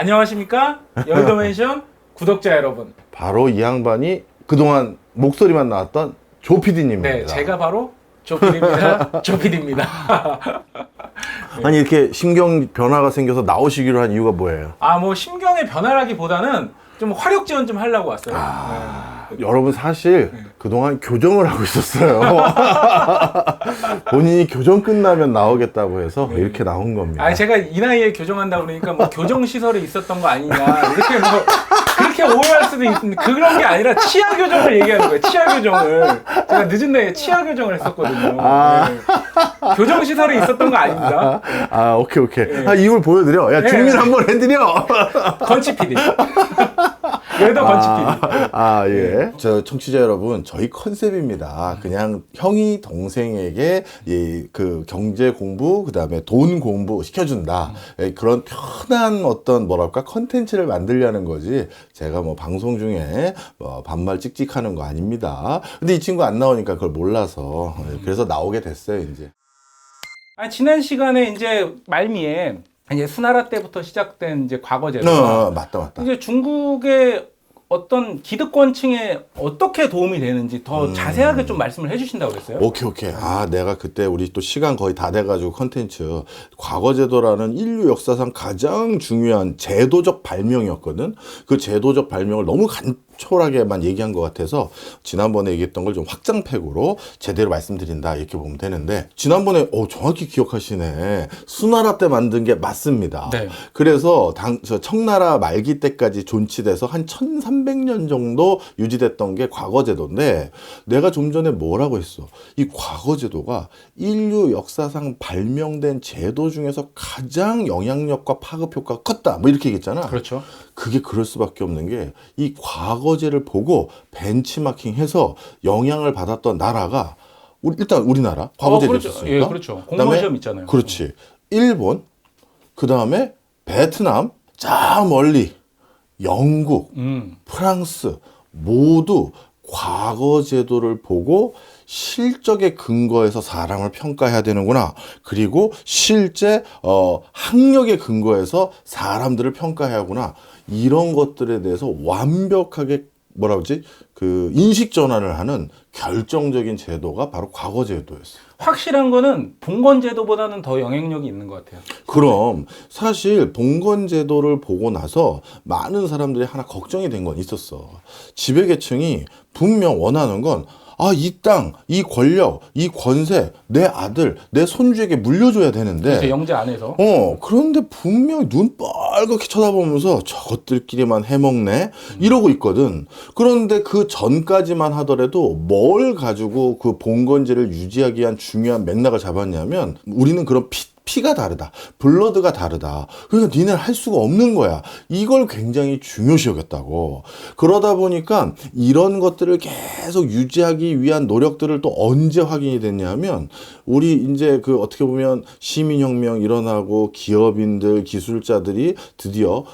안녕하십니까? 여의도맨션 구독자 여러분. 바로 이 양반이 그동안 목소리만 나왔던 조 PD님입니다. 네, 제가 바로 조PD입니다. 조PD입니다. 아니 이렇게 심경 변화가 생겨서 나오시기로 한 이유가 뭐예요? 뭐 심경의 변화라기보다는 좀 화력 지원 좀 하려고 왔어요. 여러분 사실 그동안 교정을 하고 있었어요. 본인이 교정 끝나면 나오겠다고 해서 이렇게 나온 겁니다. 제가 이 나이에 교정한다고 그러니까 뭐 교정 시설에 있었던 거 아니냐 이렇게 뭐 그렇게 오해할 수도 있는데 그런 게 아니라 치아 교정을 얘기하는 거예요. 치아 교정을 제가 늦은 나이에 치아 교정을 했었거든요. 네. 교정 시설에 있었던 거 아닙니다. 오케이. 이걸 보여드려. 야 중민 한번 해드려. 건치 PD. 여의도 건치 PD. 예. 저 청취자 여러분, 저희 컨셉입니다. 그냥 형이 동생에게 그 경제 공부, 그 다음에 돈 공부 시켜준다. 그런 편한 어떤 뭐랄까 컨텐츠를 만들려는 거지. 제가 뭐 방송 중에 뭐 반말 찍찍하는 거 아닙니다. 근데 이 친구 안 나오니까 그걸 몰라서 그래서 나오게 됐어요, 이제. 지난 시간에 이제 말미에 이제 수나라 때부터 시작된 이제 과거제도. 맞다. 이제 중국의 어떤 기득권층에 어떻게 도움이 되는지 더 자세하게 좀 말씀을 해주신다고 그랬어요. 오케이. 내가 그때 우리 또 시간 거의 다 돼가지고 컨텐츠 과거제도라는 인류 역사상 가장 중요한 제도적 발명이었거든. 그 제도적 발명을 너무 간촐하게만 얘기한 것 같아서 지난번에 얘기했던 걸 좀 확장팩으로 제대로 말씀드린다 이렇게 보면 되는데, 지난번에 정확히 기억하시네. 수나라 때 만든 게 맞습니다. 네. 그래서 청나라 말기 때까지 존치돼서 한 1300년 정도 유지됐던 게 과거제도인데, 내가 좀 전에 뭐라고 했어? 이 과거제도가 인류 역사상 발명된 제도 중에서 가장 영향력과 파급 효과가 컸다 뭐 이렇게 얘기했잖아. 그렇죠. 그게 그럴 수밖에 없는 게, 이 과거제를 보고 벤치마킹해서 영향을 받았던 나라가 일단 우리나라 과거제를 그렇죠. 했었으니까. 예, 그렇죠. 공무원 시험 있잖아요. 그렇지. 일본, 그 다음에 베트남, 저 멀리 영국, 프랑스 모두 과거제도를 보고 실적에 근거해서 사람을 평가해야 되는구나. 그리고 실제 학력에 근거해서 사람들을 평가해야 하구나. 이런 것들에 대해서 완벽하게 그 인식 전환을 하는 결정적인 제도가 바로 과거제도였어요. 확실한 거는 봉건제도보다는 더 영향력이 있는 것 같아요. 그럼 사실 봉건제도를 보고 나서 많은 사람들이 하나 걱정이 된 건 있었어. 지배계층이 분명 원하는 건 이 땅, 이 권력, 이 권세, 내 아들, 내 손주에게 물려줘야 되는데. 그렇죠, 영제 안에서. 그런데 분명히 눈 빨갛게 쳐다보면서 저것들끼리만 해먹네? 이러고 있거든. 그런데 그 전까지만 하더라도 뭘 가지고 그 봉건제를 유지하기 위한 중요한 맥락을 잡았냐면, 우리는 그런 피가 다르다. 블러드가 다르다. 그러니까 니네는 할 수가 없는 거야. 이걸 굉장히 중요시 여겼다고. 그러다 보니까 이런 것들을 계속 유지하기 위한 노력들을 또 언제 확인이 됐냐면, 우리 이제 그 어떻게 보면 시민혁명 일어나고 기업인들, 기술자들이 드디어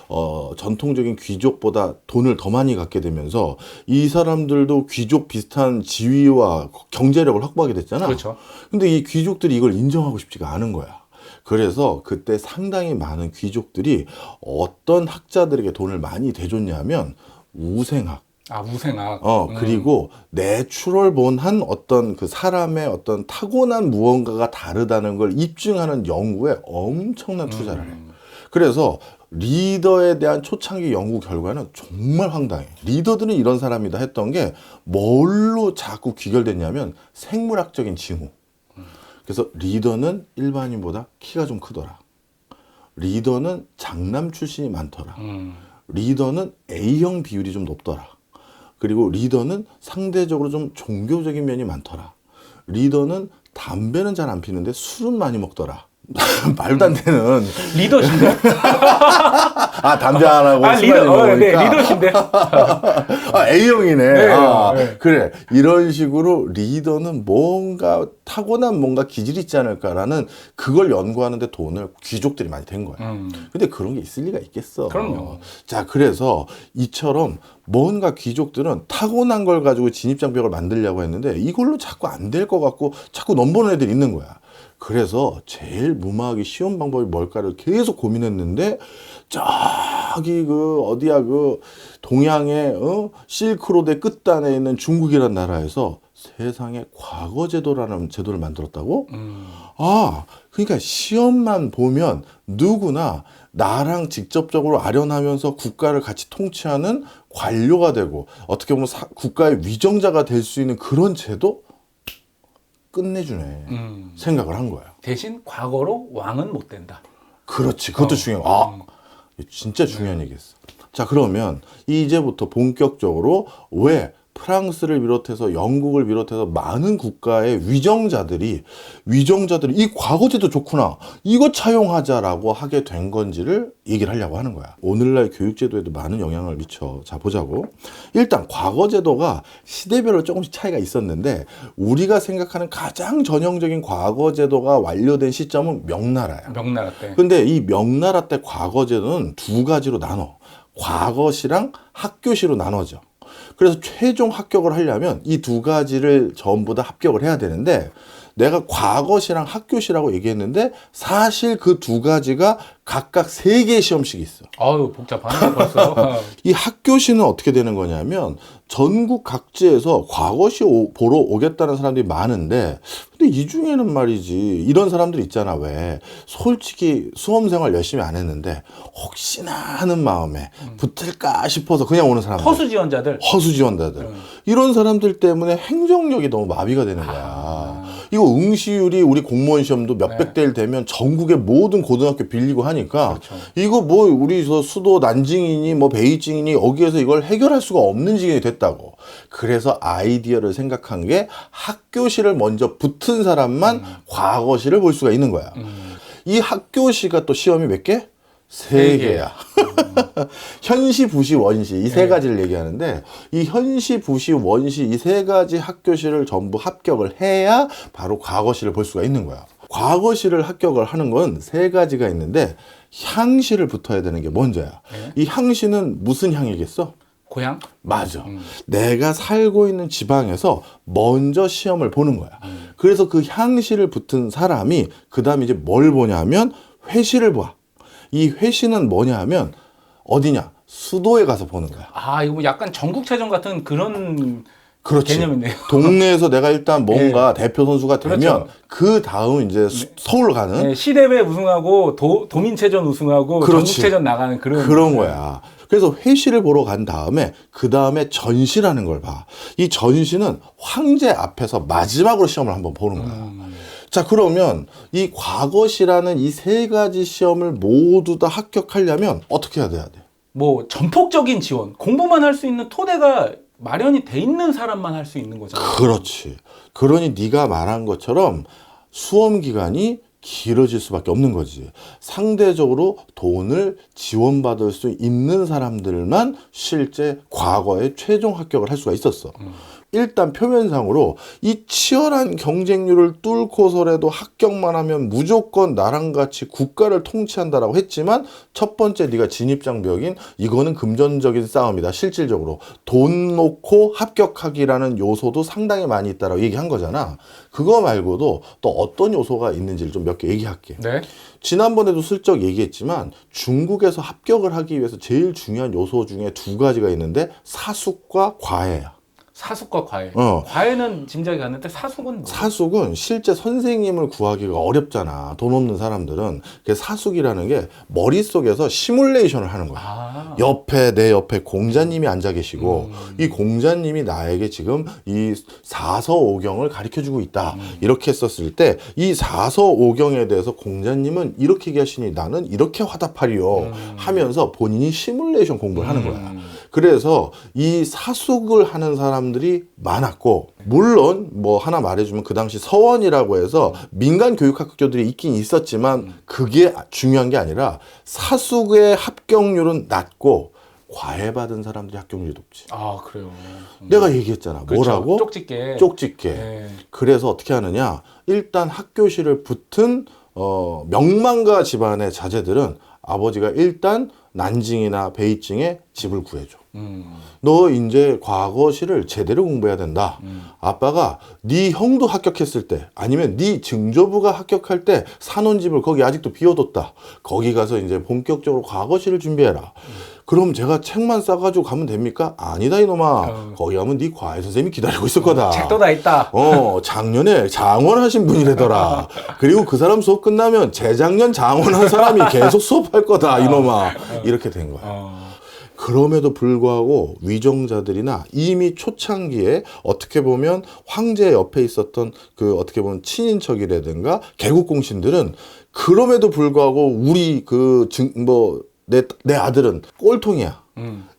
전통적인 귀족보다 돈을 더 많이 갖게 되면서 이 사람들도 귀족 비슷한 지위와 경제력을 확보하게 됐잖아. 그렇죠. 근데 이 귀족들이 이걸 인정하고 싶지가 않은 거야. 그래서 그때 상당히 많은 귀족들이 어떤 학자들에게 돈을 많이 대줬냐면 우생학. 우생학. 그리고 내추럴본한 어떤 그 사람의 어떤 타고난 무언가가 다르다는 걸 입증하는 연구에 엄청난 투자를 해. 그래서 리더에 대한 초창기 연구 결과는 정말 황당해. 리더들은 이런 사람이다 했던 게 뭘로 자꾸 귀결됐냐면 생물학적인 징후. 그래서 리더는 일반인보다 키가 좀 크더라. 리더는 장남 출신이 많더라. 리더는 A형 비율이 좀 높더라. 그리고 리더는 상대적으로 좀 종교적인 면이 많더라. 리더는 담배는 잘 안 피는데 술은 많이 먹더라. 말도 안 되는. 리더신데? 담배 안 하고 술 많이 먹으니까. 네, 리더신데? A형이네. 네. 그래. 이런 식으로 리더는 뭔가 타고난 뭔가 기질이 있지 않을까라는 그걸 연구하는데 돈을 귀족들이 많이 된 거야. 근데 그런 게 있을 리가 있겠어. 그럼요. 자, 그래서 이처럼 뭔가 귀족들은 타고난 걸 가지고 진입장벽을 만들려고 했는데 이걸로 자꾸 안 될 것 같고 자꾸 넘보는 애들이 있는 거야. 그래서 제일 무마하기 쉬운 방법이 뭘까를 계속 고민했는데, 저기 그 어디야 그 동양의 실크로드의 끝단에 있는 중국이라는 나라에서 세상에 과거제도라는 제도를 만들었다고? 아, 그러니까 시험만 보면 누구나 나랑 직접적으로 아련하면서 국가를 같이 통치하는 관료가 되고 어떻게 보면 국가의 위정자가 될 수 있는 그런 제도? 끝내주네. 생각을 한 거야. 대신 과거로 왕은 못 된다. 그렇지. 그것도 중요해. 아, 진짜 중요한 얘기했어. 자, 그러면 이제부터 본격적으로 왜 프랑스를 비롯해서 영국을 비롯해서 많은 국가의 위정자들이 이 과거제도 좋구나, 이거 차용하자라고 하게 된 건지를 얘기를 하려고 하는 거야. 오늘날 교육제도에도 많은 영향을 미쳐. 자, 보자고. 일단 과거제도가 시대별로 조금씩 차이가 있었는데 우리가 생각하는 가장 전형적인 과거제도가 완료된 시점은 명나라야. 명나라 때. 근데 이 명나라 때 과거제도는 두 가지로 나눠. 과거시랑 학교시로 나눠져. 그래서 최종 합격을 하려면 이 두 가지를 전부 다 합격을 해야 되는데 내가 과거시랑 학교시라고 얘기했는데 사실 그 두 가지가 각각 3개의 시험씩이 있어. 아유, 복잡하네 벌써. 이 학교시는 어떻게 되는 거냐면 전국 각지에서 과거시 보러 오겠다는 사람들이 많은데 근데 이 중에는 말이지 이런 사람들 있잖아. 왜 솔직히 수험생활 열심히 안 했는데 혹시나 하는 마음에 붙을까 싶어서 그냥 오는 사람들, 허수 지원자들. 이런 사람들 때문에 행정력이 너무 마비가 되는 거야. 이거 응시율이 우리 공무원 시험도 몇백 대 1 되면 전국의 모든 고등학교 빌리고 하니까 그렇죠. 이거 뭐 우리 수도 난징이니 뭐 베이징이니 여기에서 이걸 해결할 수가 없는 지경이 됐다고. 그래서 아이디어를 생각한 게 학교시를 먼저 붙은 사람만 과거시를 볼 수가 있는 거야. 이 학교시가 또 시험이 몇 개? 3개야. 현시, 부시, 원시 이 3가지를 얘기하는데 이 현시, 부시, 원시 이 3가지 학교시를 전부 합격을 해야 바로 과거시를 볼 수가 있는 거야. 과거시를 합격을 하는 건 3가지가 있는데 향시를 붙어야 되는 게 먼저야. 이 향시는 무슨 향이겠어? 고향? 맞아. 내가 살고 있는 지방에서 먼저 시험을 보는 거야. 그래서 그 향시를 붙은 사람이 그 다음에 이제 뭘 보냐면 회시를 봐. 이 회시는 뭐냐 하면 어디냐? 수도에 가서 보는 거야. 아, 이거 뭐 약간 전국체전 같은 그런 그렇지. 개념이네요. 동네에서 내가 일단 뭔가 대표 선수가 되면 그렇죠. 그 다음 이제 서울 가는 네, 시대배 우승하고 도민체전 우승하고 그렇지. 전국체전 나가는 그런 거야. 그래서 회시를 보러 간 다음에 그 다음에 전시라는 걸 봐. 이 전시는 황제 앞에서 마지막으로 시험을 한번 보는 거야. 자, 그러면 이 과거시라는 이 3가지 시험을 모두 다 합격하려면 어떻게 해야 돼? 뭐 전폭적인 지원, 공부만 할 수 있는 토대가 마련이 돼 있는 사람만 할 수 있는 거잖아요. 그렇지. 그러니 네가 말한 것처럼 수험 기간이 길어질 수밖에 없는 거지. 상대적으로 돈을 지원받을 수 있는 사람들만 실제 과거에 최종 합격을 할 수가 있었어. 일단 표면상으로 이 치열한 경쟁률을 뚫고서라도 합격만 하면 무조건 나랑 같이 국가를 통치한다라고 했지만 첫 번째 네가 진입장벽인 이거는 금전적인 싸움이다. 실질적으로 돈 놓고 합격하기라는 요소도 상당히 많이 있다라고 얘기한 거잖아. 그거 말고도 또 어떤 요소가 있는지를 좀 몇 개 얘기할게. 네. 지난번에도 슬쩍 얘기했지만 중국에서 합격을 하기 위해서 제일 중요한 요소 중에 2가지가 있는데 사숙과 과외야. 사숙과 과외. 어. 과외는 짐작이 가는데 사숙은 뭐? 사숙은 실제 선생님을 구하기가 어렵잖아. 돈 없는 사람들은. 그래서 사숙이라는 게 머릿속에서 시뮬레이션을 하는 거야. 아. 내 옆에 공자님이 앉아 계시고 이 공자님이 나에게 지금 이 사서오경을 가르쳐주고 있다. 이렇게 했었을 때 이 사서오경에 대해서 공자님은 이렇게 얘기하시니 나는 이렇게 화답하리요 하면서 본인이 시뮬레이션 공부를 하는 거야. 그래서 이 사숙을 하는 사람들이 많았고, 물론 뭐 하나 말해주면 그 당시 서원이라고 해서 민간 교육학교들이 있긴 있었지만 그게 중요한 게 아니라 사숙의 합격률은 낮고 과외받은 사람들이 합격률이 높지. 아, 그래요. 내가 얘기했잖아. 그렇죠. 뭐라고? 쪽집게. 네. 그래서 어떻게 하느냐? 일단 학교시를 붙은 명망가 집안의 자제들은 아버지가 일단 난징이나 베이징에 집을 구해줘. 너 이제 과거시를 제대로 공부해야 된다. 아빠가 네 형도 합격했을 때 아니면 네 증조부가 합격할 때 사놓은 집을 거기 아직도 비워뒀다. 거기 가서 이제 본격적으로 과거시를 준비해라. 그럼 제가 책만 싸가지고 가면 됩니까? 아니다 이놈아. 거기 가면 네 과외 선생님이 기다리고 있을 거다. 책도 다 있다. 작년에 장원하신 분이래더라. 그리고 그 사람 수업 끝나면 재작년 장원한 사람이 계속 수업할 거다 이놈아. 이렇게 된 거야. 그럼에도 불구하고 위정자들이나 이미 초창기에 어떻게 보면 황제 옆에 있었던 그 어떻게 보면 친인척이라든가 개국공신들은 그럼에도 불구하고 우리 내 아들은 꼴통이야.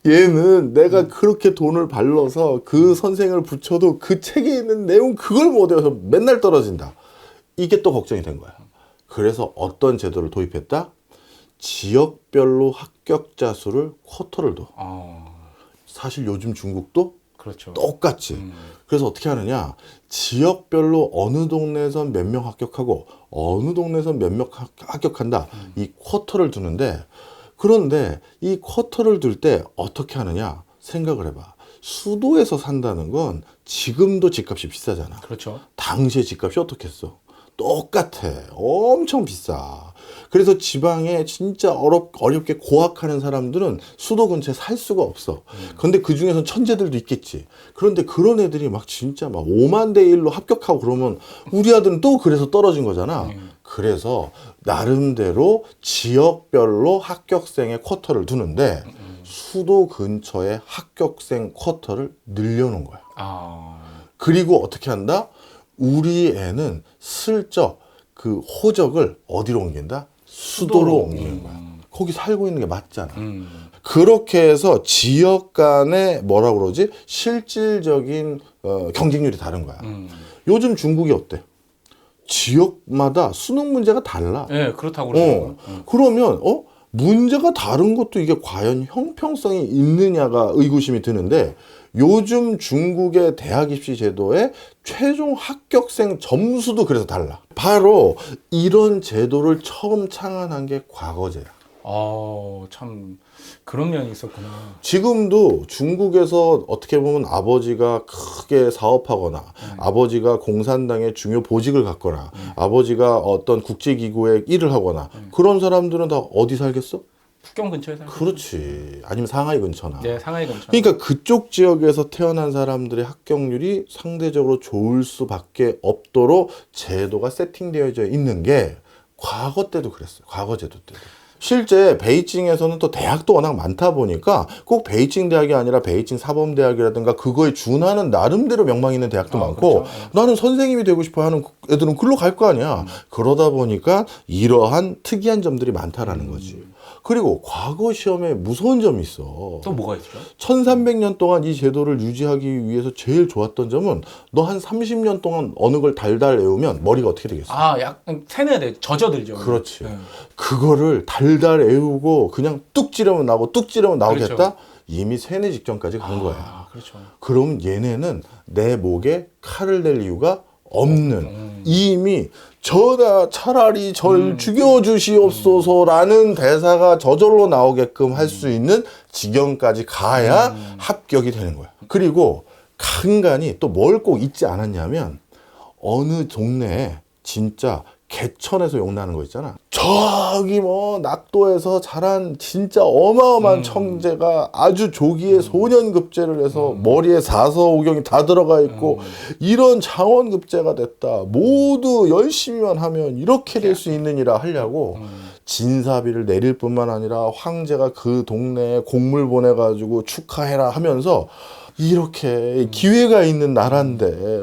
얘는 내가 그렇게 돈을 발라서 그 선생을 붙여도 그 책에 있는 내용 그걸 못 외워서 맨날 떨어진다. 이게 또 걱정이 된 거야. 그래서 어떤 제도를 도입했다? 지역별로 합격자 수를 쿼터를 둬. 사실 요즘 중국도 그렇죠. 똑같지. 그래서 어떻게 하느냐? 지역별로 어느 동네에선 몇 명 합격하고 어느 동네에선 몇 명 합격한다. 이 쿼터를 두는데 그런데 이 쿼터를 둘 때 어떻게 하느냐? 생각을 해봐. 수도에서 산다는 건 지금도 집값이 비싸잖아. 그렇죠. 당시에 집값이 어떻겠어? 똑같아. 엄청 비싸. 그래서 지방에 진짜 어렵게 고학하는 사람들은 수도 근처에 살 수가 없어. 그런데 그 중에선 천재들도 있겠지. 그런데 그런 애들이 막 진짜 막 5만 대 1로 합격하고 그러면 우리 아들은 또 그래서 떨어진 거잖아. 그래서 나름대로 지역별로 합격생의 쿼터를 두는데 수도 근처에 합격생 쿼터를 늘려놓은 거야. 그리고 어떻게 한다? 우리 애는 슬쩍 그 호적을 어디로 옮긴다? 수도로 옮기는 거야. 거기 살고 있는 게 맞잖아. 그렇게 해서 지역 간의 뭐라고 그러지? 실질적인 경쟁률이 다른 거야. 요즘 중국이 어때? 지역마다 수능 문제가 달라. 네, 그렇다고 그러더라고요. 그러면 문제가 다른 것도 이게 과연 형평성이 있느냐가 의구심이 드는데 요즘 중국의 대학 입시 제도의 최종 합격생 점수도 그래서 달라. 바로 이런 제도를 처음 창안한 게 과거제야. 참 그런 면이 있었구나. 지금도 중국에서 어떻게 보면 아버지가 크게 사업하거나 아버지가 공산당의 중요 보직을 갖거나 아버지가 어떤 국제기구에 일을 하거나 그런 사람들은 다 어디 살겠어? 북경 근처에 살고. 그렇지. 아니면 상하이 근처나. 네, 상하이 근처. 그러니까 그쪽 지역에서 태어난 사람들의 합격률이 상대적으로 좋을 수밖에 없도록 제도가 세팅되어져 있는 게 과거 때도 그랬어요. 과거 제도 때도. 실제 베이징에서는 또 대학도 워낙 많다 보니까 꼭 베이징 대학이 아니라 베이징 사범대학이라든가 그거에 준하는 나름대로 명망 있는 대학도 많고 그렇죠. 나는 선생님이 되고 싶어 하는 애들은 글로 갈 거 아니야. 그러다 보니까 이러한 특이한 점들이 많다라는 거지. 그리고 과거 시험에 무서운 점이 있어. 또 뭐가 있죠? 1300년 동안 이 제도를 유지하기 위해서 제일 좋았던 점은 너 한 30년 동안 어느 걸 달달 외우면 머리가 어떻게 되겠어? 약간 세뇌야 돼. 젖어들죠. 그렇지. 그거를 달달 외우고 그냥 뚝 찌르면 나오고 뚝 찌르면 나오겠다? 그렇죠. 이미 세뇌 직전까지 간 거야. 그렇죠. 그럼 얘네는 내 목에 칼을 댈 이유가 없는 이미 차라리 절 죽여주시옵소서라는 대사가 저절로 나오게끔 할 수 있는 지경까지 가야 합격이 되는 거야. 그리고 간간이 또 뭘 꼭 잊지 않았냐면 어느 동네에 진짜 개천에서 용나는 거 있잖아. 저기 낙도에서 자란 진짜 어마어마한 청제가 아주 조기에 소년급제를 해서 머리에 사서오경이 다 들어가 있고 이런 장원급제가 됐다. 모두 열심히만 하면 이렇게 될 수 있느니라 하려고 진사비를 내릴 뿐만 아니라 황제가 그 동네에 공물 보내가지고 축하해라 하면서 이렇게 기회가 있는 나라인데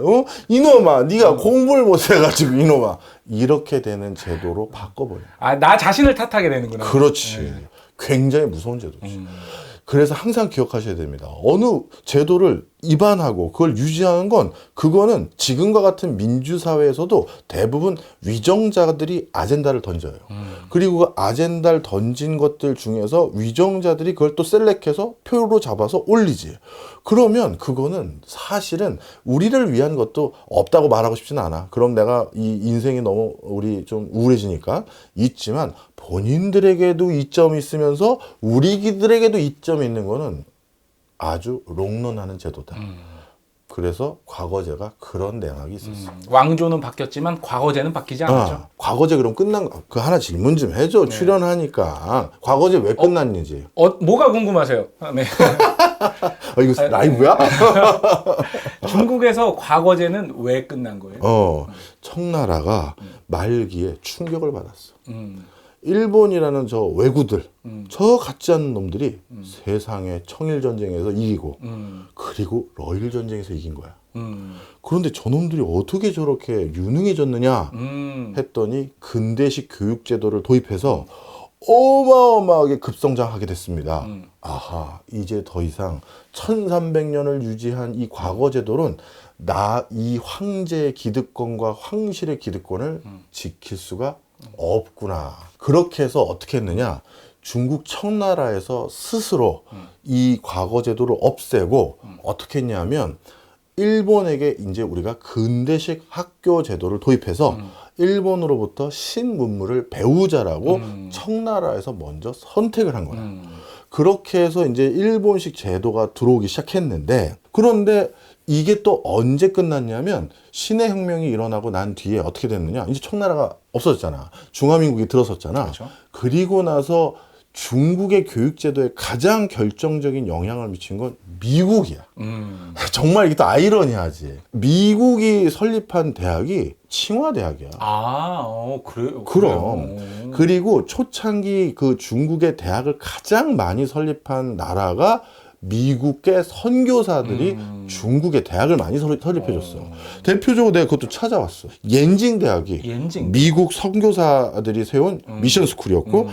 이놈아 네가 공부를 못해가지고 이놈아 이렇게 되는 제도로 바꿔버려. 나 자신을 탓하게 되는구나. 그렇지. 굉장히 무서운 제도지. 그래서 항상 기억하셔야 됩니다. 어느 제도를 입안하고 그걸 유지하는 건 그거는 지금과 같은 민주사회에서도 대부분 위정자들이 아젠다를 던져요. 그리고 그 아젠다를 던진 것들 중에서 위정자들이 그걸 또 셀렉해서 표로 잡아서 올리지. 그러면 그거는 사실은 우리를 위한 것도 없다고 말하고 싶지는 않아. 그럼 내가 이 인생이 너무 우리 좀 우울해지니까 있지만 본인들에게도 이점이 있으면서 우리들에게도 이점이 있는 거는 아주 롱런하는 제도다. 그래서 과거제가 그런 내막이 있었어. 왕조는 바뀌었지만 과거제는 바뀌지 않았죠. 과거제 그럼 끝난 거, 그 하나 질문 좀 해줘. 네. 출연하니까. 과거제 왜 끝났는지. 뭐가 궁금하세요? 네. 이거 라이브야? 중국에서 과거제는 왜 끝난 거예요? 청나라가 말기에 충격을 받았어. 음. 일본이라는 저 왜구들, 저 같지 않은 놈들이 세상에 청일전쟁에서 이기고, 그리고 러일전쟁에서 이긴 거야. 그런데 저놈들이 어떻게 저렇게 유능해졌느냐 했더니 근대식 교육제도를 도입해서 어마어마하게 급성장하게 됐습니다. 아하, 이제 더 이상 1300년을 유지한 이 과거제도는 이 황제의 기득권과 황실의 기득권을 지킬 수가 없구나. 그렇게 해서 어떻게 했느냐? 중국 청나라에서 스스로 이 과거제도를 없애고 어떻게 했냐면 일본에게 이제 우리가 근대식 학교 제도를 도입해서 일본으로부터 신문물을 배우자라고 청나라에서 먼저 선택을 한 거야. 그렇게 해서 이제 일본식 제도가 들어오기 시작했는데, 그런데 이게 또 언제 끝났냐면 신해 혁명이 일어나고 난 뒤에 어떻게 됐느냐? 이제 청나라가 없어졌잖아. 중화민국이 들어섰잖아. 그렇죠. 그리고 나서 중국의 교육제도에 가장 결정적인 영향을 미친 건 미국이야. 정말 이게 또 아이러니하지. 미국이 설립한 대학이 칭화대학이야. 그래요? 그럼. 그리고 초창기 그 중국의 대학을 가장 많이 설립한 나라가 미국의 선교사들이 중국의 대학을 많이 설립해줬어. 대표적으로 내가 그것도 찾아왔어. 옌징 대학이 미국 선교사들이 세운 미션 스쿨이었고,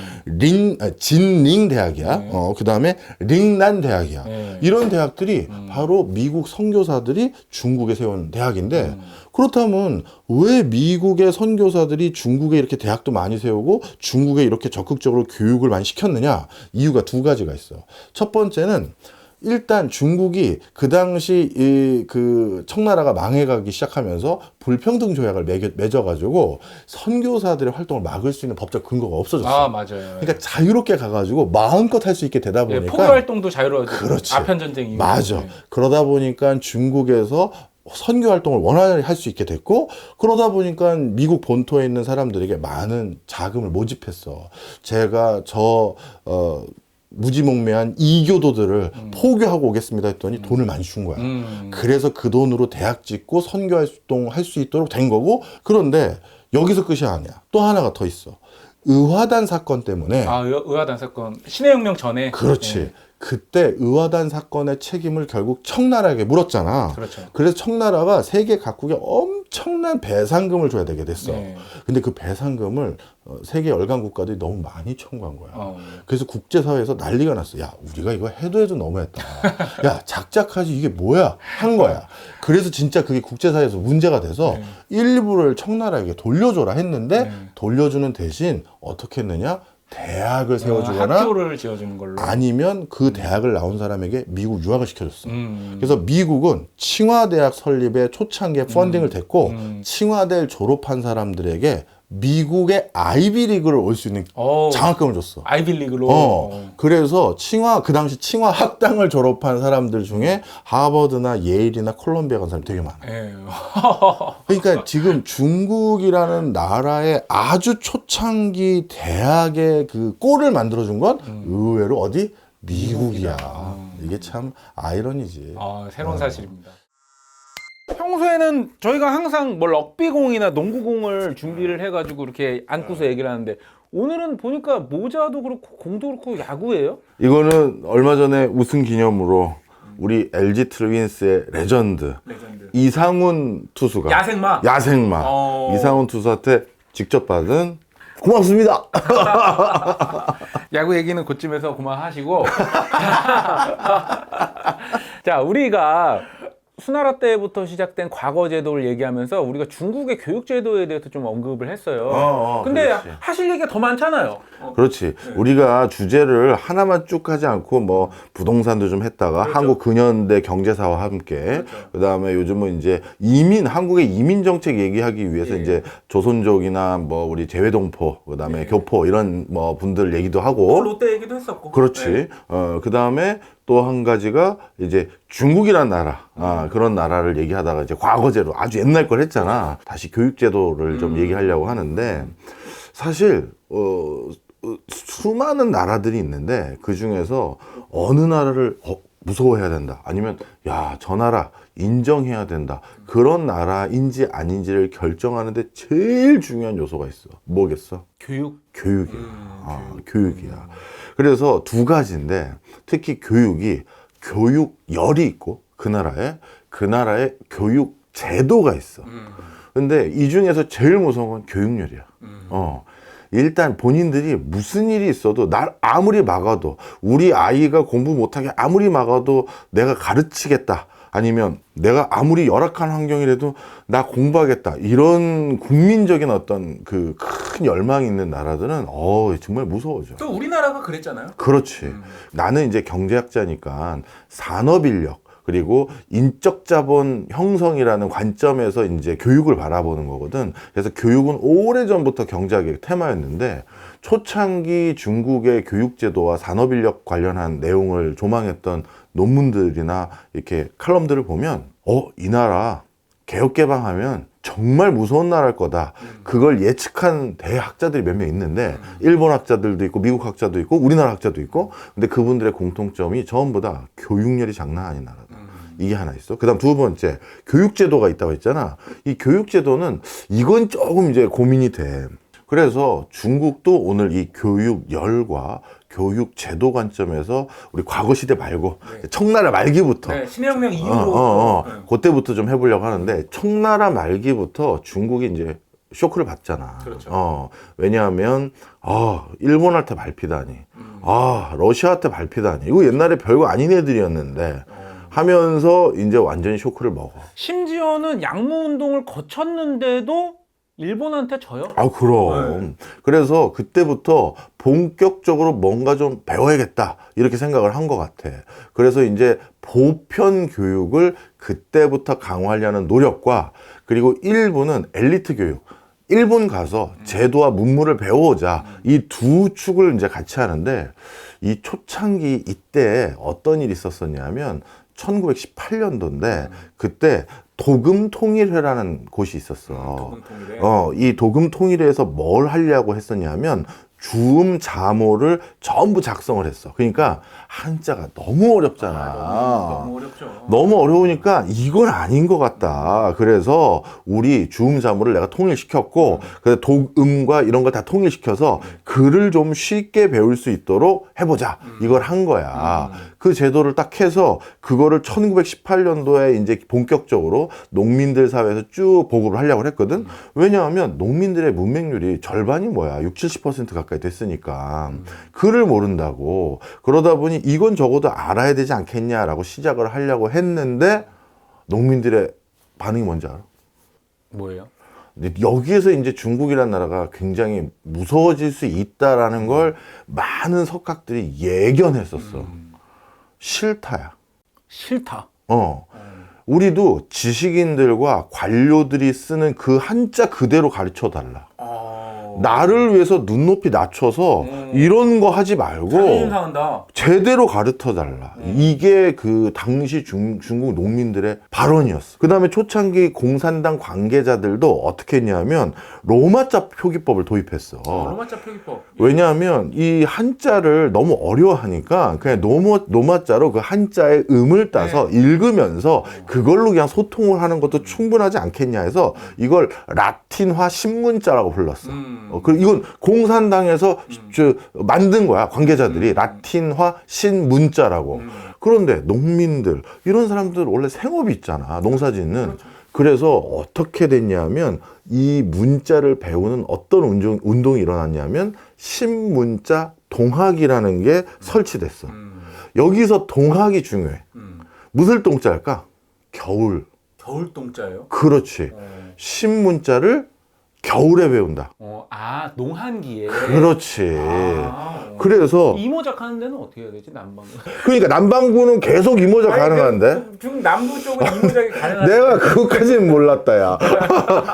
진링 대학이야. 그 다음에 링난 대학이야. 이런 대학들이 바로 미국 선교사들이 중국에 세운 대학인데, 그렇다면 왜 미국의 선교사들이 중국에 이렇게 대학도 많이 세우고 중국에 이렇게 적극적으로 교육을 많이 시켰느냐? 이유가 두 가지가 있어. 첫 번째는 일단 중국이 그 당시 그 청나라가 망해가기 시작하면서 불평등 조약을 맺어가지고 선교사들의 활동을 막을 수 있는 법적 근거가 없어졌어. 맞아요. 그러니까 자유롭게 가가지고 마음껏 할 수 있게 되다 보니까 포교 활동도 자유로워지고. 그렇지. 아편 전쟁 이후. 맞아. 그러다 보니까 중국에서 선교 활동을 원활히 할 수 있게 됐고, 그러다 보니까 미국 본토에 있는 사람들에게 많은 자금을 모집했어. 제가 무지몽매한 이교도들을 포교하고 오겠습니다 했더니 돈을 많이 준 거야. 그래서 그 돈으로 대학 짓고 선교 활동할 수 있도록 된 거고, 그런데 여기서 끝이 아니야. 또 하나가 더 있어. 의화단 사건 때문에. 의화단 사건. 신해혁명 전에. 그렇지. 네. 그때 의화단 사건의 책임을 결국 청나라에게 물었잖아. 그렇죠. 그래서 청나라가 세계 각국에 엄청난 배상금을 줘야 되게 됐어. 네. 근데 그 배상금을 세계 열강 국가들이 너무 많이 청구한 거야. 네. 그래서 국제사회에서 난리가 났어. 야, 우리가 이거 해도 너무했다. 야, 작작하지 이게 뭐야? 한 거야. 그래서 진짜 그게 국제사회에서 문제가 돼서 일부를 청나라에게 돌려줘라 했는데 돌려주는 대신 어떻게 했느냐? 대학을 세워주거나 학교를 지어주는 걸로. 아니면 그 대학을 나온 사람에게 미국 유학을 시켜줬어. 그래서 미국은 칭화대학 설립에 초창기에 펀딩을 댔고 칭화대를 졸업한 사람들에게 미국의 아이비리그를 올 수 있는 장학금을 줬어. 아이비리그로. 그래서 그 당시 칭화 학당을 졸업한 사람들 중에 하버드나 예일이나 콜롬비아 간 사람이 되게 많아. 그러니까 지금 중국이라는 나라의 아주 초창기 대학의 그 꼴을 만들어준 건 의외로 어디? 미국이야. 이게 참 아이러니지. 새로운 사실입니다. 평소에는 저희가 항상 뭐 럭비공이나 농구공을 준비를 해가지고 이렇게 안고서 얘기를 하는데, 오늘은 보니까 모자도 그렇고 공도 그렇고 야구예요? 이거는 얼마 전에 우승 기념으로 우리 LG 트윈스의 레전드 이상훈 투수가 야생마 이상훈 투수한테 직접 받은 고맙습니다. 야구 얘기는 그쯤에서 그만하시고 자, 우리가 수나라 때부터 시작된 과거 제도를 얘기하면서 우리가 중국의 교육 제도에 대해서 좀 언급을 했어요. 근데 그렇지. 하실 얘기가 더 많잖아요. 그렇지. 우리가 주제를 하나만 쭉 하지 않고 뭐 부동산도 좀 했다가 그렇죠. 한국 근현대 경제사와 함께 그렇죠. 그다음에 요즘은 이제 한국의 이민 정책 얘기하기 위해서 예. 이제 조선족이나 뭐 우리 재외동포 그다음에 예. 교포 이런 뭐 분들 얘기도 또 하고 롯데 얘기도 했었고. 그렇지. 네. 그다음에 또 한 가지가 이제 중국이란 나라, 그런 나라를 얘기하다가 이제 과거제로 아주 옛날 걸 했잖아. 다시 교육제도를 좀 얘기하려고 하는데 사실, 수많은 나라들이 있는데 그 중에서 어느 나라를 무서워해야 된다. 아니면 야, 저 나라 인정해야 된다. 그런 나라인지 아닌지를 결정하는데 제일 중요한 요소가 있어. 뭐겠어? 교육. 교육이야. 교육이야. 그래서 두 가지인데 특히 교육이 교육열이 있고 그 나라에 교육 제도가 있어. 근데 이 중에서 제일 무서운 건 교육열이야. 일단 본인들이 무슨 일이 있어도 날 아무리 막아도 우리 아이가 공부 못하게 아무리 막아도 내가 가르치겠다. 아니면 내가 아무리 열악한 환경이라도 나 공부하겠다. 이런 국민적인 어떤 그 큰 열망이 있는 나라들은 정말 무서워져. 또 우리나라가 그랬잖아요. 그렇지. 나는 이제 경제학자니까 산업인력 그리고 인적 자본 형성이라는 관점에서 이제 교육을 바라보는 거거든. 그래서 교육은 오래전부터 경제학의 테마였는데 초창기 중국의 교육제도와 산업인력 관련한 내용을 조망했던 논문들이나 이렇게 칼럼들을 보면 이 나라 개혁개방하면 정말 무서운 나라일 거다. 그걸 예측한 대학자들이 몇 명 있는데 일본 학자들도 있고 미국 학자도 있고 우리나라 학자도 있고 근데 그분들의 공통점이 전부 다 교육열이 장난 아닌 나라다. 이게 하나 있어. 그 다음 두 번째 교육제도가 있다고 했잖아. 이 교육제도는 이건 조금 이제 고민이 돼. 그래서 중국도 오늘 이 교육열과 교육 제도 관점에서 우리 과거 시대 말고 청나라 말기부터 네, 신해혁명 이후로 그때부터 좀 해보려고 하는데 청나라 말기부터 중국이 이제 쇼크를 받잖아. 그렇죠. 왜냐하면 일본한테 밟히다니, 러시아한테 밟히다니 이거 옛날에 별거 아닌 애들이었는데 하면서 이제 완전히 쇼크를 먹어. 심지어는 양무 운동을 거쳤는데도 일본한테 져요. 그럼. 그래서 그때부터 본격적으로 뭔가 좀 배워야겠다. 이렇게 생각을 한 것 같아. 그래서 이제 보편 교육을 그때부터 강화하려는 노력과 그리고 일부는 엘리트 교육. 일본 가서 제도와 문물을 배워오자. 이 두 축을 이제 같이 하는데 이 초창기 이때 어떤 일이 있었었냐면 1918년도인데 그때 도금통일회라는 곳이 있었어. 도금통일회. 이 도금통일회에서 뭘 하려고 했었냐면 주음 자모를 전부 작성을 했어. 그러니까 한자가 너무 어렵잖아. 너무 어렵죠. 너무 어려우니까 이건 아닌 것 같다. 그래서 우리 주음 자모를 내가 통일시켰고 그래서 독음과 이런 걸 다 통일시켜서 글을 좀 쉽게 배울 수 있도록 해보자. 이걸 한 거야. 그 제도를 딱 해서 그거를 1918년도에 이제 본격적으로 농민들 사회에서 쭉 보급을 하려고 했거든. 왜냐하면 농민들의 문맹률이 절반이 뭐야? 60-70% 가까이 됐으니까 글을 모른다고. 그러다 보니 이건 적어도 알아야 되지 않겠냐라고 시작을 하려고 했는데 농민들의 반응이 뭔지 알아? 뭐예요? 근데 여기에서 이제 중국이라는 나라가 굉장히 무서워질 수 있다라는 걸 많은 석학들이 예견했었어. 싫다야. 싫다. 우리도 지식인들과 관료들이 쓰는 그 한자 그대로 가르쳐 달라. 나를 위해서 눈높이 낮춰서 이런 거 하지 말고 자존심 상한다. 제대로 가르쳐 달라. 이게 그 당시 중국 농민들의 발언이었어. 그 다음에 초창기 공산당 관계자들도 어떻게 했냐면 로마자 표기법을 도입했어. 로마자 표기법. 왜냐하면 이 한자를 너무 어려워하니까 그냥 로마자로 그 한자의 음을 따서 읽으면서 그걸로 그냥 소통을 하는 것도 충분하지 않겠냐 해서 이걸 라틴화 신문자라고 불렀어. 이건 공산당에서 만든 거야. 관계자들이 라틴화 신문자라고. 그런데 농민들 이런 사람들 원래 생업이 있잖아. 농사짓는. 그래서 어떻게 됐냐면 이 문자를 배우는 어떤 운동이 일어났냐면 신문자 동학이라는 게 설치됐어. 여기서 동학이 중요해. 무슨 동자일까? 겨울. 겨울 동자예요? 그렇지. 신문자를 겨울에 배운다. 농한기에. 그렇지. 아, 그래서 이모작 하는 데는 어떻게 해야 되지? 남방구. 그러니까 남반구는 계속 이모작 가능한데 중남부 쪽은 이모작이 가능한데. 내가 그것까지는 몰랐다 야.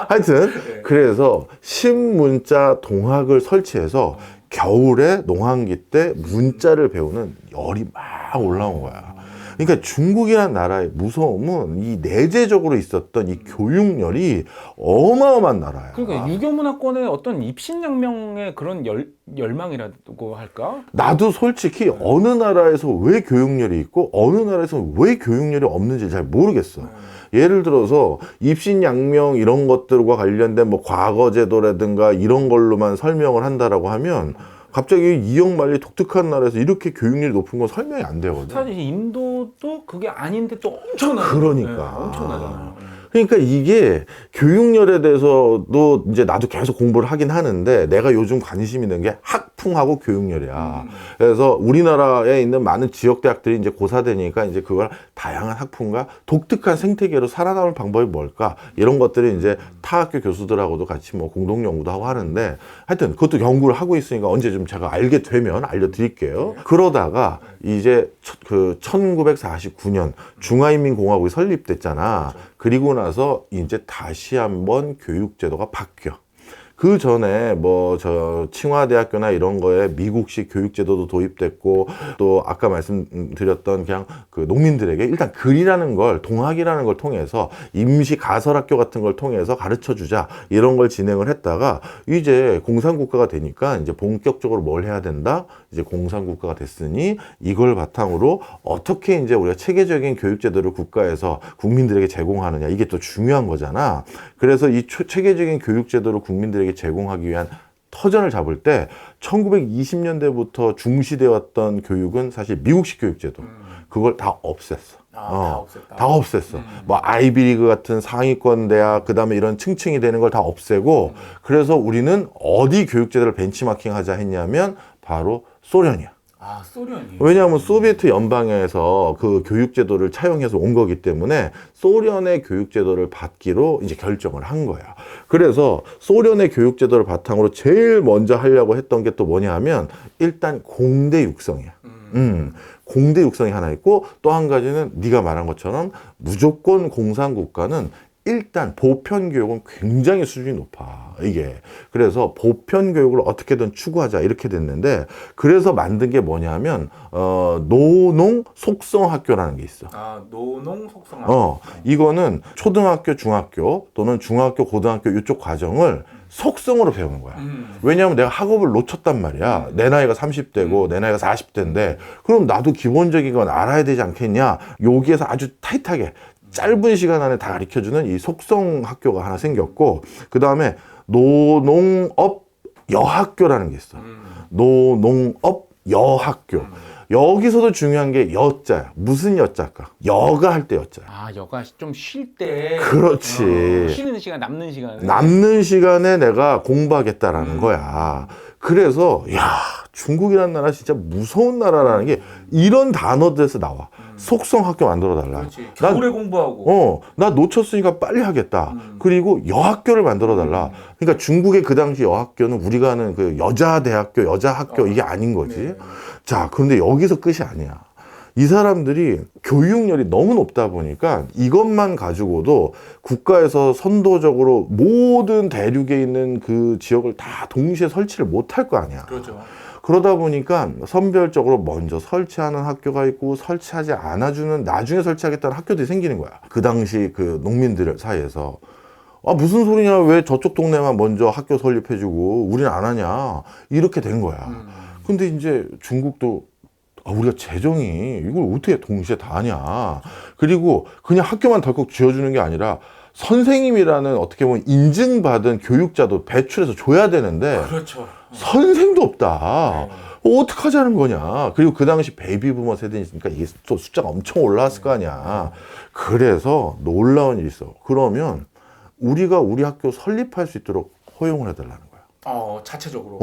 하여튼 네. 그래서 신문자 동학을 설치해서 겨울에 농한기 때 문자를 배우는 열이 막 올라온 거야. 그러니까 중국이라는 나라의 무서움은 이 내재적으로 있었던 이 교육열이 어마어마한 나라야. 그러니까 유교문화권의 어떤 입신양명의 그런 열망이라고 할까? 나도 솔직히 어느 나라에서 왜 교육열이 있고 어느 나라에서 왜 교육열이 없는지 잘 모르겠어. 예를 들어서 입신양명 이런 것들과 관련된 뭐 과거제도라든가 이런 걸로만 설명을 한다라고 하면 갑자기 이영만리 독특한 나라에서 이렇게 교육률이 높은 건 설명이 안 되거든. 사실 인도도 그게 아닌데 또 엄청나요. 그러니까. 네, 엄청나잖아요. 그러니까 이게 교육열에 대해서도 이제 나도 계속 공부를 하긴 하는데 내가 요즘 관심 있는 게 학풍하고 교육열이야. 그래서 우리나라에 있는 많은 지역 대학들이 이제 고사되니까 이제 그걸 다양한 학풍과 독특한 생태계로 살아남을 방법이 뭘까? 이런 것들이 이제 타 학교 교수들하고도 같이 뭐 공동 연구도 하고 하는데 하여튼 그것도 연구를 하고 있으니까 언제 좀 제가 알게 되면 알려드릴게요. 그러다가 이제 그 1949년 중화인민공화국이 설립됐잖아. 그리고 나서 이제 다시 한번 교육제도가 바뀌어. 그 전에 뭐 저 칭화대학교나 이런 거에 미국식 교육제도도 도입됐고 또 아까 말씀드렸던 그냥 그 농민들에게 일단 글이라는 걸 동학이라는 걸 통해서 임시 가설학교 같은 걸 통해서 가르쳐 주자 이런 걸 진행을 했다가 이제 공산국가가 되니까 이제 본격적으로 뭘 해야 된다? 이제 공산국가가 됐으니 이걸 바탕으로 어떻게 이제 우리가 체계적인 교육제도를 국가에서 국민들에게 제공하느냐 이게 또 중요한 거잖아. 그래서 이 체계적인 교육제도를 국민들에게 제공하기 위한 터전을 잡을 때 1920년대부터 중시되어 왔던 교육은 사실 미국식 교육제도 그걸 다 없앴어. 다 없앴다. 다 없앴어. 뭐 아이비리그 같은 상위권 대학 그다음에 이런 층층이 되는 걸 다 없애고 그래서 우리는 어디 교육제도를 벤치마킹 하자 했냐면 바로 소련이야. 소련이. 왜냐하면 소비에트 연방에서 그 교육제도를 차용해서 온 거기 때문에 소련의 교육제도를 받기로 이제 결정을 한 거야. 그래서 소련의 교육제도를 바탕으로 제일 먼저 하려고 했던 게 또 뭐냐 하면 일단 공대 육성이야. 공대 육성이 하나 있고 또 한 가지는 네가 말한 것처럼 무조건 공산국가는 일단 보편 교육은 굉장히 수준이 높아 이게. 그래서 보편 교육을 어떻게든 추구하자 이렇게 됐는데 그래서 만든 게 뭐냐면 노농 속성 학교라는 게 있어. 노농 속성 학교. 이거는 초등학교, 중학교 또는 중학교, 고등학교 이쪽 과정을 속성으로 배우는 거야. 왜냐하면 내가 학업을 놓쳤단 말이야. 내 나이가 30대고 내 나이가 40대인데 그럼 나도 기본적인 건 알아야 되지 않겠냐. 여기에서 아주 타이트하게 짧은 시간 안에 다 가르쳐주는 이 속성 학교가 하나 생겼고 그 다음에 노농업 여학교라는 게 있어. 노농업 여학교. 여기서도 중요한 게 여자야. 무슨 여자일까? 여가 할 때 여자야. 여가 좀 쉴 때. 그렇지. 쉬는 시간, 남는 시간에. 남는 시간에 내가 공부하겠다라는 거야. 그래서 야 중국이라는 나라 진짜 무서운 나라라는 게 이런 단어들에서 나와. 속성 학교 만들어 달라. 그렇지. 겨울에 공부하고. 나 놓쳤으니까 빨리 하겠다. 그리고 여학교를 만들어 달라. 그러니까 중국의 그 당시 여학교는 우리가 아는 그 여자 대학교, 여자 학교 이게 아닌 거지. 네. 자, 그런데 여기서 끝이 아니야. 이 사람들이 교육열이 너무 높다 보니까 이것만 가지고도 국가에서 선도적으로 모든 대륙에 있는 그 지역을 다 동시에 설치를 못할 거 아니야. 그렇죠. 그러다 보니까 선별적으로 먼저 설치하는 학교가 있고 설치하지 않아주는 나중에 설치하겠다는 학교들이 생기는 거야. 그 당시 그 농민들 사이에서 무슨 소리냐 왜 저쪽 동네만 먼저 학교 설립해주고 우리는 안 하냐 이렇게 된 거야. 근데 이제 중국도 우리가 재정이 이걸 어떻게 동시에 다 하냐. 그리고 그냥 학교만 덜컥 지어주는 게 아니라 선생님이라는 어떻게 보면 인증받은 교육자도 배출해서 줘야 되는데 그렇죠. 선생도 없다. 어떻게 하자는 거냐. 그리고 그 당시 베이비부머 세대니까 이게 또 숫자가 엄청 올라왔을 거 아니야. 그래서 놀라운 일이 있어. 그러면 우리가 우리 학교 설립할 수 있도록 허용을 해달라는 거야. 자체적으로.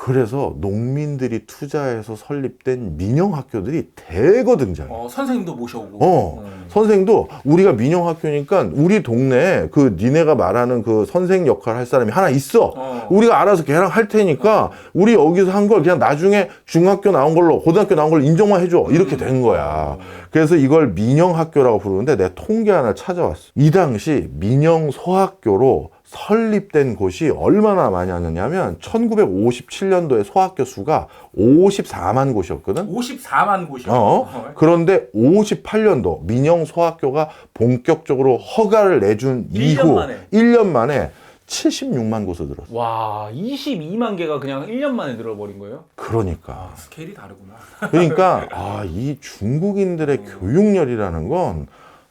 그래서 농민들이 투자해서 설립된 민영학교들이 대거 등장해. 선생님도 모셔오고. 선생도 우리가 민영학교니까 우리 동네에 그 니네가 말하는 그 선생 역할 할 사람이 하나 있어. 우리가 알아서 걔랑 할 테니까 우리 여기서 한 걸 그냥 나중에 중학교 나온 걸로 고등학교 나온 걸로 인정만 해줘. 이렇게 된 거야. 그래서 이걸 민영학교라고 부르는데 내가 통계 하나 찾아왔어. 이 당시 민영소학교로 설립된 곳이 얼마나 많았느냐면 1957년도에 소학교 수가 54만 곳이었거든. 54만 곳이요. 그런데 58년도 민영소학교가 본격적으로 허가를 내준 1년 만에 76만 곳을 들었어. 와, 22만 개가 그냥 1년 만에 들어버린 거예요? 그러니까. 스케일이 다르구나. 그러니까 이 중국인들의 교육열이라는 건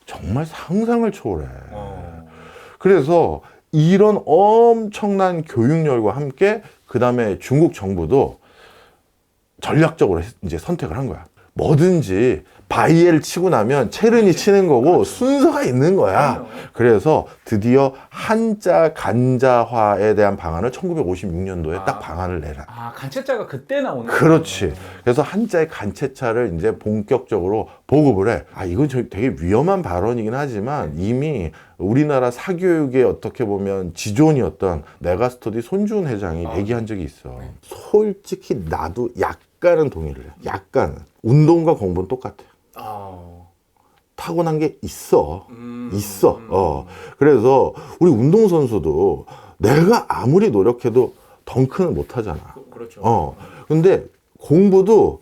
정말 상상을 초월해. 그래서 이런 엄청난 교육열과 함께 그 다음에 중국 정부도 전략적으로 이제 선택을 한 거야. 뭐든지 바이에를 치고 나면 체른이 치는 거고 순서가 있는 거야. 그래서 드디어 한자 간자화에 대한 방안을 1956년도에 딱 방안을 내라. 간체자가 그때 나오는 거예요. 그렇지. 그래서 한자의 간체차를 이제 본격적으로 보급을 해. 이건 되게 위험한 발언이긴 하지만 이미 우리나라 사교육의 어떻게 보면 지존이었던 메가스터디 손주은 회장이 얘기한 적이 있어. 솔직히 나도 약간은 동의를 해. 약간은. 운동과 공부는 똑같아. 타고난 게 있어. 있어. 그래서 우리 운동선수도 내가 아무리 노력해도 덩크는 못 하잖아. 그렇죠. 근데 공부도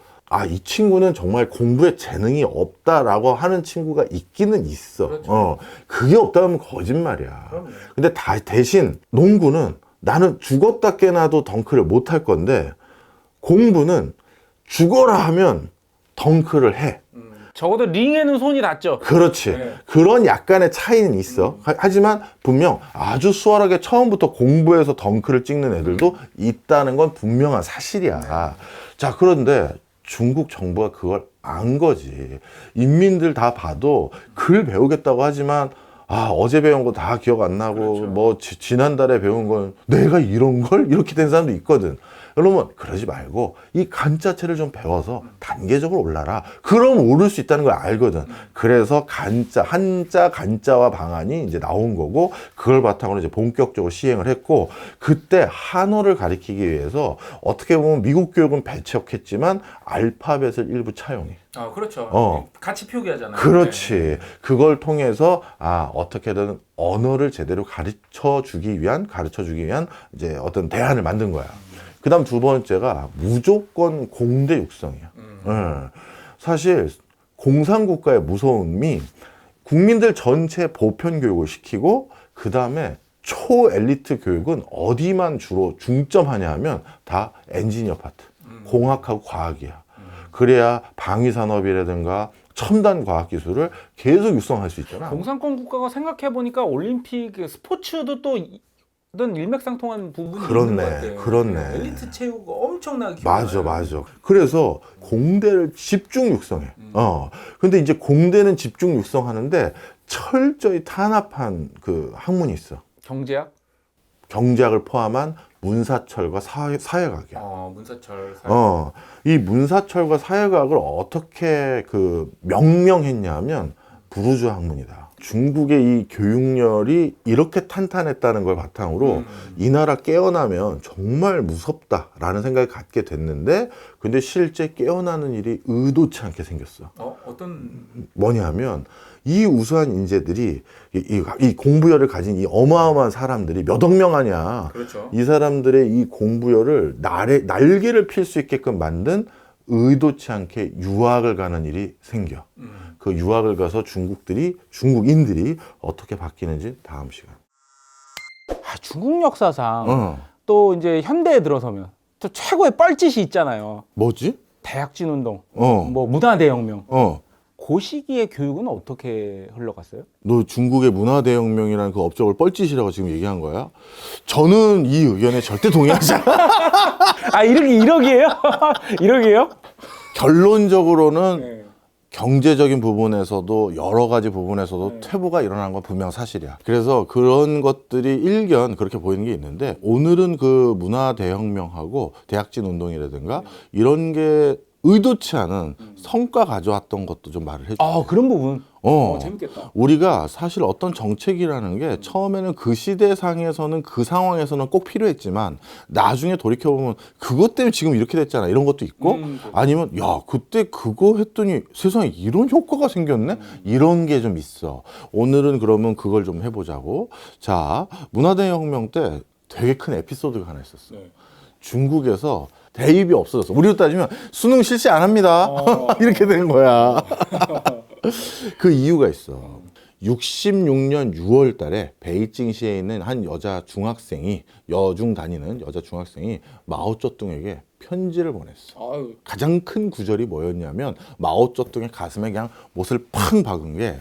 이 친구는 정말 공부에 재능이 없다라고 하는 친구가 있기는 있어. 그렇죠. 그게 없다면 거짓말이야. 그럼요. 근데 대신 농구는 나는 죽었다 깨나도 덩크를 못 할 건데 공부는 죽어라 하면 덩크를 해. 적어도 링에는 손이 닿죠. 그렇지. 네. 그런 약간의 차이는 있어. 하지만 분명 아주 수월하게 처음부터 공부해서 덩크를 찍는 애들도 있다는 건 분명한 사실이야. 자, 그런데 중국 정부가 그걸 안 거지. 인민들 다 봐도 글 배우겠다고 하지만 어제 배운 거 다 기억 안 나고 그렇죠. 뭐 지난달에 배운 건 내가 이런 걸 이렇게 된 사람도 있거든. 그러면 그러지 말고 이 간자체를 좀 배워서 단계적으로 올라라. 그럼 오를 수 있다는 걸 알거든. 그래서 한자 간자화 방안이 이제 나온 거고 그걸 바탕으로 이제 본격적으로 시행을 했고 그때 한어를 가리키기 위해서 어떻게 보면 미국 교육은 배척했지만 알파벳을 일부 차용해. 그렇죠. 같이 표기하잖아요. 그렇지. 그걸 통해서 어떻게든 언어를 제대로 가르쳐 주기 위한 이제 어떤 대안을 만든 거야. 그다음 두 번째가 무조건 공대 육성이야. 사실 공산국가의 무서움이 국민들 전체 보편 교육을 시키고 그다음에 초엘리트 교육은 어디만 주로 중점하냐 하면 다 엔지니어 파트, 공학하고 과학이야. 그래야 방위산업이라든가 첨단 과학기술을 계속 육성할 수 있잖아. 공산권 국가가 생각해보니까 올림픽 스포츠도 또 어떤 일맥상통한 부분이 있는 것 같아요. 그렇네. 엘리트 체육 엄청나게 맞아. 그래서 공대를 집중 육성해. 근데 이제 공대는 집중 육성하는데 철저히 탄압한 그 학문이 있어. 경제학을 포함한 문사철과 사회과학이야. 문사철. 이 문사철과 사회과학을 어떻게 명명했냐면 부르주아 학문이다. 중국의 이 교육열이 이렇게 탄탄했다는 걸 바탕으로 이 나라 깨어나면 정말 무섭다라는 생각을 갖게 됐는데 근데 실제 깨어나는 일이 의도치 않게 생겼어. 뭐냐면 이 우수한 인재들이 이 공부열을 가진 이 어마어마한 사람들이 몇 억 명 아니야. 그렇죠. 이 사람들의 이 공부열을 날개를 필 수 있게끔 만든 의도치 않게 유학을 가는 일이 생겨. 그 유학을 가서 중국인들이 어떻게 바뀌는지 다음 시간. 중국 역사상 또 이제 현대에 들어서면 또 최고의 뻘짓이 있잖아요. 뭐지? 대약진 운동, 뭐 문화대혁명. 그 시기의 교육은 어떻게 흘러갔어요? 너 중국의 문화대혁명이라는 그 업적을 뻘짓이라고 지금 얘기한 거야? 저는 이 의견에 절대 동의하지 않아. 이러기예요? 이러기예요? 결론적으로는 경제적인 부분에서도 여러 가지 부분에서도 퇴보가 일어난 건 분명 사실이야. 그래서 그런 것들이 일견 그렇게 보이는 게 있는데 오늘은 그 문화 대혁명하고 대약진 운동이라든가 이런 게 의도치 않은 성과 가져왔던 것도 좀 말을 해줘. 아, 그런 부분. 재밌겠다. 우리가 사실 어떤 정책이라는 게 처음에는 그 시대상에서는 그 상황에서는 꼭 필요했지만 나중에 돌이켜보면 그것 때문에 지금 이렇게 됐잖아 이런 것도 있고 아니면 야 그때 그거 했더니 세상에 이런 효과가 생겼네 이런 게 좀 있어. 오늘은 그러면 그걸 좀 해보자고. 자, 문화대혁명 때 되게 큰 에피소드가 하나 있었어. 중국에서 대입이 없어졌어. 우리로 따지면 수능 실시 안 합니다. 이렇게 된 거야. 그 이유가 있어. 66년 6월 달에 베이징시에 있는 한 여자 중학생이 여중 다니는 여자 중학생이 마오쩌둥에게 편지를 보냈어. 아유. 가장 큰 구절이 뭐였냐면 마오쩌둥의 가슴에 그냥 못을 팡 박은 게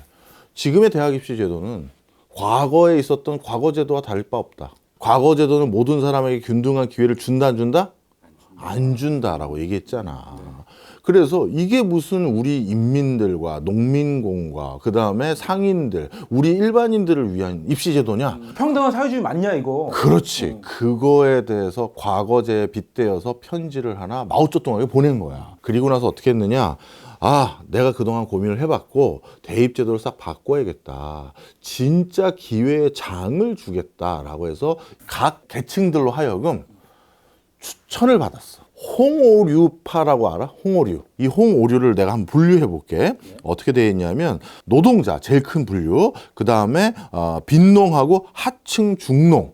지금의 대학 입시 제도는 과거에 있었던 과거 제도와 다를 바 없다. 과거 제도는 모든 사람에게 균등한 기회를 준다 안 준다? 안 준다라고 얘기했잖아. 그래서 이게 무슨 우리 인민들과 농민공과 그 다음에 상인들, 우리 일반인들을 위한 입시제도냐? 평등한 사회주의 맞냐 이거? 그렇지. 그거에 대해서 과거제에 빗대어서 편지를 하나 마오쩌둥에게 보낸 거야. 그리고 나서 어떻게 했느냐? 아, 내가 그동안 고민을 해봤고 대입제도를 싹 바꿔야겠다. 진짜 기회의 장을 주겠다라고 해서 각 계층들로 하여금 추천을 받았어. 홍오류파라고 알아? 홍오류. 이 홍오류를 내가 한번 분류해 볼게. 어떻게 되어 있냐면 노동자 제일 큰 분류. 그 다음에 빈농하고 하층 중농.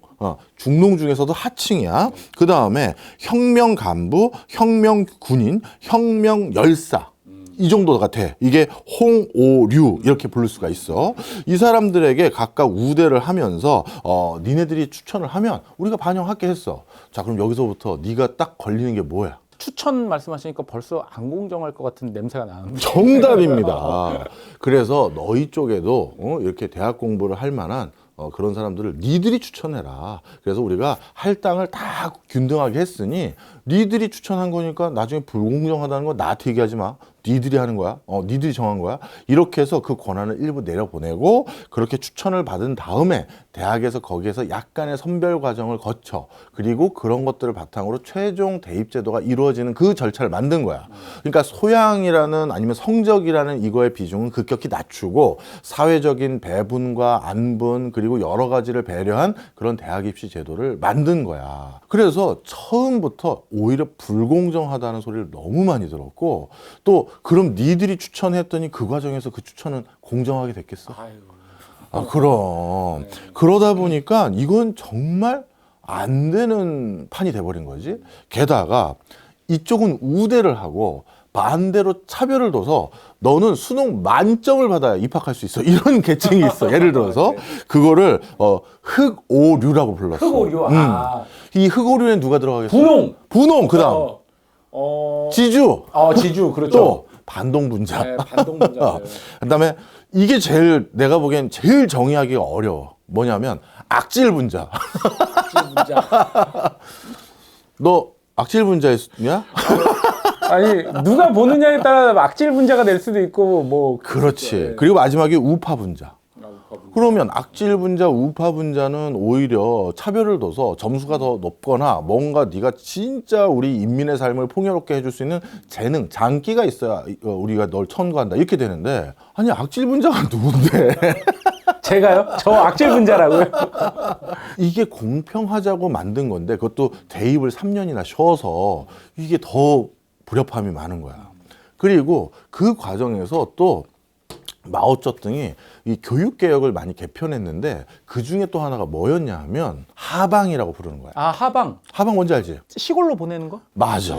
중농 중에서도 하층이야. 그 다음에 혁명 간부, 혁명 군인, 혁명 열사. 이 정도가 돼. 이게 홍오류 이렇게 부를 수가 있어. 이 사람들에게 각각 우대를 하면서 니네들이 추천을 하면 우리가 반영할게 했어. 자, 그럼 여기서부터 네가 딱 걸리는 게 뭐야? 추천 말씀하시니까 벌써 안 공정할 것 같은 냄새가 나는데. 정답입니다. 그래서 너희 쪽에도 이렇게 대학 공부를 할 만한 그런 사람들을 니들이 추천해라. 그래서 우리가 할당을 다 균등하게 했으니 니들이 추천한 거니까 나중에 불공정하다는 거 나한테 얘기하지 마. 니들이 하는 거야. 니들이 정한 거야. 이렇게 해서 그 권한을 일부 내려보내고 그렇게 추천을 받은 다음에 대학에서 거기에서 약간의 선별 과정을 거쳐 그리고 그런 것들을 바탕으로 최종 대입 제도가 이루어지는 그 절차를 만든 거야. 그러니까 소양이라는 아니면 성적이라는 이거의 비중은 급격히 낮추고 사회적인 배분과 안분 그리고 여러 가지를 배려한 그런 대학 입시 제도를 만든 거야. 그래서 처음부터 오히려 불공정하다는 소리를 너무 많이 들었고 또 그럼 니들이 추천했더니 그 과정에서 그 추천은 공정하게 됐겠어? 아, 그럼. 그러다 보니까 이건 정말 안 되는 판이 돼버린 거지. 게다가 이쪽은 우대를 하고 반대로 차별을 둬서 너는 수능 만점을 받아야 입학할 수 있어. 이런 계층이 있어. 예를 들어서 그거를 흑오류라고 불렀어. 흑오류. 이 흑오류엔 누가 들어가겠어? 분홍. 분홍. 그다음 지주. 지주. 그렇죠. 또 반동분자. 네, 반동분자. 그다음에 이게 제일 내가 보기엔 제일 정의하기가 어려워. 뭐냐면 악질분자. 악질분자. 너 악질분자였냐? 아니 누가 보느냐에 따라 악질분자가 될 수도 있고 뭐. 그렇지. 네. 그리고 마지막에 우파분자. 그러면 악질분자, 우파분자는 오히려 차별을 둬서 점수가 더 높거나 뭔가 네가 진짜 우리 인민의 삶을 풍요롭게 해줄 수 있는 재능, 장기가 있어야 우리가 널 천거한다 이렇게 되는데 아니 악질분자가 누군데? 제가요? 저 악질분자라고요? 이게 공평하자고 만든 건데 그것도 대입을 3년이나 쉬어서 이게 더 불협화음이 많은 거야. 그리고 그 과정에서 또 마오쩌둥이 이 교육개혁을 많이 개편했는데 그 중에 또 하나가 뭐였냐 하면 하방이라고 부르는 거야. 아, 하방. 하방 뭔지 알지? 시골로 보내는 거? 맞아.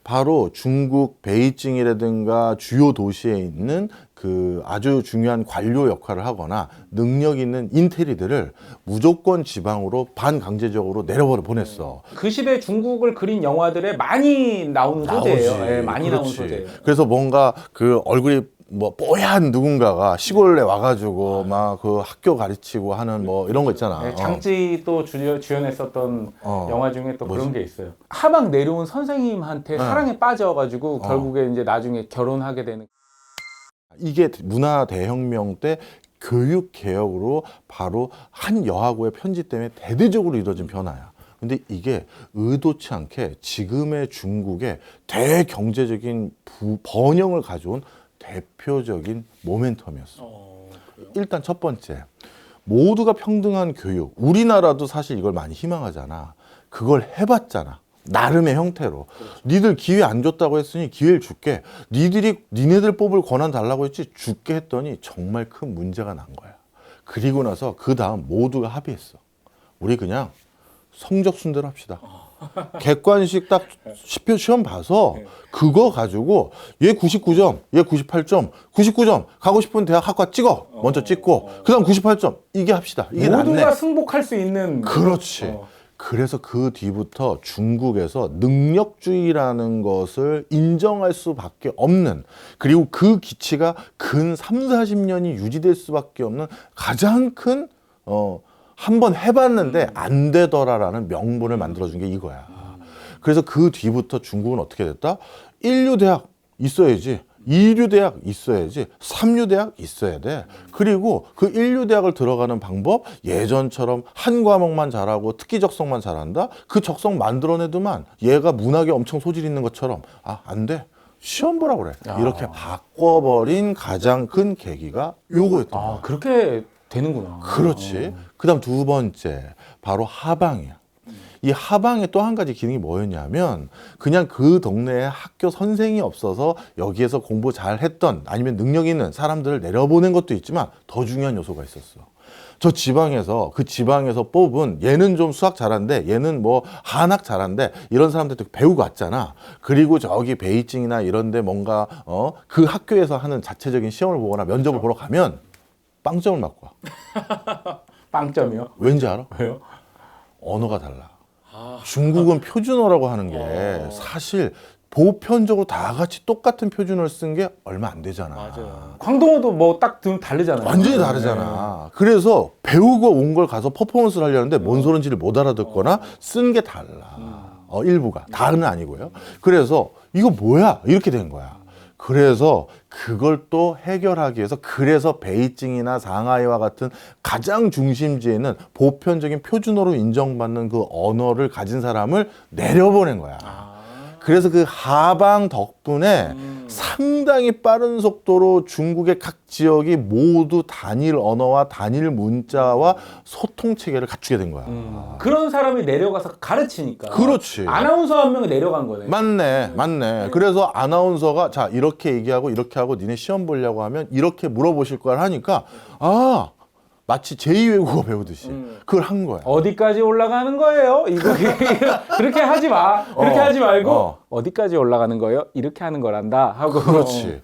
바로 중국 베이징이라든가 주요 도시에 있는 그 아주 중요한 관료 역할을 하거나 능력 있는 인테리들을 무조건 지방으로 반강제적으로 내려버려 보냈어. 그 시대 중국을 그린 영화들에 많이 나오는 소재예요. 네, 많이 나오는 소재예요. 그래서 뭔가 그 얼굴이 뭐 뽀얀 누군가가 시골에 와가지고 막 그 학교 가르치고 하는 뭐 이런 거 있잖아. 네, 장찌 또 주연했었던 영화 중에 또 그런 게 있어요. 하방 내려온 선생님한테 사랑에 빠져가지고 결국에 이제 나중에 결혼하게 되는. 이게 문화 대혁명 때 교육 개혁으로 바로 한 여하고의 편지 때문에 대대적으로 이루어진 변화야. 근데 이게 의도치 않게 지금의 중국의 대경제적인 번영을 가져온 대표적인 모멘텀이었어. 일단 첫 번째, 모두가 평등한 교육. 우리나라도 사실 이걸 많이 희망하잖아. 그걸 해봤잖아. 나름의 형태로. 니들 기회 안 줬다고 했으니 기회를 줄게. 니네들 뽑을 권한 달라고 했지 줄게 했더니 정말 큰 문제가 난 거야. 그리고 나서 그 다음 모두가 합의했어. 우리 그냥 성적 순대로 합시다. 객관식 딱 시험 봐서 그거 가지고 얘 99점, 얘 98점, 99점 가고 싶은 대학 학과 찍어. 먼저 찍고 그다음 98점 이게 합시다. 이게 모두가 낫네. 승복할 수 있는. 그렇지. 그래서 그 뒤부터 중국에서 능력주의라는 것을 인정할 수밖에 없는, 그리고 그 기치가 근 3, 40년이 유지될 수밖에 없는 가장 큰 한번 해봤는데 안 되더라라는 명분을 만들어준 게 이거야. 그래서 그 뒤부터 중국은 어떻게 됐다? 1류 대학 있어야지, 2류 대학 있어야지, 3류 대학 있어야 돼. 그리고 그 1류 대학을 들어가는 방법, 예전처럼 한 과목만 잘하고 특기 적성만 잘한다? 그 적성 만들어내더만 얘가 문학에 엄청 소질 있는 것처럼 안 돼. 시험 보라 그래. 이렇게 바꿔버린 가장 큰 계기가 요거였던 거야. 그렇게 되는구나. 그렇지. 그다음 두 번째, 바로 하방이야. 이 하방의 또 한 가지 기능이 뭐였냐면, 그냥 그 동네에 학교 선생이 없어서 여기에서 공부 잘했던 아니면 능력 있는 사람들을 내려보낸 것도 있지만 더 중요한 요소가 있었어. 저 지방에서, 그 지방에서 뽑은, 얘는 좀 수학 잘한데 얘는 뭐 한학 잘한데 이런 사람들도 배우고 왔잖아. 그리고 저기 베이징이나 이런 데 뭔가 그 학교에서 하는 자체적인 시험을 보거나 면접을 보러 가면 빵점을 맞고 와. 빵점이요? 왠지 알아? 왜요? 언어가 달라. 중국은 표준어라고 하는 게 사실 보편적으로 다 같이 똑같은 표준어를 쓴 게 얼마 안 되잖아. 맞아요. 광동어도 뭐 딱 다르잖아요. 완전히 다르잖아. 그래서 배우고 온 걸 가서 퍼포먼스를 하려는데 뭔 소린지를 못 알아듣거나 쓴 게 달라. 일부가. 다는 아니고요. 그래서 이거 뭐야? 이렇게 된 거야. 그래서 그걸 또 해결하기 위해서, 그래서 베이징이나 상하이와 같은 가장 중심지에는 보편적인 표준어로 인정받는 그 언어를 가진 사람을 내려보낸 거야. 그래서 그 하방 덕분에 상당히 빠른 속도로 중국의 각 지역이 모두 단일 언어와 단일 문자와 소통 체계를 갖추게 된 거야. 그런 사람이 내려가서 가르치니까. 그렇지. 아나운서 한 명이 내려간 거네. 맞네. 그래서 아나운서가 자 이렇게 얘기하고 이렇게 하고 니네 시험 보려고 하면 이렇게 물어보실 걸 하니까 마치 제2외국어 배우듯이 그걸 한 거야. 어디까지 올라가는 거예요? 이거 그렇게 하지 마. 그렇게 하지 말고 어디까지 올라가는 거예요? 이렇게 하는 거란다 하고. 그렇지.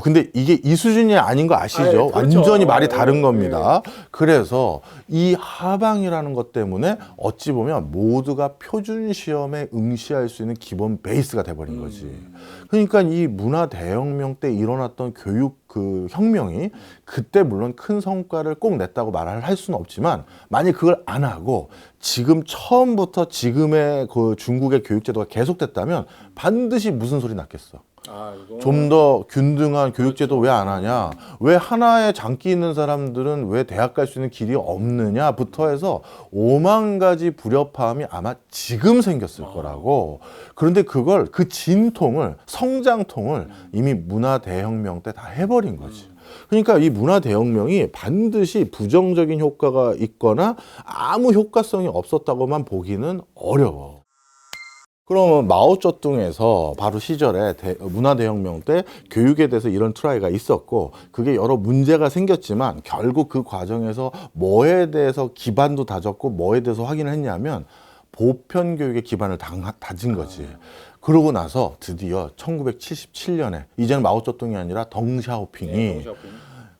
근데 이게 이 수준이 아닌 거 아시죠? 그렇죠. 완전히 말이 다른 겁니다. 그래서 이 하방이라는 것 때문에 어찌 보면 모두가 표준 시험에 응시할 수 있는 기본 베이스가 돼버린 거지. 그러니까 이 문화 대혁명 때 일어났던 교육 그 혁명이 그때 물론 큰 성과를 꼭 냈다고 말을 할 수는 없지만, 만약 그걸 안 하고 지금 처음부터 지금의 그 중국의 교육제도가 계속됐다면 반드시 무슨 소리 났겠어. 좀 더 균등한 교육제도 왜 안 하냐, 왜 하나의 장기 있는 사람들은 왜 대학 갈 수 있는 길이 없느냐부터 해서 5만 가지 불협화음이 아마 지금 생겼을 거라고. 그런데 그걸, 그 진통을, 성장통을 이미 문화 대혁명 때 다 해버린 거지. 그러니까 이 문화 대혁명이 반드시 부정적인 효과가 있거나 아무 효과성이 없었다고만 보기는 어려워. 그러면 마오쩌둥에서 바로 시절에 문화대혁명 때 교육에 대해서 이런 트라이가 있었고, 그게 여러 문제가 생겼지만 결국 그 과정에서 뭐에 대해서 기반도 다졌고 뭐에 대해서 확인을 했냐면 보편교육의 기반을 다진 거지. 그러고 나서 드디어 1977년에 이제는 마오쩌둥이 아니라 덩샤오핑이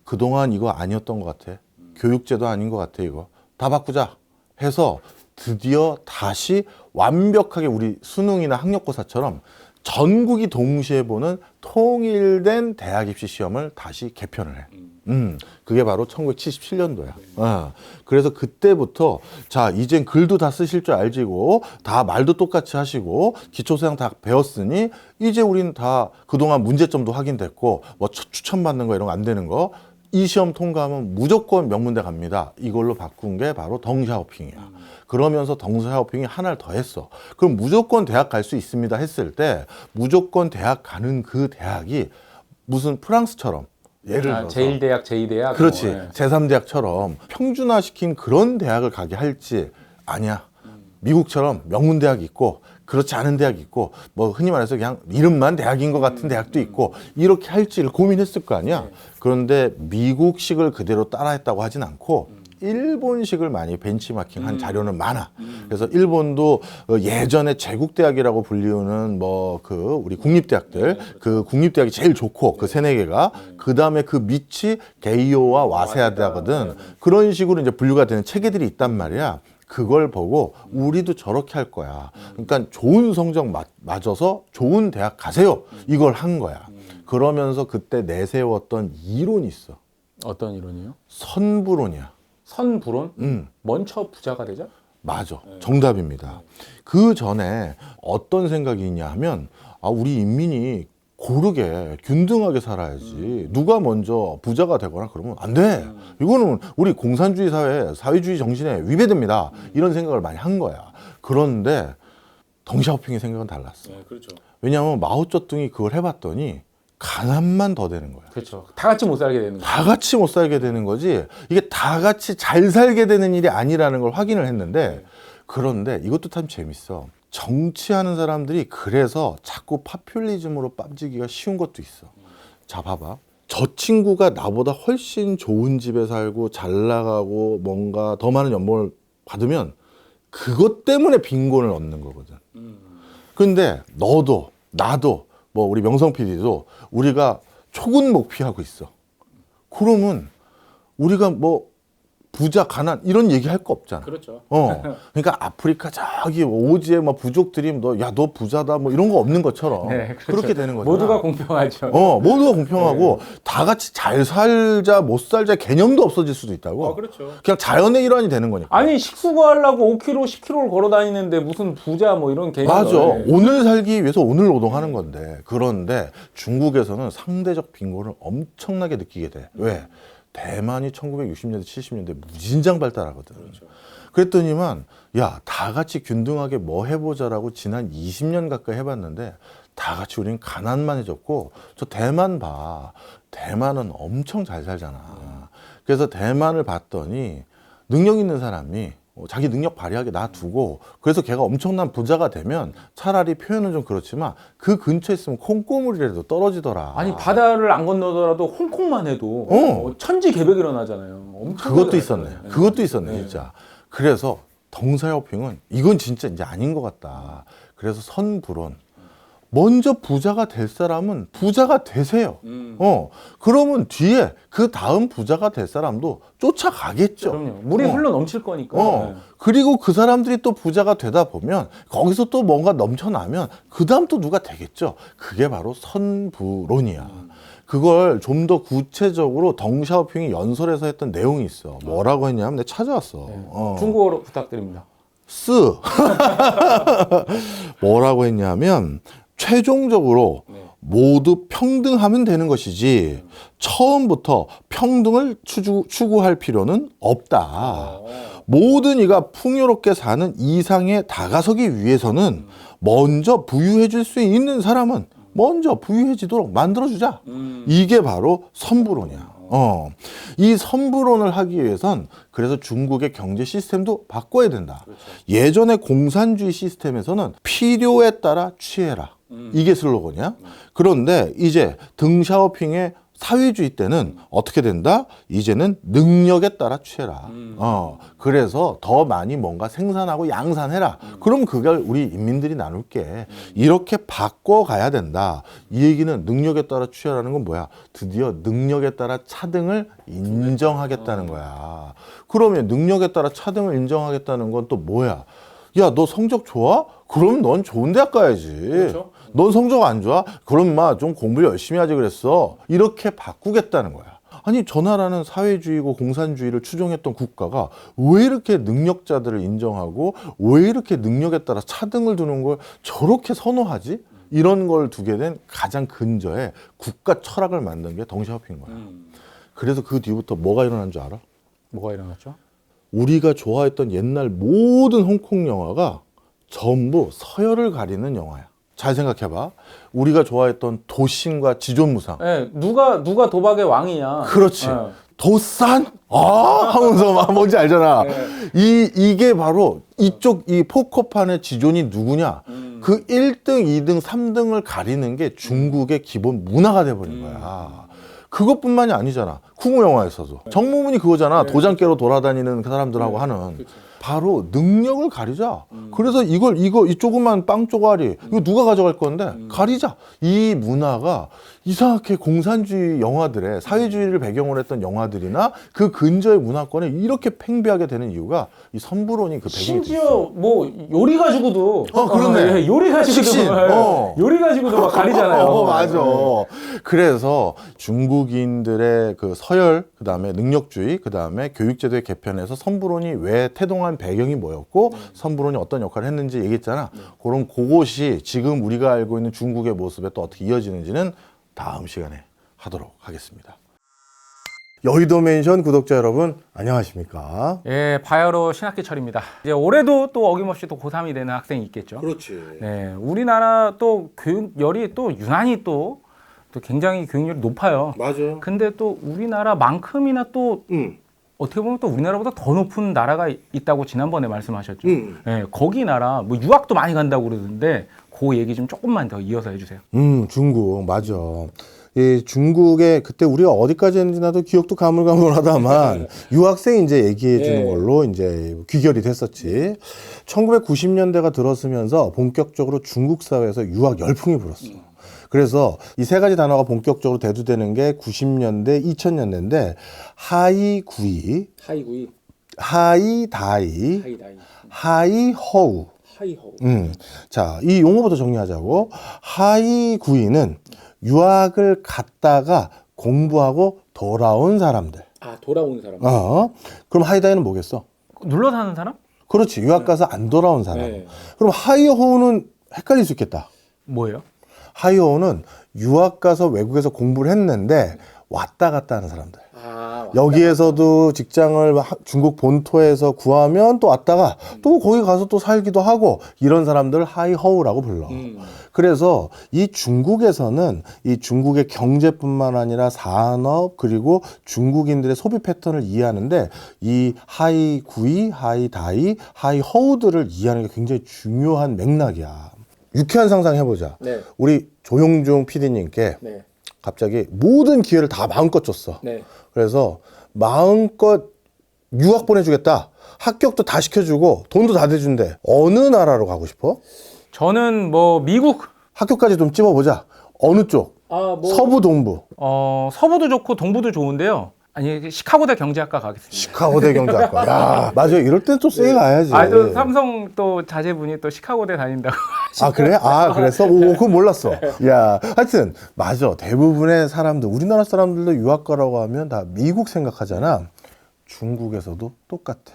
그동안 이거 아니었던 것 같아. 교육제도 아닌 것 같아. 이거 다 바꾸자 해서 드디어 다시 완벽하게 우리 수능이나 학력고사처럼 전국이 동시에 보는 통일된 대학 입시 시험을 다시 개편을 해. 그게 바로 1977년도야. 그래서 그때부터 자 이젠 글도 다 쓰실 줄 알지고 다 말도 똑같이 하시고 기초수양 다 배웠으니 이제 우린 다 그동안 문제점도 확인됐고 뭐 추천받는 거 이런 거 안 되는 거 이 시험 통과하면 무조건 명문대 갑니다. 이걸로 바꾼 게 바로 덩샤오핑이야. 그러면서 덩샤오핑이 하나를 더 했어. 그럼 무조건 대학 갈 수 있습니다 했을 때 무조건 대학 가는 그 대학이 무슨 프랑스처럼 예를 들어서 제1대학, 제2대학. 그렇지. 뭐, 예. 제3대학처럼 평준화시킨 그런 대학을 가게 할지 아니야. 미국처럼 명문대학이 있고 그렇지 않은 대학이 있고 뭐 흔히 말해서 그냥 이름만 대학인 것 같은 대학도 있고 이렇게 할지를 고민했을 거 아니야. 그런데 미국식을 그대로 따라했다고 하진 않고 일본식을 많이 벤치마킹한 자료는 많아. 그래서 일본도 예전에 제국대학이라고 불리우는 뭐 그 우리 국립대학들 그 국립대학이 제일 좋고 그 세네 개가 그 다음에 그 밑이 게이오와 와세아대거든. 그런 식으로 이제 분류가 되는 체계들이 있단 말이야. 그걸 보고 우리도 저렇게 할 거야. 그러니까 좋은 성적 맞아서 좋은 대학 가세요. 이걸 한 거야. 그러면서 그때 내세웠던 이론이 있어. 어떤 이론이요? 선부론이야. 선불론? 먼저 부자가 되자? 맞아. 정답입니다. 그 전에 어떤 생각이 있냐 하면 우리 인민이 고르게 균등하게 살아야지 누가 먼저 부자가 되거나 그러면 안 돼. 이거는 우리 공산주의 사회 사회주의 정신에 위배됩니다. 이런 생각을 많이 한 거야. 그런데 덩샤오핑의 생각은 달랐어. 네, 그렇죠. 왜냐하면 마오쩌둥이 그걸 해봤더니 가난만 더 되는 거야. 그렇죠. 다 같이 못 살게 되는 거예요. 다 같이 못 살게 되는 거지 이게 다 같이 잘 살게 되는 일이 아니라는 걸 확인을 했는데 그런데 이것도 참 재밌어. 정치하는 사람들이 그래서 자꾸 파퓰리즘으로 빠지기가 쉬운 것도 있어. 자, 봐봐. 저 친구가 나보다 훨씬 좋은 집에 살고 잘 나가고 뭔가 더 많은 연봉을 받으면 그것 때문에 빈곤을 얻는 거거든. 근데 너도 나도 뭐 우리 명성 PD도 우리가 초군 목피하고 있어. 그러면 우리가 뭐 부자, 가난 이런 얘기 할 거 없잖아. 그렇죠. 그러니까 아프리카 저기 오지에 뭐 부족들이 너 부자다 뭐 이런 거 없는 것처럼 네, 그렇죠. 그렇게 되는 거잖아. 모두가 공평하죠. 모두가 공평하고 다 같이 잘 살자 못 살자 개념도 없어질 수도 있다고. 그렇죠. 그냥 자연의 일환이 되는 거니까. 아니 식수 구하려고 5km, 10km를 걸어 다니는데 무슨 부자 뭐 이런 개념. 맞아. 오늘 살기 위해서 오늘 노동하는 건데. 그런데 중국에서는 상대적 빈곤을 엄청나게 느끼게 돼. 왜? 대만이 1960년대, 70년대 무진장 발달하거든. 그렇죠. 그랬더니만 야, 다 같이 균등하게 뭐 해보자라고 지난 20년 가까이 해봤는데 다 같이 우린 가난만 해졌고 저 대만 봐. 대만은 엄청 잘 살잖아. 그래서 대만을 봤더니 능력 있는 사람이 자기 능력 발휘하게 놔두고 그래서 걔가 엄청난 부자가 되면 차라리 표현은 좀 그렇지만 그 근처에 있으면 콩고물이라도 떨어지더라. 아니 바다를 안 건너더라도 홍콩만 해도 천지개벽 일어나잖아요. 엄청 그것도 있었네. 네. 그것도 있었네, 진짜. 그래서 덩샤오핑은 이건 진짜 이제 아닌 것 같다. 그래서 선불원. 먼저 부자가 될 사람은 부자가 되세요. 그러면 뒤에 그 다음 부자가 될 사람도 쫓아가겠죠. 그럼요. 물이 흘러 넘칠 거니까. 네. 그리고 그 사람들이 또 부자가 되다 보면 거기서 또 뭔가 넘쳐나면 그 다음 또 누가 되겠죠. 그게 바로 선부론이야. 그걸 좀 더 구체적으로 덩샤오핑이 연설에서 했던 내용이 있어. 뭐라고 했냐면 내가 찾아왔어. 중국어로 부탁드립니다. 뭐라고 했냐면 최종적으로 모두 평등하면 되는 것이지 처음부터 평등을 추구할 필요는 없다. 모든 이가 풍요롭게 사는 이상에 다가서기 위해서는 먼저 부유해 줄 수 있는 사람은 먼저 부유해지도록 만들어주자. 이게 바로 선부론이야. 이 선부론을 하기 위해선 그래서 중국의 경제 시스템도 바꿔야 된다. 그렇죠. 예전에 공산주의 시스템에서는 필요에 따라 취해라. 이게 슬로건이야. 그런데 이제 덩샤오핑의 사회주의 때는 어떻게 된다? 이제는 능력에 따라 취해라. 그래서 더 많이 뭔가 생산하고 양산해라. 그럼 그걸 우리 인민들이 나눌게. 이렇게 바꿔가야 된다. 이 얘기는 능력에 따라 취하라는 건 뭐야? 드디어 능력에 따라 차등을 인정하겠다는 거야. 그러면 능력에 따라 차등을 인정하겠다는 건 또 뭐야? 야, 너 성적 좋아? 그럼 넌 좋은 대학 가야지. 그렇죠. 넌 성적 안 좋아? 그럼 마 좀 공부를 열심히 하지 그랬어. 이렇게 바꾸겠다는 거야. 아니 저 나라는 사회주의고 공산주의를 추종했던 국가가 왜 이렇게 능력자들을 인정하고 왜 이렇게 능력에 따라 차등을 두는 걸 저렇게 선호하지? 이런 걸 두게 된 가장 근저에 국가 철학을 만든 게 덩샤오핑인 거야. 그래서 그 뒤부터 뭐가 일어난 줄 알아? 뭐가 일어났죠? 우리가 좋아했던 옛날 모든 홍콩 영화가 전부 서열을 가리는 영화야. 잘 생각해봐. 우리가 좋아했던 도신과 지존무상. 네, 누가 도박의 왕이냐. 그렇지. 네. 도산? 아! 하면서 막 뭔지 알잖아. 네. 이게 바로 이쪽 이 포커판의 지존이 누구냐? 그 1등, 2등, 3등을 가리는 게 중국의 기본 문화가 돼버린 거야. 그것뿐만이 아니잖아. 쿵우 영화에서도. 정무문이 그거잖아. 도장 깨러 돌아다니는 그 사람들하고 하는. 바로 능력을 가리자. 그래서 이 조그만 빵 쪼가리, 이거 누가 가져갈 건데? 가리자. 이 문화가 이상하게 공산주의 영화들에 사회주의를 배경으로 했던 영화들이나 그 근저의 문화권에 이렇게 팽배하게 되는 이유가 이 선부론이 그 배경이 심지어 있어. 뭐 요리 가지고도 그렇네. 예, 요리 가지고도 식신. 요리 가지고도 막 가리잖아요. 맞아. 그래서 중국인들의 그 서열, 그 다음에 능력주의, 그 다음에 교육제도의 개편에서 선부론이 왜 태동한 배경이 뭐였고, 선부론이 어떤 역할을 했는지 얘기했잖아. 그런 그것이 지금 우리가 알고 있는 중국의 모습에 또 어떻게 이어지는지는 다음 시간에 하도록 하겠습니다. 여의도 맨션 구독자 여러분, 안녕하십니까? 예, 바야흐로 신학기철입니다. 이제 올해도 또 어김없이 또 고3이 되는 학생이 있겠죠. 그렇지. 네, 우리나라 또 교육열이 또 유난히 또 굉장히 교육열이 높아요. 맞아. 근데 또 우리나라만큼이나 또 어떻게 보면 또 우리나라보다 더 높은 나라가 있다고 지난번에 말씀하셨죠. 네, 거기 나라 뭐 유학도 많이 간다고 그러는데 그 얘기 좀 조금만 더 이어서 해주세요. 중국 맞아. 이 중국에 그때 우리가 어디까지 했는지 나도 기억도 가물가물하다만 유학생 이제 얘기해 주는 걸로 이제 귀결이 됐었지. 1990년대가 들어서면서 본격적으로 중국 사회에서 유학 열풍이 불었어. 그래서 이 세 가지 단어가 본격적으로 대두되는 게 90년대, 2000년대인데 하이구이, 하이다이, 하이허우. 자, 이 용어부터 정리하자고. 하이구이는 유학을 갔다가 공부하고 돌아온 사람들. 아, 돌아온 사람. 그럼 하이다이는 뭐겠어? 눌러 사는 사람? 그렇지. 유학 가서 안 돌아온 사람. 네. 그럼 하이허우는 헷갈릴 수 있겠다. 뭐예요? 하이허우는 유학 가서 외국에서 공부를 했는데 왔다 갔다 하는 사람들. 여기에서도 직장을 중국 본토에서 구하면 또 왔다가 또 거기 가서 또 살기도 하고 이런 사람들 하이허우라고 불러. 그래서 이 중국에서는 이 중국의 경제뿐만 아니라 산업 그리고 중국인들의 소비 패턴을 이해하는데 이 하이구이, 하이다이, 하이허우들을 이해하는 게 굉장히 중요한 맥락이야. 유쾌한 상상 해보자. 네. 우리 조용중 PD님께 네. 갑자기 모든 기회를 다 마음껏 줬어. 네. 그래서 마음껏 유학 보내주겠다. 합격도 다 시켜주고 돈도 다 대준대. 어느 나라로 가고 싶어? 저는 뭐 미국. 학교까지 좀 찝어보자. 어느 쪽? 서부, 동부? 서부도 좋고 동부도 좋은데요. 아니, 시카고대 경제학과 가겠습니다. 시카고대 경제학과. 야, 맞아. 이럴 땐 또 세게 가야지. 또 삼성 또 자제분이 또 시카고대 다닌다고. 아, 그래? 아, 그랬어? 오, 그건 몰랐어. 야, 하여튼, 맞아. 대부분의 사람들, 우리나라 사람들도 유학가라고 하면 다 미국 생각하잖아. 중국에서도 똑같아.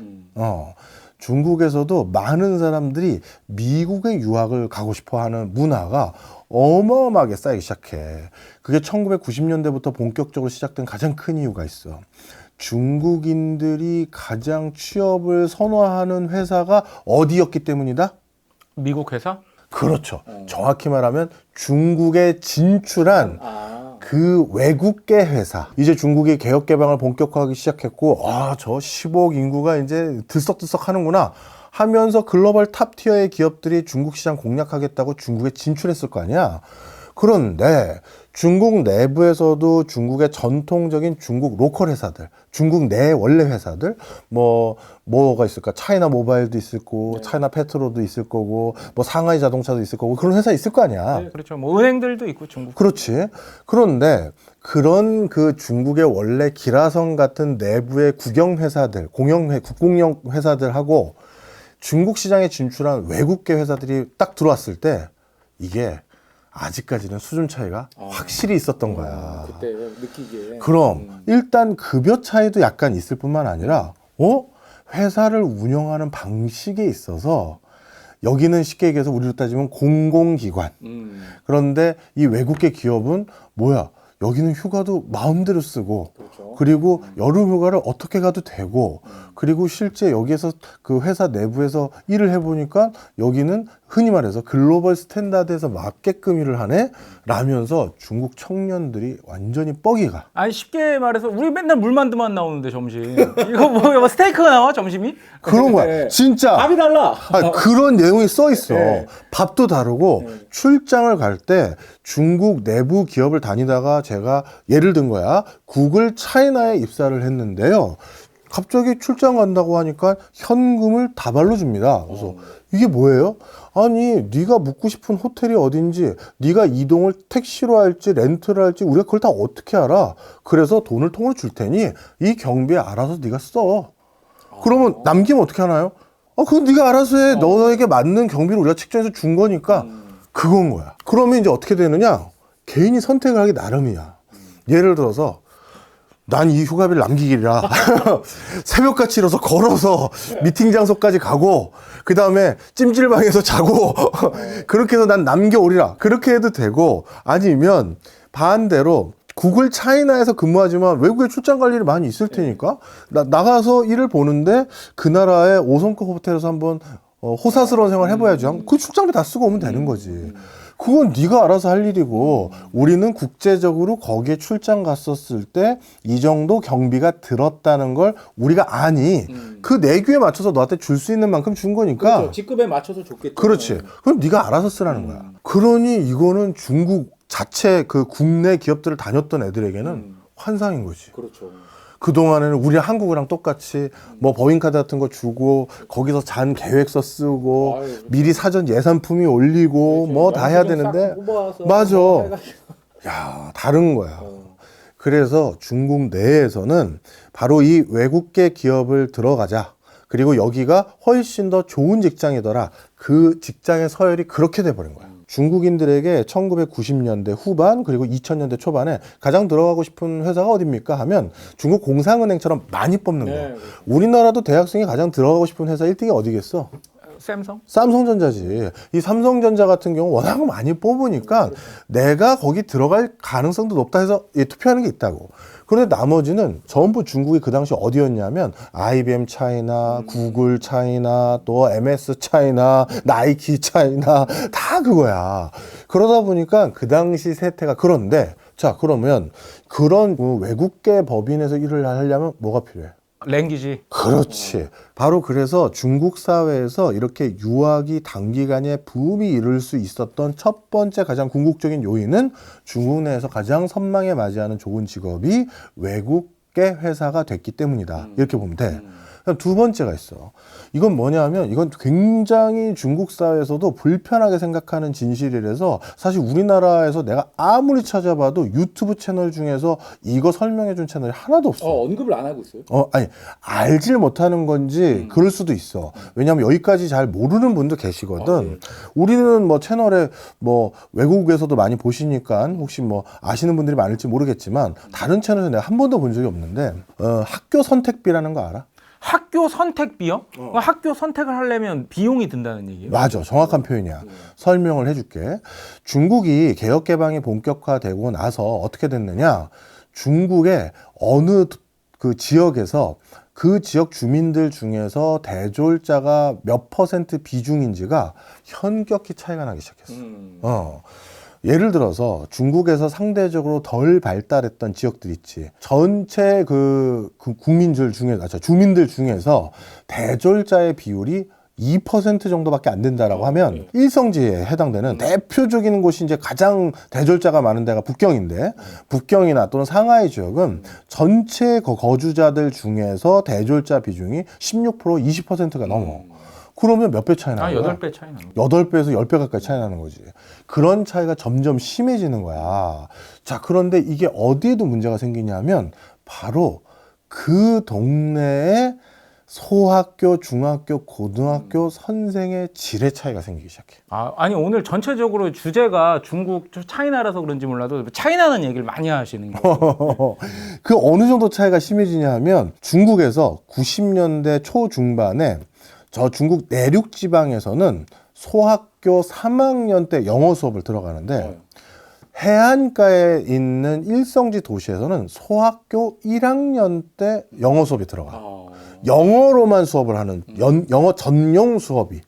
중국에서도 많은 사람들이 미국에 유학을 가고 싶어 하는 문화가 어마어마하게 쌓이기 시작해. 그게 1990년대부터 본격적으로 시작된 가장 큰 이유가 있어. 중국인들이 가장 취업을 선호하는 회사가 어디였기 때문이다? 미국 회사? 그렇죠. 정확히 말하면 중국에 진출한 그 외국계 회사. 이제 중국이 개혁 개방을 본격화하기 시작했고, 저 10억 인구가 이제 들썩들썩 하는구나 하면서 글로벌 탑 티어의 기업들이 중국 시장 공략하겠다고 중국에 진출했을 거 아니야. 그런데 중국 내부에서도 중국의 전통적인 중국 로컬 회사들, 중국 내 원래 회사들, 뭐가 있을까? 차이나 모바일도 있을 거고, 차이나 페트로도 있을 거고, 뭐 상하이 자동차도 있을 거고, 그런 회사 있을 거 아니야. 네, 그렇죠. 뭐 은행들도 있고 중국. 그렇지. 그런데 그런 그 중국의 원래 기라성 같은 내부의 국영 회사들, 국공영 회사들하고 중국 시장에 진출한 외국계 회사들이 딱 들어왔을 때 이게 아직까지는 수준 차이가 확실히 있었던 거야. 그때 느끼기에. 그럼 일단 급여 차이도 약간 있을 뿐만 아니라 회사를 운영하는 방식에 있어서 여기는 쉽게 얘기해서 우리로 따지면 공공기관. 그런데 이 외국계 기업은 뭐야? 여기는 휴가도 마음대로 쓰고, 그렇죠. 그리고 여름 휴가를 어떻게 가도 되고, 그리고 실제 여기에서 그 회사 내부에서 일을 해보니까 여기는 흔히 말해서 글로벌 스탠다드에서 맞게끔 일을 하네? 라면서 중국 청년들이 완전히 뻐기가. 아니 쉽게 말해서 우리 맨날 물만두만 나오는데 점심 이거 뭐 스테이크가 나와 점심이? 그런 거야. 네. 진짜. 밥이 달라. 그런 내용이 써 있어. 네. 밥도 다르고 출장을 갈 때 중국 내부 기업을 다니다가 제가 예를 든 거야. 구글 차이나에 입사를 했는데요. 갑자기 출장 간다고 하니까 현금을 다발로 줍니다. 그래서 이게 뭐예요? 아니 네가 묵고 싶은 호텔이 어딘지, 네가 이동을 택시로 할지 렌트를 할지 우리가 그걸 다 어떻게 알아? 그래서 돈을 통으로 줄 테니 이 경비에 알아서 네가 써. 그러면 남기면 어떻게 하나요? 그건 네가 알아서 해. 너에게 맞는 경비를 우리가 책정해서 준 거니까 그건 거야. 그러면 이제 어떻게 되느냐? 개인이 선택을 하기 나름이야. 예를 들어서 난 이 휴가비를 남기기라 새벽같이 일어서 걸어서 미팅 장소까지 가고 그 다음에 찜질방에서 자고 그렇게 해서 난 남겨오리라. 그렇게 해도 되고, 아니면 반대로 구글 차이나에서 근무하지만 외국에 출장 갈 일이 많이 있을 테니까 나가서 일을 보는데 그 나라의 5성급 호텔에서 한번 호사스러운 생활 해봐야지. 그 출장비 다 쓰고 오면 되는 거지. 그건 네가 알아서 할 일이고, 우리는 국제적으로 거기에 출장 갔었을 때 이 정도 경비가 들었다는 걸 우리가 아니. 그 내규에 맞춰서 너한테 줄 수 있는 만큼 준 거니까. 그렇죠. 직급에 맞춰서 줬겠죠. 그렇지. 그럼 네가 알아서 쓰라는 거야. 그러니 이거는 중국 자체 그 국내 기업들을 다녔던 애들에게는 환상인 거지. 그렇죠. 그동안에는 우리 한국이랑 똑같이 뭐 법인카드 같은 거 주고 거기서 잔 계획서 쓰고 미리 사전 예산품이 올리고 뭐 다 해야 되는데, 맞아. 야, 다른 거야. 그래서 중국 내에서는 바로 이 외국계 기업을 들어가자. 그리고 여기가 훨씬 더 좋은 직장이더라. 그 직장의 서열이 그렇게 돼버린 거야. 중국인들에게 1990년대 후반 그리고 2000년대 초반에 가장 들어가고 싶은 회사가 어딥니까 하면 중국 공상은행처럼 많이 뽑는 거야. 네. 우리나라도 대학생이 가장 들어가고 싶은 회사 1등이 어디겠어? 샘성? 삼성전자지. 이 삼성전자 같은 경우 워낙 많이 뽑으니까 내가 거기 들어갈 가능성도 높다 해서 투표하는 게 있다고. 그런데 나머지는 전부 중국이 그 당시 어디였냐면 IBM 차이나, 구글 차이나, 또 MS 차이나, 나이키 차이나 다 그거야. 그러다 보니까 그 당시 세태가 그런데, 자 그러면 그런 외국계 법인에서 일을 하려면 뭐가 필요해? 랭귀지. 그렇지. 바로 그래서 중국 사회에서 이렇게 유학이 단기간에 붐이 이룰 수 있었던 첫 번째 가장 궁극적인 요인은 중국 내에서 가장 선망에 맞이하는 좋은 직업이 외국계 회사가 됐기 때문이다. 이렇게 보면 돼. 그다음 두 번째가 있어. 이건 뭐냐면 이건 굉장히 중국 사회에서도 불편하게 생각하는 진실이라서 사실 우리나라에서 내가 아무리 찾아봐도 유튜브 채널 중에서 이거 설명해 준 채널이 하나도 없어. 언급을 안 하고 있어요? 아니 알질 못하는 건지 그럴 수도 있어. 왜냐하면 여기까지 잘 모르는 분도 계시거든. 우리는 뭐 채널에 뭐 외국에서도 많이 보시니까 혹시 뭐 아시는 분들이 많을지 모르겠지만 다른 채널에서 내가 한 번도 본 적이 없는데 학교 선택비라는 거 알아? 학교 선택비요? 학교 선택을 하려면 비용이 든다는 얘기예요? 맞아. 정확한 표현이야. 설명을 해줄게. 중국이 개혁 개방이 본격화되고 나서 어떻게 됐느냐? 중국의 어느 그 지역에서 그 지역 주민들 중에서 대졸자가 몇 퍼센트 비중인지가 현격히 차이가 나기 시작했어. 예를 들어서 중국에서 상대적으로 덜 발달했던 지역들 있지. 전체 그 국민들 중에서, 주민들 중에서 대졸자의 비율이 2% 정도밖에 안 된다라고 하면 일성지에 해당되는 대표적인 곳이 이제 가장 대졸자가 많은 데가 북경인데, 북경이나 또는 상하이 지역은 전체 거주자들 중에서 대졸자 비중이 16% 20%가 넘어. 그러면 몇 배 차이 나는 거야? 8배 차이 나는 거야. 8배에서 10배 가까이 차이 나는 거지. 그런 차이가 점점 심해지는 거야. 자, 그런데 이게 어디에도 문제가 생기냐면 바로 그 동네에 소학교, 중학교, 고등학교 선생의 질의 차이가 생기기 시작해. 아니 오늘 전체적으로 주제가 중국 차이나라서 그런지 몰라도 차이나는 얘기를 많이 하시는 거예요. 그 어느 정도 차이가 심해지냐 하면 중국에서 90년대 초중반에 저 중국 내륙 지방에서는 소학교 3학년 때 영어 수업을 들어가는데 해안가에 있는 일성지 도시에서는 소학교 1학년 때 영어 수업이 들어가. 영어로만 수업을 하는 영어 전용 수업이.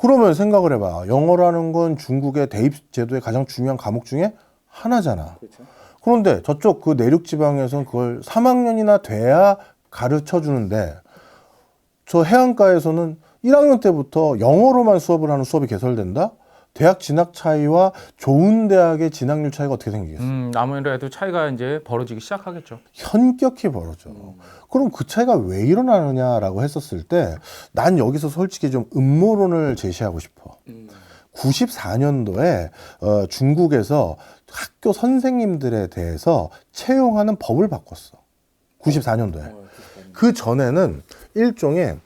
그러면 생각을 해봐. 영어라는 건 중국의 대입 제도의 가장 중요한 과목 중에 하나잖아. 그렇죠. 그런데 저쪽 그 내륙 지방에서는 그걸 3학년이나 돼야 가르쳐 주는데 저 해안가에서는 1학년 때부터 영어로만 수업을 하는 수업이 개설된다? 대학 진학 차이와 좋은 대학의 진학률 차이가 어떻게 생기겠어? 아무래도 차이가 이제 벌어지기 시작하겠죠. 현격히 벌어져. 그럼 그 차이가 왜 일어나느냐라고 했었을 때 난 여기서 솔직히 좀 음모론을 제시하고 싶어. 94년도에 중국에서 학교 선생님들에 대해서 채용하는 법을 바꿨어. 94년도에. 그 전에는 일종의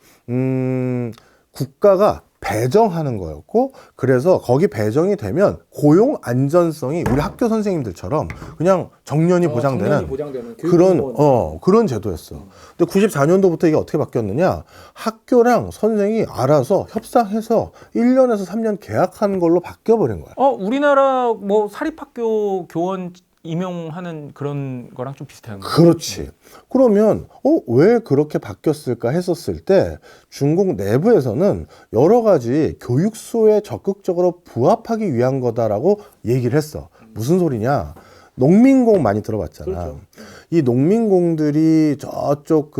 국가가 배정하는 거였고, 그래서 거기 배정이 되면 고용 안전성이 우리 학교 선생님들처럼 그냥 정년이 보장되는 그런 제도였어. 근데 94년도부터 이게 어떻게 바뀌었느냐? 학교랑 선생이 알아서 협상해서 1년에서 3년 계약하는 걸로 바뀌어버린 거야. 우리나라 뭐 사립학교 교원 임용하는 그런 거랑 좀 비슷한 거예요. 그렇지. 그러면 왜 그렇게 바뀌었을까 했었을 때 중국 내부에서는 여러 가지 교육수에 적극적으로 부합하기 위한 거다라고 얘기를 했어. 무슨 소리냐? 농민공 많이 들어봤잖아. 그렇죠. 이 농민공들이 저쪽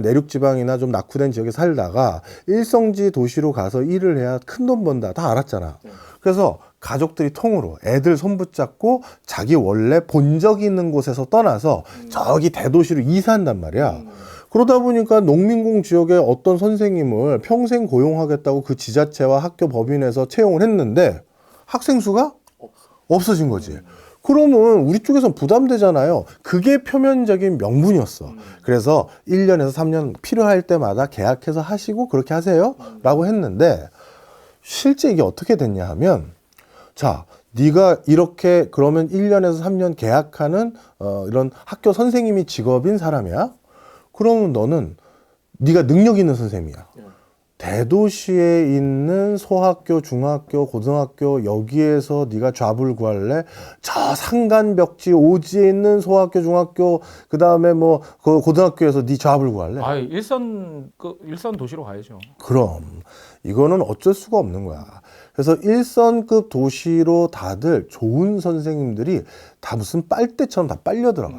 내륙 지방이나 좀 낙후된 지역에 살다가 일성지 도시로 가서 일을 해야 큰 돈 번다. 다 알았잖아. 그래서 가족들이 통으로 애들 손 붙잡고 자기 원래 본적 있는 곳에서 떠나서 저기 대도시로 이사한단 말이야. 그러다 보니까 농민공 지역의 어떤 선생님을 평생 고용하겠다고 그 지자체와 학교 법인에서 채용을 했는데 학생 수가 없어진 거지. 그러면 우리 쪽에선 부담되잖아요. 그게 표면적인 명분이었어. 그래서 1년에서 3년 필요할 때마다 계약해서 하시고 그렇게 하세요 라고 했는데 실제 이게 어떻게 됐냐 하면 자, 네가 이렇게 그러면 1년에서 3년 계약하는 이런 학교 선생님이 직업인 사람이야? 그러면 너는 네가 능력 있는 선생님이야. 대도시에 있는 소학교, 중학교, 고등학교 여기에서 네가 잡을 구할래? 저 산간벽지 오지에 있는 소학교, 중학교 그다음에 뭐 그 고등학교에서 네 잡을 구할래? 일선 도시로 가야죠. 그럼 이거는 어쩔 수가 없는 거야. 그래서 1선급 도시로 다들 좋은 선생님들이 다 무슨 빨대처럼 다 빨려 들어가.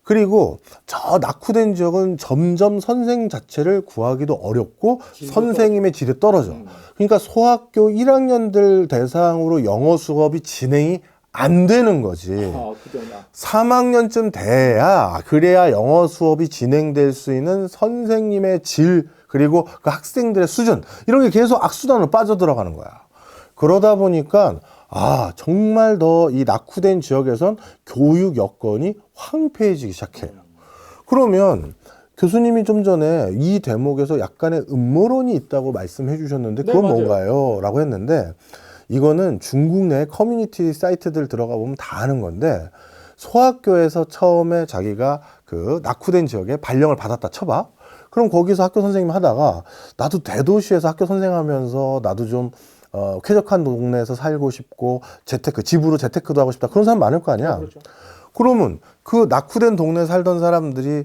그리고 저 낙후된 지역은 점점 선생 자체를 구하기도 어렵고 선생님의 질이 떨어져. 그러니까 소학교 1학년들 대상으로 영어 수업이 진행이 안 되는 거지. 3학년쯤 돼야 그래야 영어 수업이 진행될 수 있는 선생님의 질 그리고 그 학생들의 수준 이런 게 계속 악순환으로 빠져들어가는 거야. 그러다 보니까 정말 더 이 낙후된 지역에선 교육 여건이 황폐해지기 시작해요. 그러면 교수님이 좀 전에 이 대목에서 약간의 음모론이 있다고 말씀해 주셨는데 그건 네, 뭔가요? 라고 했는데 이거는 중국 내 커뮤니티 사이트들 들어가 보면 다 아는 건데 소학교에서 처음에 자기가 그 낙후된 지역에 발령을 받았다 쳐봐. 그럼 거기서 학교 선생님 하다가 나도 대도시에서 학교 선생하면서 나도 좀 쾌적한 동네에서 살고 싶고 집으로 재테크도 하고 싶다. 그런 사람 많을 거 아니야. 그렇죠. 그러면 그 낙후된 동네에 살던 사람들이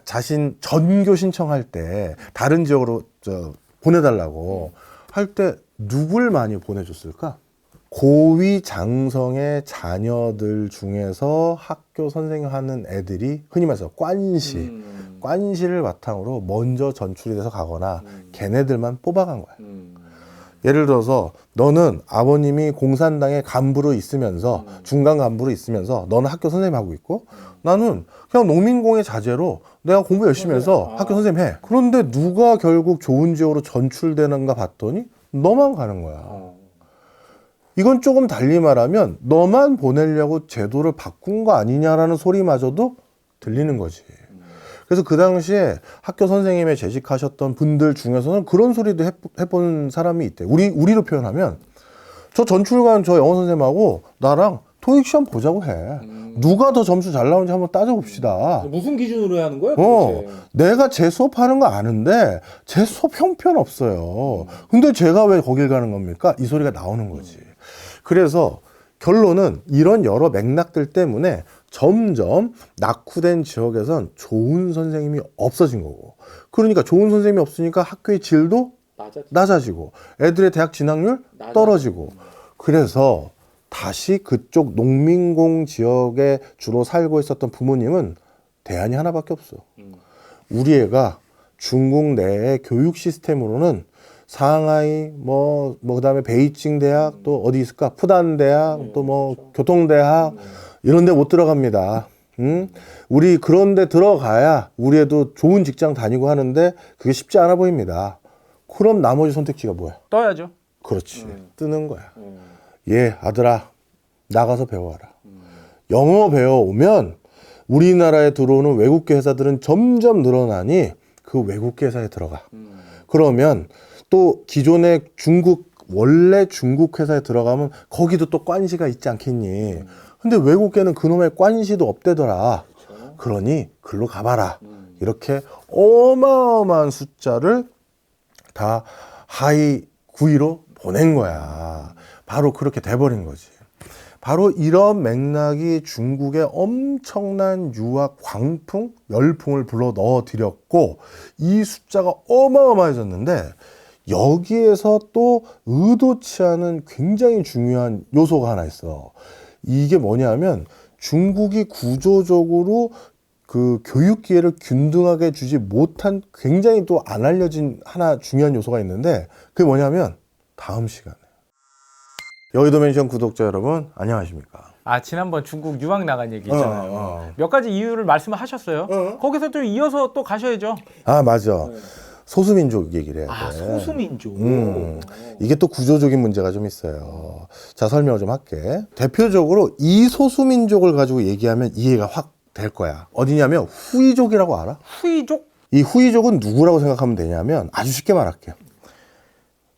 자신 전교 신청할 때 다른 지역으로 보내달라고 할 때 누굴 많이 보내줬을까? 고위 장성의 자녀들 중에서 학교 선생하는 애들이 흔히 말해서 관시를 바탕으로 먼저 전출이 돼서 가거나 걔네들만 뽑아간 거야. 예를 들어서 너는 아버님이 공산당의 간부로 있으면서 중간 간부로 있으면서 너는 학교 선생님 하고 있고 나는 그냥 농민공의 자제로 내가 공부 열심히 해서 학교 선생님 해. 그런데 누가 결국 좋은 지역으로 전출되는가 봤더니 너만 가는 거야. 이건 조금 달리 말하면 너만 보내려고 제도를 바꾼 거 아니냐라는 소리마저도 들리는 거지. 그래서 그 당시에 학교 선생님에 재직하셨던 분들 중에서는 그런 소리도 해본 사람이 있대. 우리로 표현하면 저 전출관 저 영어 선생님하고 나랑 토익 시험 보자고 해. 누가 더 점수 잘 나오는지 한번 따져봅시다. 무슨 기준으로 해야 하는 거야? 도대체? 내가 제 수업하는 거 아는데 제 수업 형편없어요. 근데 제가 왜 거길 가는 겁니까? 이 소리가 나오는 거지. 그래서 결론은 이런 여러 맥락들 때문에 점점 낙후된 지역에선 좋은 선생님이 없어진 거고, 그러니까 좋은 선생님이 없으니까 학교의 질도 낮아지고 애들의 대학 진학률 떨어지고, 그래서 다시 그쪽 농민공 지역에 주로 살고 있었던 부모님은 대안이 하나밖에 없어. 우리 애가 중국 내의 교육 시스템으로는 상하이 그다음에 베이징 대학, 또 어디 있을까? 푸단 대학, 또 뭐 교통대학 이런 데 못 들어갑니다. 우리 그런 데 들어가야 우리 애도 좋은 직장 다니고 하는데 그게 쉽지 않아 보입니다. 그럼 나머지 선택지가 뭐야? 떠야죠. 그렇지. 뜨는 거야. 예, 아들아, 나가서 배워와라. 영어 배워오면 우리나라에 들어오는 외국계 회사들은 점점 늘어나니 그 외국계 회사에 들어가. 그러면 또 기존의 원래 중국 회사에 들어가면 거기도 또 관시가 있지 않겠니? 근데 외국계는 그놈의 관시도 없대더라. 그러니 글로 가봐라. 이렇게 어마어마한 숫자를 다 하이 9위로 보낸 거야. 바로 그렇게 돼버린 거지. 바로 이런 맥락이 중국의 엄청난 유학 광풍, 열풍을 불러 넣어드렸고, 이 숫자가 어마어마해졌는데 여기에서 또 의도치 않은 굉장히 중요한 요소가 하나 있어. 이게 뭐냐면 중국이 구조적으로 그 교육 기회를 균등하게 주지 못한 굉장히 또 안 알려진 하나 중요한 요소가 있는데, 그게 뭐냐면 다음 시간에. 여의도맨션 구독자 여러분, 안녕하십니까? 지난번 중국 유학 나간 얘기 있잖아요. 몇 가지 이유를 말씀하셨어요. 거기서 또 이어서 또 가셔야죠. 맞아. 소수민족 얘기를 해야 돼. 소수민족. 이게 또 구조적인 문제가 좀 있어요. 자, 설명을 좀 할게. 대표적으로 이 소수민족을 가지고 얘기하면 이해가 확 될 거야. 어디냐면 후이족이라고 알아? 후이족? 이 후이족은 누구라고 생각하면 되냐면, 아주 쉽게 말할게요.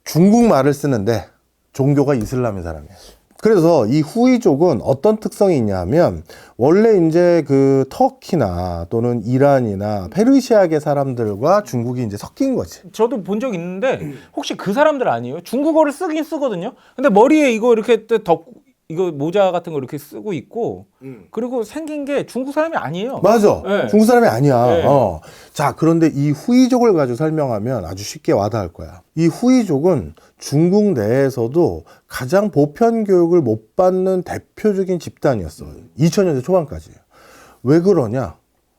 중국말을 쓰는데 종교가 이슬람인 사람이에요. 그래서 이 후이족은 어떤 특성이 있냐 하면, 원래 이제 그 터키나 또는 이란이나 페르시아계 사람들과 중국이 이제 섞인 거지. 저도 본 적 있는데 혹시 그 사람들 아니에요? 중국어를 쓰긴 쓰거든요. 근데 머리에 이거 이렇게 이거 모자 같은 거 이렇게 쓰고 있고, 그리고 생긴 게 중국 사람이 아니에요. 맞아. 네. 중국 사람이 아니야. 네. 자, 그런데 이 후이족을 가지고 설명하면 아주 쉽게 와닿을 거야. 이 후이족은 중국 내에서도 가장 보편 교육을 못 받는 대표적인 집단이었어. 2000년대 초반까지. 왜 그러냐?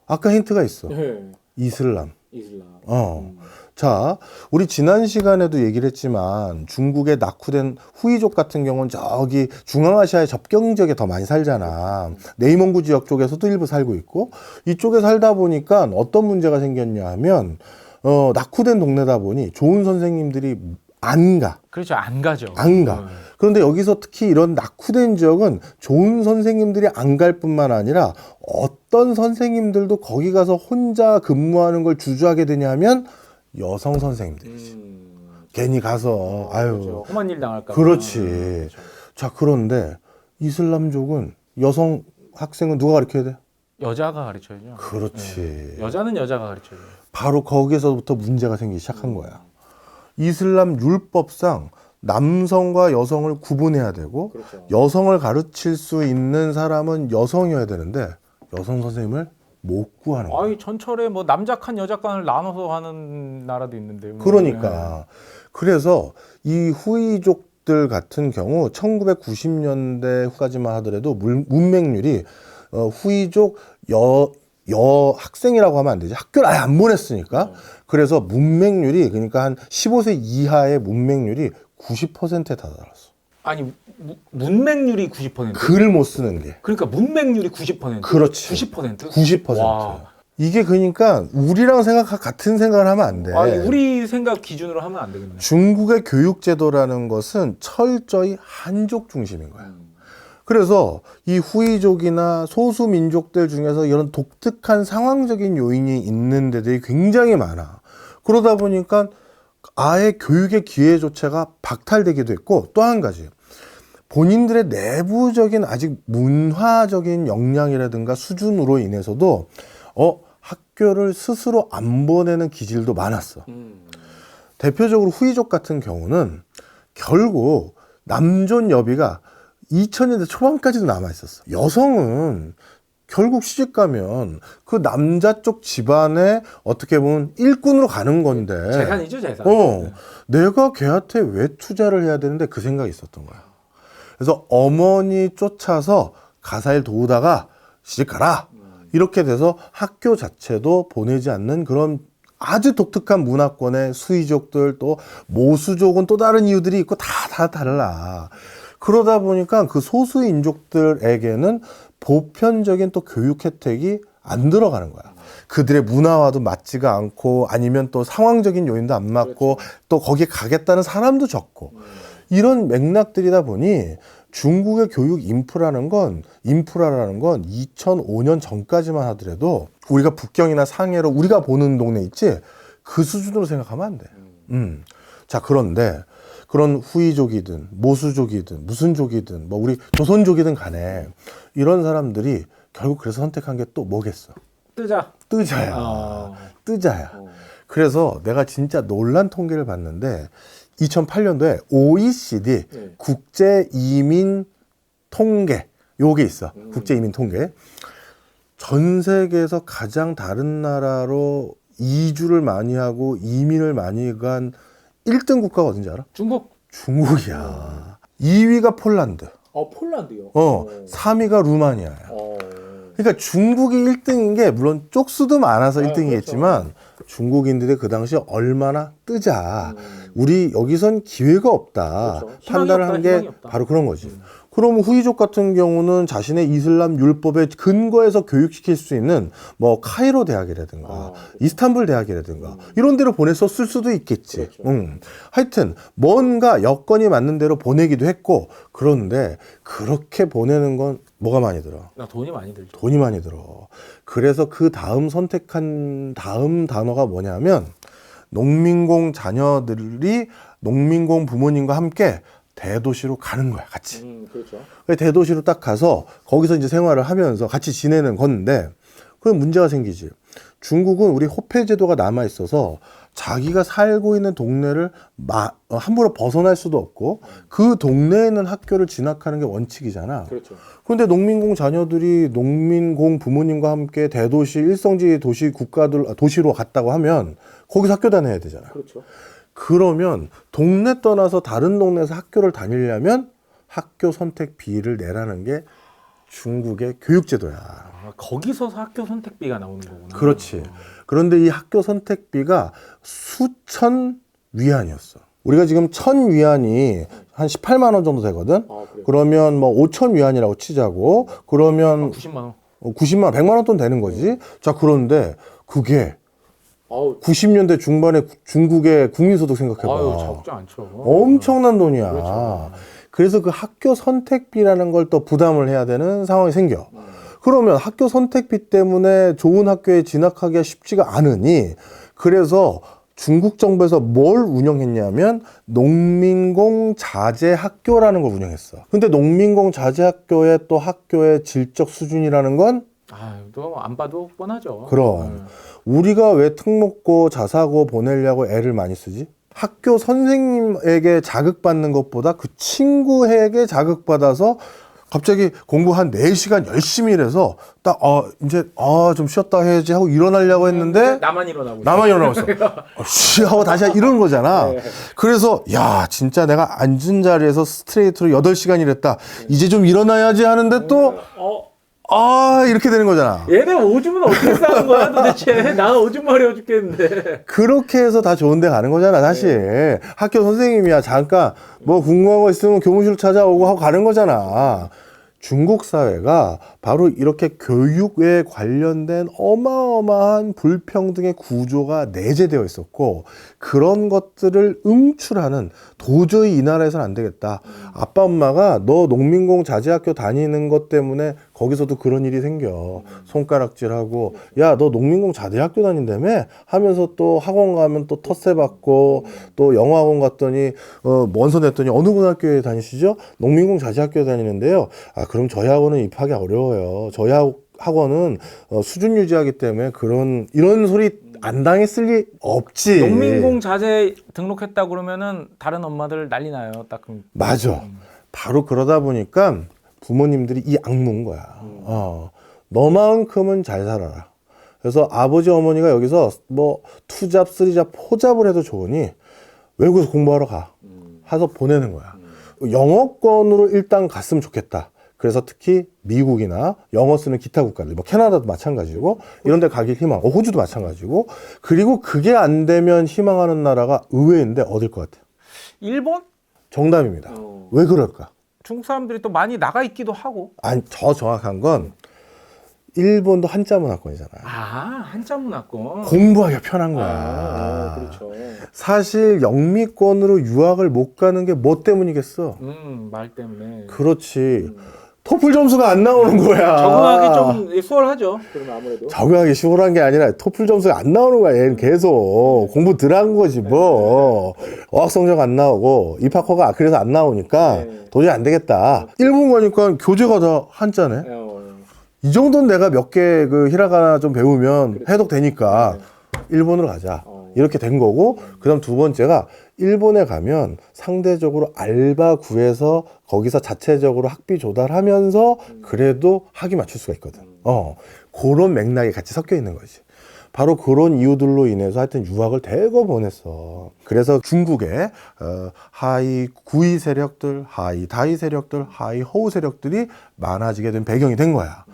아까 힌트가 있어. 네. 이슬람. 이슬람. 자, 우리 지난 시간에도 얘기를 했지만 중국의 낙후된 후이족 같은 경우는 저기 중앙아시아의 접경 지역에 더 많이 살잖아. 내이몽구 지역 쪽에서도 일부 살고 있고, 이쪽에 살다 보니까 어떤 문제가 생겼냐 하면 낙후된 동네다 보니 좋은 선생님들이 안 가. 그렇죠. 안 가죠. 안 가. 그런데 여기서 특히 이런 낙후된 지역은 좋은 선생님들이 안 갈 뿐만 아니라 어떤 선생님들도 거기 가서 혼자 근무하는 걸 주저하게 되냐면 여성 선생님들이지. 괜히 가서 그렇죠. 험한 일 당할까 봐. 그렇지. 그렇죠. 자, 그런데 이슬람족은 여성 학생은 누가 가르쳐야 돼? 여자가 가르쳐야죠. 그렇지. 여자는 여자가 가르쳐야죠. 바로 거기서부터 문제가 생기기 시작한 거야. 이슬람 율법상 남성과 여성을 구분해야 되고, 그렇죠. 여성을 가르칠 수 있는 사람은 여성이어야 되는데 여성 선생님을 못 구하는 거야. 전철에 뭐 남자칸 여자칸을 나눠서 하는 나라도 있는데. 그러니까. 그래서 이 후이족들 같은 경우 1990년대 후까지만 하더라도 문맹률이 후이족 여 학생이라고 하면 안 되지. 학교를 아예 안 보냈으니까. 그래서 문맹률이, 그러니까 한 15세 이하의 문맹률이 90%에 다다랐어. 아니, 문맹률이 90%? 글을 못 쓰는 게. 그러니까 문맹률이 90%? 그렇지. 90%? 90%. 와. 이게 그러니까 우리랑 같은 생각을 하면 안 돼. 우리 생각 기준으로 하면 안 되겠네. 중국의 교육 제도라는 것은 철저히 한족 중심인 거야. 그래서 이 후이족이나 소수민족들 중에서 이런 독특한 상황적인 요인이 있는 데들이 굉장히 많아. 그러다 보니까 아예 교육의 기회조차가 박탈되기도 했고, 또 한 가지 본인들의 내부적인 아직 문화적인 역량이라든가 수준으로 인해서도 학교를 스스로 안 보내는 기질도 많았어. 대표적으로 후이족 같은 경우는 결국 남존 여비가 2000년대 초반까지도 남아 있었어. 여성은 결국 시집 가면 그 남자 쪽 집안에 어떻게 보면 일꾼으로 가는 건데, 재산이죠, 재산. 내가 걔한테 왜 투자를 해야 되는데, 그 생각이 있었던 거야. 그래서 어머니 쫓아서 가사일 도우다가 시집 가라, 이렇게 돼서 학교 자체도 보내지 않는 그런 아주 독특한 문화권의 수이족들, 또 모수족은 또 다른 이유들이 있고 다 달라. 그러다 보니까 그 소수인족들에게는 보편적인 또 교육 혜택이 안 들어가는 거야. 그들의 문화와도 맞지가 않고, 아니면 또 상황적인 요인도 안 맞고, 그렇죠. 또 거기에 가겠다는 사람도 적고, 이런 맥락들이다 보니 중국의 교육 인프라라는 건 2005년 전까지만 하더라도 우리가 북경이나 상해로 우리가 보는 동네 있지, 그 수준으로 생각하면 안 돼. 자, 그런데 그런 후이족이든 모수족이든 무슨 족이든 뭐 우리 조선족이든 간에 이런 사람들이 결국 그래서 선택한 게 또 뭐겠어? 뜨자야. 뜨자야. 그래서 내가 진짜 놀란 통계를 봤는데, 2008년도에 OECD 국제 이민 통계, 요게 있어. 국제 이민 통계. 전 세계에서 가장 다른 나라로 이주를 많이 하고 이민을 많이 간 1등 국가가 어딘지 알아? 중국이야. 2위가 폴란드. 폴란드요? 3위가 루마니아야. 그러니까 중국이 1등인 게 물론 쪽수도 많아서 1등이겠지만 그렇죠. 중국인들이 그 당시에 얼마나 뜨자, 우리 여기선 기회가 없다, 그렇죠. 판단을 한 게 바로 그런 거지. 그럼 후이족 같은 경우는 자신의 이슬람 율법에 근거해서 교육시킬 수 있는 뭐 카이로 대학이라든가 이스탄불 대학이라든가 이런 데로 보냈었을 수도 있겠지. 그렇죠. 하여튼 뭔가 여건이 맞는 대로 보내기도 했고, 그런데 그렇게 보내는 건 뭐가 많이 들어? 돈이 많이 들죠. 돈이 많이 들어. 그래서 그 다음 선택한 다음 단어가 뭐냐면, 농민공 자녀들이 농민공 부모님과 함께 대도시로 가는 거야, 같이. 그렇죠. 대도시로 딱 가서 거기서 이제 생활을 하면서 같이 지내는 건데, 그럼 문제가 생기지. 중국은 우리 호패 제도가 남아 있어서 자기가 살고 있는 동네를 함부로 벗어날 수도 없고, 그 동네에 있는 학교를 진학하는 게 원칙이잖아. 그렇죠. 그런데 농민공 자녀들이 농민공 부모님과 함께 대도시, 일성지 도시 도시로 갔다고 하면 거기서 학교 다녀야 되잖아. 그렇죠. 그러면 동네 떠나서 다른 동네에서 학교를 다니려면 학교 선택비를 내라는 게 중국의 교육제도야. 거기서 학교 선택비가 나오는 거구나. 그렇지. 그런데 이 학교 선택비가 수천 위안이었어. 우리가 지금 1000위안이 한 18만 원 정도 되거든. 그러면 뭐 5천 위안이라고 치자고. 그러면 90만 원. 90만 원, 100만 원 돈 되는 거지. 자, 그런데 그게 90년대 중반에 중국의 국민소득 생각해봐. 적지 않죠. 엄청난 돈이야. 그렇죠. 그래서 그 학교 선택비라는 걸 또 부담을 해야 되는 상황이 생겨. 그러면 학교 선택비 때문에 좋은 학교에 진학하기가 쉽지가 않으니, 그래서 중국 정부에서 뭘 운영했냐면 농민공 자재 학교라는 걸 운영했어. 근데 농민공 자재 학교의 또 학교의 질적 수준이라는 건 또 안 봐도 뻔하죠. 그럼 우리가 왜 특목고 자사고 보내려고 애를 많이 쓰지? 학교 선생님에게 자극받는 것보다 그 친구에게 자극받아서 갑자기 공부 한 4시간 열심히 일해서 딱 이제 좀 쉬었다 해야지 하고 일어나려고 했는데 나만 일어나고 있어. 쉬 하고 다시 이런 거잖아. 네. 그래서 야, 진짜 내가 앉은 자리에서 스트레이트로 8시간 일했다. 이제 좀 일어나야지 하는데 또 이렇게 되는 거잖아. 얘네 오줌은 어떻게 싸는 거야 도대체? 나 오줌 마려워 죽겠는데. 그렇게 해서 다 좋은 데 가는 거잖아, 사실. 학교 선생님이야. 잠깐 뭐 궁금한 거 있으면 교무실 찾아오고 하고 가는 거잖아. 중국 사회가 바로 이렇게 교육에 관련된 어마어마한 불평등의 구조가 내재되어 있었고, 그런 것들을 응출하는, 도저히 이 나라에서는 안 되겠다. 아빠 엄마가 너 농민공 자제학교 다니는 것 때문에 거기서도 그런 일이 생겨. 손가락질하고, 야, 너 농민공 자제학교 다닌다며? 하면서 또 학원 가면 또 텃세 받고, 또 영어학원 갔더니 원서 냈더니 어느 고등학교에 다니시죠? 농민공 자제학교에 다니는데요. 아, 그럼 저희 학원은 입학이 어려워요. 저희 학원은 수준 유지하기 때문에 이런 소리 안 당했을 리 없지. 농민공 자재 등록했다 그러면은 다른 엄마들 난리 나요. 딱 맞아. 바로 그러다 보니까 부모님들이 이 악무인 거야. 너만큼은 잘 살아라. 그래서 아버지 어머니가 여기서 뭐 투잡, 쓰리잡, 포잡을 해도 좋으니 외국에서 공부하러 가. 해서 보내는 거야. 영어권으로 일단 갔으면 좋겠다. 그래서 특히 미국이나 영어 쓰는 기타 국가들, 뭐 캐나다도 마찬가지고 이런 데 가길 호주도 마찬가지고, 그리고 그게 안 되면 희망하는 나라가 의외인데 어딜 것 같아요? 일본? 정답입니다. 왜 그럴까? 중국 사람들이 또 많이 나가 있기도 하고. 아니, 더 정확한 건 일본도 한자 문화권이잖아요. 아, 한자 문화권. 공부하기가 편한 거야. 아, 그렇죠. 사실 영미권으로 유학을 못 가는 게 뭐 때문이겠어? 말 때문에. 그렇지. 토플 점수가 안 나오는 거야. 적응하기 좀 수월하죠. 그러면 아무래도. 적응하기 수월한 게 아니라 토플 점수가 안 나오는 거야. 얘는 계속 공부 덜 한 거지 뭐. 어학 성적 안 나오고 입학허가 그래서 안 나오니까 도저히 안 되겠다. 일본 가니까 교재가 다 한자네. 이 정도는 내가 몇 개 그 히라가나 좀 배우면 해독되니까 일본으로 가자. 이렇게 된 거고, 그 다음 두 번째가 일본에 가면 상대적으로 알바 구해서 거기서 자체적으로 학비 조달하면서 그래도 학위 맞출 수가 있거든. 그런 맥락이 같이 섞여 있는 거지. 바로 그런 이유들로 인해서 하여튼 유학을 대거 보냈어. 그래서 중국의 하이 구이 세력들, 하이 다이 세력들, 하이 허우 세력들이 많아지게 된 배경이 된 거야.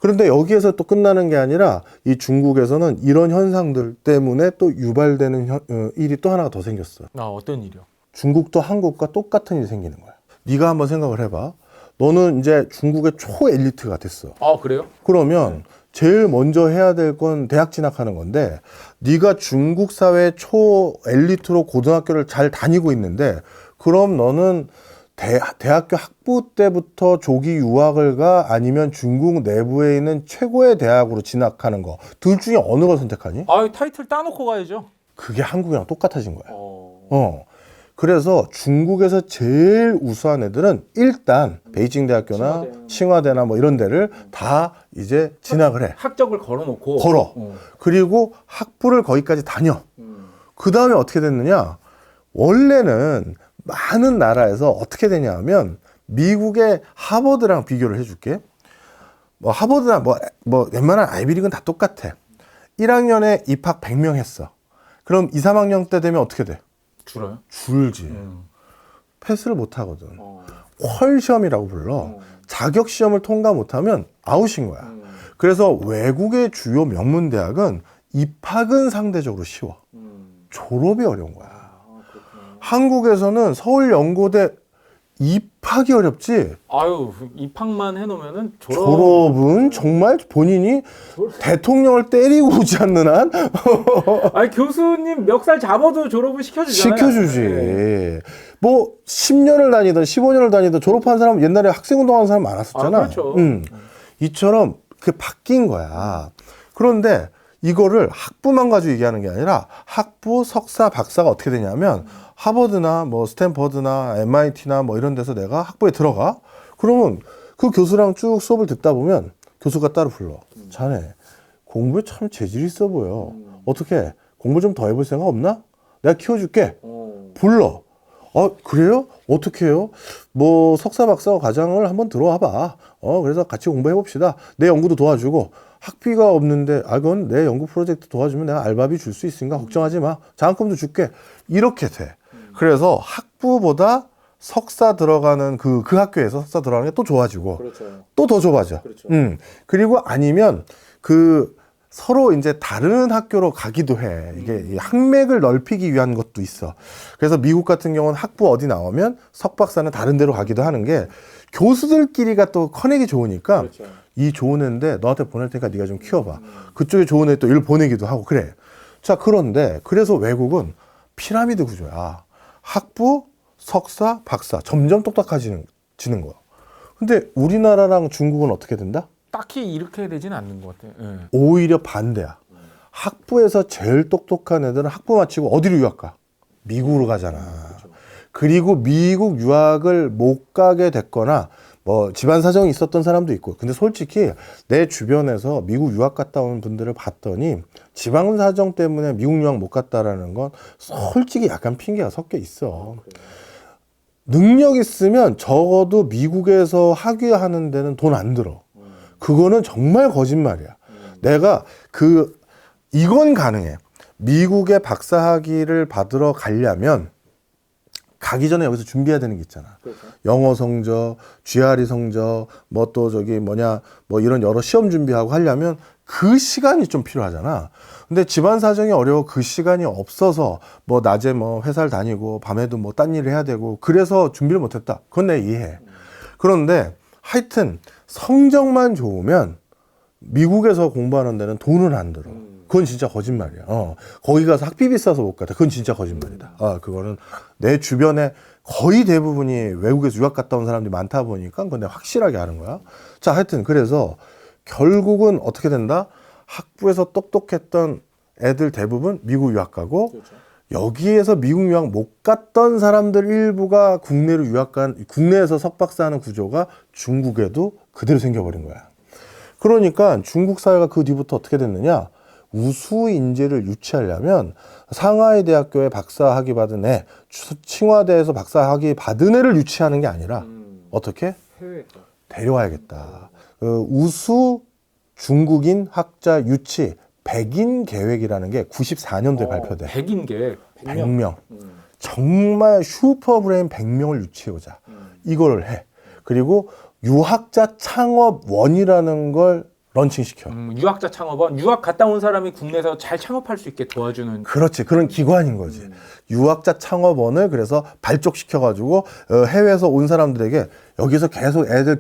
그런데 여기에서 또 끝나는 게 아니라 이 중국에서는 이런 현상들 때문에 또 유발되는 일이 또 하나가 더 생겼어. 어떤 일이요? 중국도 한국과 똑같은 일이 생기는 거야. 네가 한번 생각을 해봐. 너는 이제 중국의 초 엘리트가 됐어. 그래요? 그러면 제일 먼저 해야 될 건 대학 진학하는 건데, 네가 중국 사회 초 엘리트로 고등학교를 잘 다니고 있는데, 그럼 너는 대학교 학부 때부터 조기 유학을 가, 아니면 중국 내부에 있는 최고의 대학으로 진학하는 거, 둘 중에 어느 걸 선택하니? 타이틀 따놓고 가야죠. 그게 한국이랑 똑같아진 거야. 그래서 중국에서 제일 우수한 애들은 일단 베이징 대학교나 칭화대나 뭐 이런 데를 다 이제 진학을 해. 학적을 걸어놓고. 그리고 학부를 거기까지 다녀. 그 다음에 어떻게 됐느냐? 원래는 많은 나라에서 어떻게 되냐 하면, 미국의 하버드랑 비교를 해줄게. 뭐 하버드나 뭐 웬만한 아이비리그는 다 똑같아. 1학년에 입학 100명 했어. 그럼 2, 3학년 때 되면 어떻게 돼? 줄어요? 줄지. 패스를 못 하거든. 퀄 시험이라고 불러. 자격 시험을 통과 못하면 아웃인 거야. 그래서 외국의 주요 명문 대학은 입학은 상대적으로 쉬워. 졸업이 어려운 거야. 한국에서는 서울연고대 입학이 어렵지. 입학만 해놓으면은 졸업은 정말 본인이 대통령을 때리고 오지 않는 한 교수님 멱살 잡아도 졸업을 시켜주잖아요. 시켜주지. 뭐 10년을 다니든 15년을 다니든 졸업한 사람, 옛날에 학생운동하는 사람 많았었잖아. 그렇죠. 이처럼 그게 바뀐 거야. 그런데 이거를 학부만 가지고 얘기하는 게 아니라 학부, 석사, 박사가 어떻게 되냐면, 하버드나 뭐 스탠퍼드나 MIT나 뭐 이런 데서 내가 학부에 들어가. 그러면 그 교수랑 쭉 수업을 듣다 보면 교수가 따로 불러. 자네 공부에 참 재질이 있어 보여. 어떻게 공부 좀 더 해볼 생각 없나? 내가 키워줄게. 불러. 그래요? 어떻게 해요? 뭐 석사 박사 과정을 한번 들어와 봐. 그래서 같이 공부해 봅시다. 내 연구도 도와주고, 학비가 없는데 그건 내 연구 프로젝트 도와주면 내가 알바비 줄 수 있으니까 걱정하지 마. 장학금도 줄게. 이렇게 돼. 그래서 학부보다 석사 들어가는 그 학교에서 석사 들어가는 게 또 좋아지고, 그렇죠. 또 더 좁아져. 그렇죠. 그리고 아니면 그 서로 이제 다른 학교로 가기도 해. 이게 이 학맥을 넓히기 위한 것도 있어. 그래서 미국 같은 경우는 학부 어디 나오면 석박사는 다른 데로 가기도 하는 게 교수들끼리가 또 커넥이 좋으니까 그렇죠. 이 좋은 애인데 너한테 보낼 테니까 네가 좀 키워봐. 그쪽에 좋은 애 또 일 보내기도 하고 그래. 자, 그런데 그래서 외국은 피라미드 구조야. 학부, 석사, 박사 점점 똑똑해지는 거야. 근데 우리나라랑 중국은 어떻게 된다? 딱히 이렇게 되진 않는 것 같아요. 예. 오히려 반대야. 학부에서 제일 똑똑한 애들은 학부 마치고 어디로 유학 가? 미국으로 가잖아. 그리고 미국 유학을 못 가게 됐거나 뭐 집안 사정이 있었던 사람도 있고. 근데 솔직히 내 주변에서 미국 유학 갔다 온 분들을 봤더니 집안 사정 때문에 미국 유학 못 갔다라는 건 솔직히 약간 핑계가 섞여 있어. 능력 있으면 적어도 미국에서 학위하는 데는 돈 안 들어. 그거는 정말 거짓말이야. 내가 이건 가능해. 미국의 박사학위를 받으러 가려면 가기 전에 여기서 준비해야 되는 게 있잖아. 그렇죠. 영어 성적, GRE 성적, 뭐 또 저기 뭐냐, 뭐 이런 여러 시험 준비하고 하려면 그 시간이 좀 필요하잖아. 근데 집안 사정이 어려워 그 시간이 없어서 뭐 낮에 뭐 회사를 다니고 밤에도 뭐 딴 일을 해야 되고 그래서 준비를 못했다. 그건 내가 이해해. 그런데 하여튼 성적만 좋으면 미국에서 공부하는 데는 돈은 안 들어. 그건 진짜 거짓말이야. 거기 가서 학비 비싸서 못 가다. 그건 진짜 거짓말이다. 그거는 내 주변에 거의 대부분이 외국에서 유학 갔다 온 사람들이 많다 보니까 그건 내가 확실하게 아는 거야. 자, 하여튼 그래서 결국은 어떻게 된다? 학부에서 똑똑했던 애들 대부분 미국 유학 가고 그렇죠. 여기에서 미국 유학 못 갔던 사람들 일부가 국내로 유학 국내에서 석박사하는 구조가 중국에도 그대로 생겨버린 거야. 그러니까 중국 사회가 그 뒤부터 어떻게 됐느냐? 우수 인재를 유치하려면 상하이 대학교에 박사학위 받은 애, 칭화대에서 박사학위 받은 애를 유치하는 게 아니라 어떻게? 해외. 데려와야겠다. 우수 중국인 학자 유치 100인 계획이라는 게 94년도에 발표돼. 100인 계획. 100명. 정말 슈퍼브레인 100명을 유치해오자. 이걸 해. 그리고 유학자 창업원이라는 걸 런칭시켜. 유학자 창업원, 유학 갔다 온 사람이 국내에서 잘 창업할 수 있게 도와주는. 그렇지. 그런 기관인 거지. 유학자 창업원을 그래서 발족시켜가지고 해외에서 온 사람들에게 여기서 계속 애들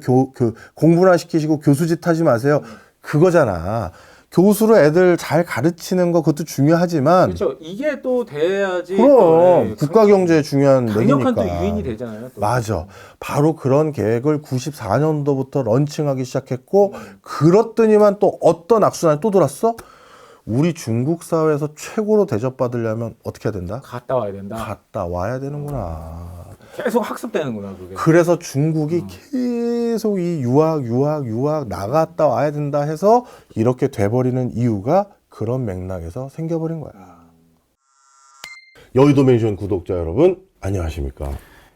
공부나 시키시고 교수짓 하지 마세요. 그거잖아. 교수로 애들 잘 가르치는 거 그것도 중요하지만 그렇죠. 이게 또 돼야지. 그럼 국가 경제에 중요한 강력한 또 맥이니까. 유인이 되잖아요. 또. 맞아. 바로 그런 계획을 94년도부터 런칭하기 시작했고 그렇더니만 또 어떤 악순환이 또 돌았어? 우리 중국 사회에서 최고로 대접받으려면 어떻게 해야 된다? 갔다 와야 된다. 갔다 와야 되는구나. 계속 학습되는구나 그게. 그래서 중국이 계속 이 유학 나갔다 와야 된다 해서 이렇게 돼버리는 이유가 그런 맥락에서 생겨버린 거야. 여의도 멘션 구독자 여러분 안녕하십니까?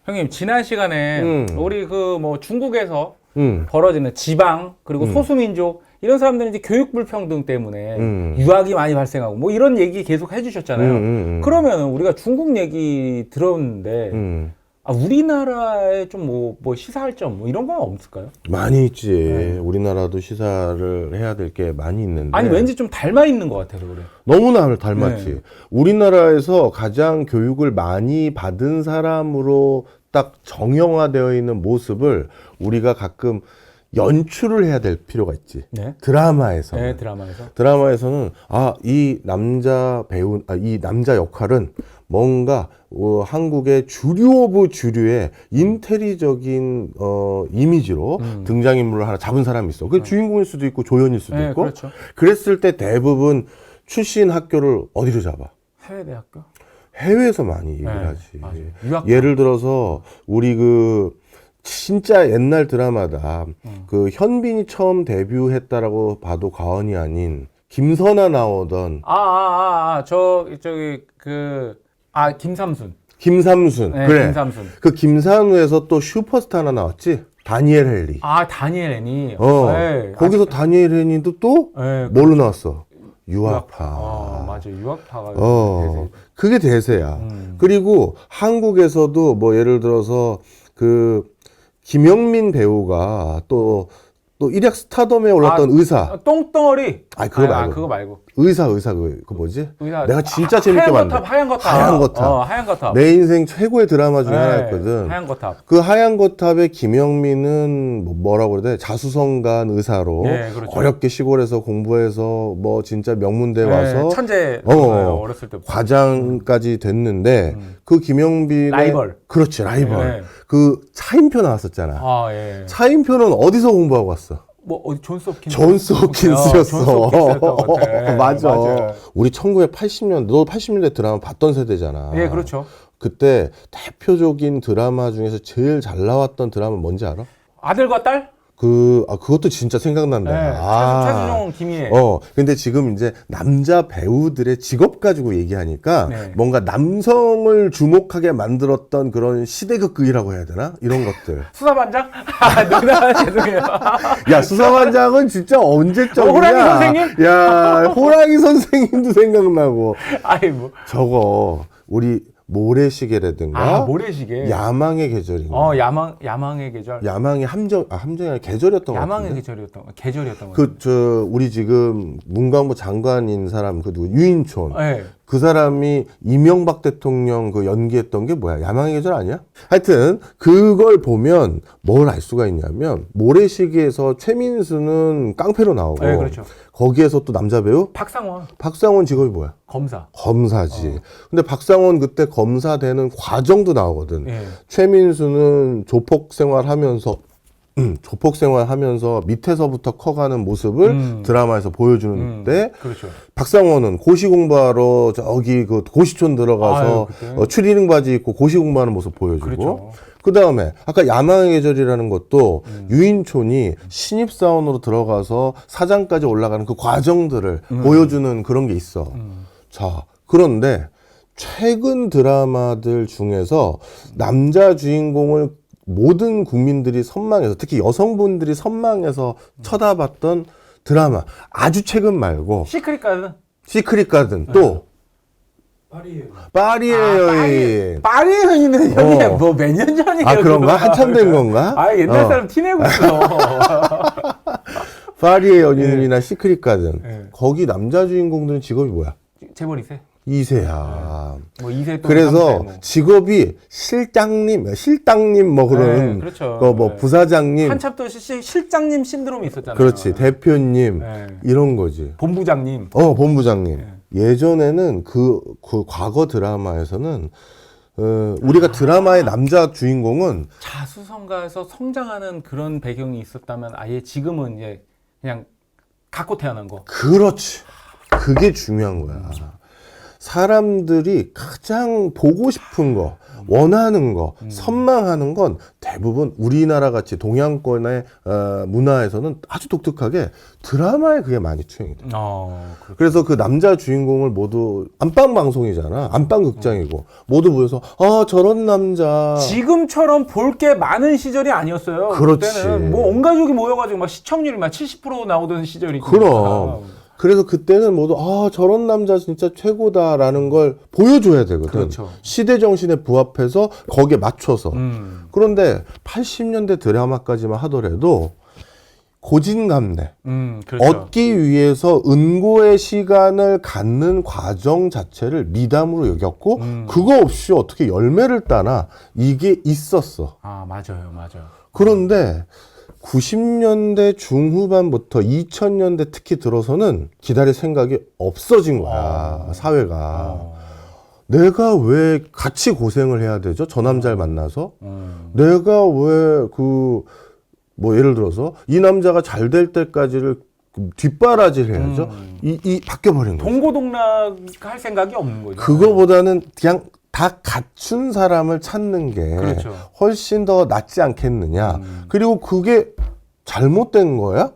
형님 지난 시간에 우리 그 뭐 중국에서 음. 벌어지는 지방 그리고 소수민족 이런 사람들은 이제 교육 불평등 때문에 유학이 많이 발생하고 뭐 이런 얘기 계속 해주셨잖아요. 그러면 우리가 중국 얘기 들었는데 우리나라에 좀 뭐 시사할 점 뭐 이런 건 없을까요? 많이 있지. 우리나라도 시사를 해야 될 게 많이 있는데. 아니 왠지 좀 닮아 있는 것 같아서 그래. 너무나 닮았지. 네. 우리나라에서 가장 교육을 많이 받은 사람으로 딱 정형화되어 있는 모습을 우리가 가끔 연출을 해야 될 필요가 있지. 네. 드라마에서. 네, 드라마에서. 드라마에서는 이 남자 배우, 이 남자 역할은 뭔가 한국의 주류 오브 주류의 인테리적인 이미지로 등장인물을 하나 잡은 사람이 있어. 그게 주인공일 수도 있고 조연일 수도 네, 있고. 그렇죠. 그랬을 때 대부분 출신 학교를 어디로 잡아? 해외대학교? 해외에서 많이 얘기를 네, 하지. 맞아요. 유학. 예를 들어서 우리 진짜 옛날 드라마다 그 현빈이 처음 데뷔했다라고 봐도 과언이 아닌 김선아 나오던 김삼순. 김삼순. 네, 그래. 김삼순. 그 김삼순에서 또 슈퍼스타 하나 나왔지? 다니엘 헨리. 다니엘 애니. 네, 거기서 다니엘 헨리도 또 네, 뭘로 나왔어? 유학파. 맞아. 유학파가. 그게 대세야. 그리고 한국에서도 뭐 예를 들어서 김영민 배우가 또 일약 스타덤에 올랐던 의사. 똥덩어리. 아니 그거 말고. 그거 말고. 의사 그 뭐지? 의사. 내가 진짜 재밌게 봤는데. 하얀 거탑. 하얀 거탑. 내 인생 최고의 드라마 중에 하나였거든. 하얀 거탑. 그 하얀 거탑의 김영민은 뭐라고 그래야 돼? 자수성가한 의사로 그렇죠. 어렵게 시골에서 공부해서 뭐 진짜 명문대 와서 천재 어렸을 때 과장까지 됐는데 그 김영빈의 라이벌. 그렇지 라이벌. 그 차인표 나왔었잖아. 차인표는 어디서 공부하고 왔어? 뭐 어디 존스 홉킨스. 존스 홉킨스였어. 존스 홉킨스였던 것 같아. 맞아. 우리 1980년 너 80년대 드라마 봤던 세대잖아. 예, 그렇죠. 그때 대표적인 드라마 중에서 제일 잘 나왔던 드라마 뭔지 알아? 아들과 딸? 그것도 진짜 생각난다. 네, 최수종, 김희애. 근데 지금 이제 남자 배우들의 직업 가지고 얘기하니까 네. 뭔가 남성을 주목하게 만들었던 그런 시대극이라고 해야 되나? 이런 것들. 수사반장? 죄송해요. 야, 수사반장은 진짜 언제적이냐? 호랑이 선생님? 야, 호랑이 선생님도 생각나고. 아이, 뭐. 저거, 우리 모래시계라든가. 모래시계. 야망의 계절인가? 야망의 계절. 야망의 함정이 아니라 계절이었던 것 같은데. 야망의 계절이었던 것 같아요. 우리 지금 문광부 장관인 사람, 누구, 유인촌. 네. 그 사람이 이명박 대통령 그 연기했던 게 뭐야? 야망의 계절 아니야? 하여튼, 그걸 보면 뭘 알 수가 있냐면, 모래시계에서 최민수는 깡패로 나오고. 네, 그렇죠. 거기에서 또 남자 배우? 박상원 직업이 뭐야? 검사지. 근데 박상원 그때 검사 되는 과정도 나오거든. 네. 최민수는 조폭 생활하면서 밑에서부터 커가는 모습을 드라마에서 보여주는데 그렇죠. 박상원은 고시 공부하러 저기 그 고시촌 들어가서 추리닝 바지 입고 고시 공부하는 모습 보여주고 그렇죠. 그 다음에 아까 야망의 계절이라는 것도 유인촌이 신입사원으로 들어가서 사장까지 올라가는 그 과정들을 보여주는 그런 게 있어. 자, 그런데 최근 드라마들 중에서 남자 주인공을 모든 국민들이 선망해서 특히 여성분들이 선망해서 쳐다봤던 드라마 아주 최근 말고 시크릿 가든 또 파리의 여인. 파리의 여인은 여기 뭐 몇 년 전이에요. 그런가? 한참 된 건가? 옛날 사람 티내고 있어. 파리의 연인이나 시크릿 가든. 거기 남자 주인공들은 직업이 뭐야? 재벌 2세. 2세야. 뭐 2세 또 그래서 3세 뭐. 직업이 실장님 뭐 그런 그렇죠. 뭐 부사장님. 한참 또 실장님 신드롬이 있었잖아요. 그렇지. 대표님 이런 거지. 본부장님. 본부장님. 예전에는 그 과거 드라마에서는 우리가 드라마의 남자 주인공은 자수성가에서 성장하는 그런 배경이 있었다면 아예 지금은 이제 그냥 갖고 태어난 거. 그렇지. 그게 중요한 거야. 사람들이 가장 보고 싶은 거, 원하는 거, 선망하는 건 대부분 우리나라 같이 동양권의 문화에서는 아주 독특하게 드라마에 그게 많이 투영이 돼. 그래서 그 남자 주인공을 모두 안방 방송이잖아. 안방 극장이고 모두 모여서 저런 남자. 지금처럼 볼 게 많은 시절이 아니었어요. 그렇지. 그때는 뭐 온 가족이 모여가지고 막 시청률이 막 70% 나오던 시절이. 그럼. 그래서 그때는 모두 저런 남자 진짜 최고다라는 걸 보여줘야 되거든. 그렇죠. 시대 정신에 부합해서 거기에 맞춰서. 그런데 80년대 드라마까지만 하더라도 고진감래 그렇죠. 얻기 위해서 은고의 시간을 갖는 과정 자체를 미담으로 여겼고 그거 없이 어떻게 열매를 따나 이게 있었어. 맞아요. 그런데 90년대 중후반부터 2000년대 특히 들어서는 기다릴 생각이 없어진 거야. 사회가. 내가 왜 같이 고생을 해야 되죠? 저 남자를 만나서? 내가 왜 뭐 예를 들어서 이 남자가 잘 될 때까지를 뒷바라지를 해야죠? 바뀌어버린 거죠. 동고동락 할 생각이 없는 거죠. 그거보다는 그냥 다 갖춘 사람을 찾는 게 그렇죠. 훨씬 더 낫지 않겠느냐. 그리고 그게 잘못된 거야?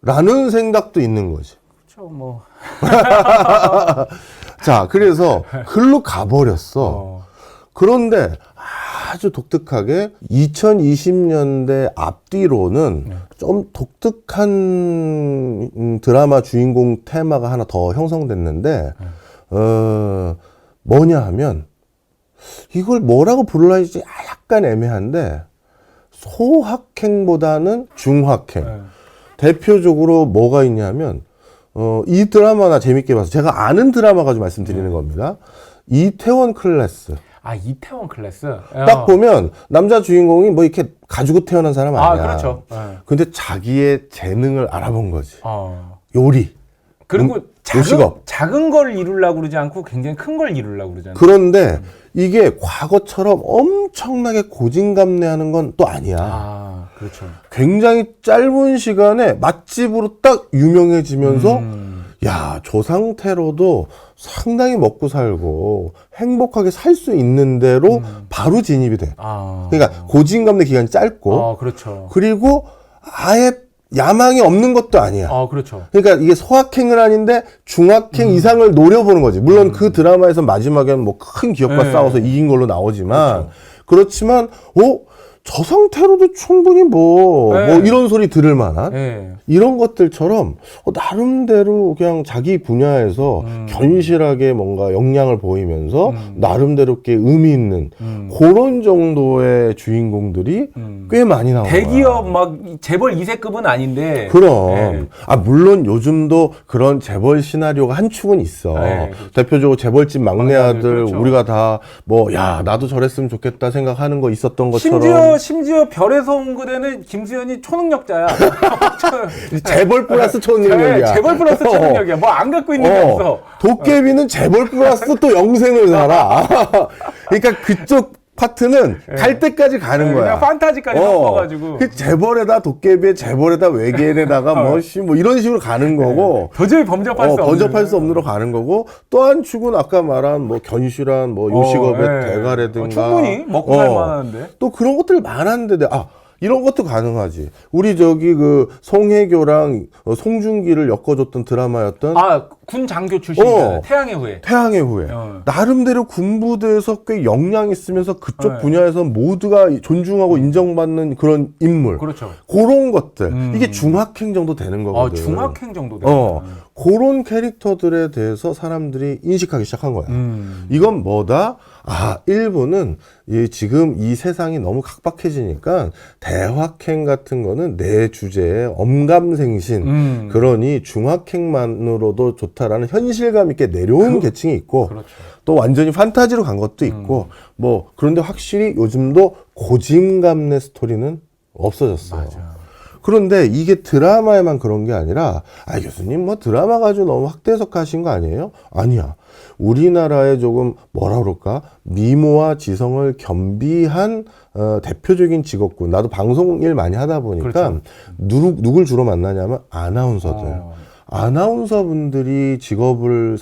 라는 생각도 있는 거지. 그렇죠. 뭐. 자, 그래서 글로 가버렸어. 그런데 아주 독특하게 2020년대 앞뒤로는 좀 독특한 드라마 주인공 테마가 하나 더 형성됐는데 뭐냐 하면 이걸 뭐라고 불러야 할지 약간 애매한데 소확행보다는 중확행. 대표적으로 뭐가 있냐면 이 드라마나 재밌게 봐서 제가 아는 드라마 가지고 말씀드리는 겁니다. 이태원 클래스. 아, 이태원 클래스. 딱 보면 남자 주인공이 뭐 이렇게 가지고 태어난 사람 아니야. 아, 그렇죠. 네. 근데 자기의 재능을 알아본 거지. 어. 요리. 그리고 요식업. 작은 걸 이루려고 그러지 않고 굉장히 큰 걸 이루려고 그러잖아요. 그런데 이게 과거처럼 엄청나게 고진감래하는 건 또 아니야. 아, 그렇죠. 굉장히 짧은 시간에 맛집으로 딱 유명해지면서 야, 저 상태로도 상당히 먹고 살고 행복하게 살 수 있는 대로 바로 진입이 돼. 아. 그러니까 고진감래 기간이 짧고 그렇죠. 그리고 아예 야망이 없는 것도 아니야. 그렇죠. 그러니까 이게 소확행은 아닌데 중학행 이상을 노려보는 거지. 물론 그 드라마에서 마지막에는 뭐 큰 기업과 네. 싸워서 이긴 걸로 나오지만 그렇죠. 그렇지만 저 상태로도 충분히 뭐 네. 이런 소리 들을 만한 네. 이런 것들처럼 나름대로 그냥 자기 분야에서 견실하게 뭔가 역량을 보이면서 나름대로 꽤 의미 있는 그런 정도의 주인공들이 꽤 많이 나오는 거야. 대기업 막 재벌 2세급은 아닌데. 그럼 네. 물론 요즘도 그런 재벌 시나리오가 한 축은 있어. 네, 그렇죠. 대표적으로 재벌집 막내 아들 그렇죠. 우리가 다 뭐 야 나도 저랬으면 좋겠다 생각하는 거 있었던 것처럼 심지어 별에서 온 그대는 김수현이 초능력자야. 재벌 플러스 초능력이야. 재벌 플러스 초능력이야. 뭐 안 갖고 있는 게 없어. 도깨비는 재벌 플러스 또 영생을 살아. 그러니까 그쪽 파트는 갈 때까지 가는 거야. 그냥 판타지까지 섞어가지고. 그 재벌에다 도깨비에 재벌에다 외계인에다가 뭐 이런 식으로 가는 거고. 도저히 범접할 수 없는. 번접할 수 없는으로 가는 거고 또 한 축은 아까 말한 뭐 견실한 뭐 요식업의 대가라든가 충분히 먹고 살 만한데. 또 그런 것들 많았는데 이런 것도 가능하지. 우리 저기 그 송혜교랑 송중기를 엮어줬던 드라마였던 군 장교 출신이잖아요. 태양의 후예. 태양의 후예. 나름대로 군부대에서 꽤 역량 있으면서 그쪽 분야에서 모두가 존중하고 인정받는 그런 인물. 그렇죠. 그런 것들. 이게 중학행 정도 되는 거거든. 중학행 정도 되는 그런 캐릭터들에 대해서 사람들이 인식하기 시작한 거야. 이건 뭐다? 일부는 지금 이 세상이 너무 각박해지니까 대학행 같은 거는 내 주제에 엄감생신. 그러니 중학행만으로도 좋다라는 현실감 있게 내려온 계층이 있고 그렇죠. 또 완전히 판타지로 간 것도 있고 그런데 확실히 요즘도 고진감래 스토리는 없어졌어요. 맞아. 그런데 이게 드라마에만 그런 게 아니라 교수님 뭐 드라마 가지고 너무 확대 해석하신 거 아니에요? 아니야. 우리나라의 조금 뭐라 그럴까 미모와 지성을 겸비한 대표적인 직업군. 나도 방송 일 많이 하다 보니까 그렇죠. 누굴 주로 만나냐면 아나운서들. 아나운서분들이 직업을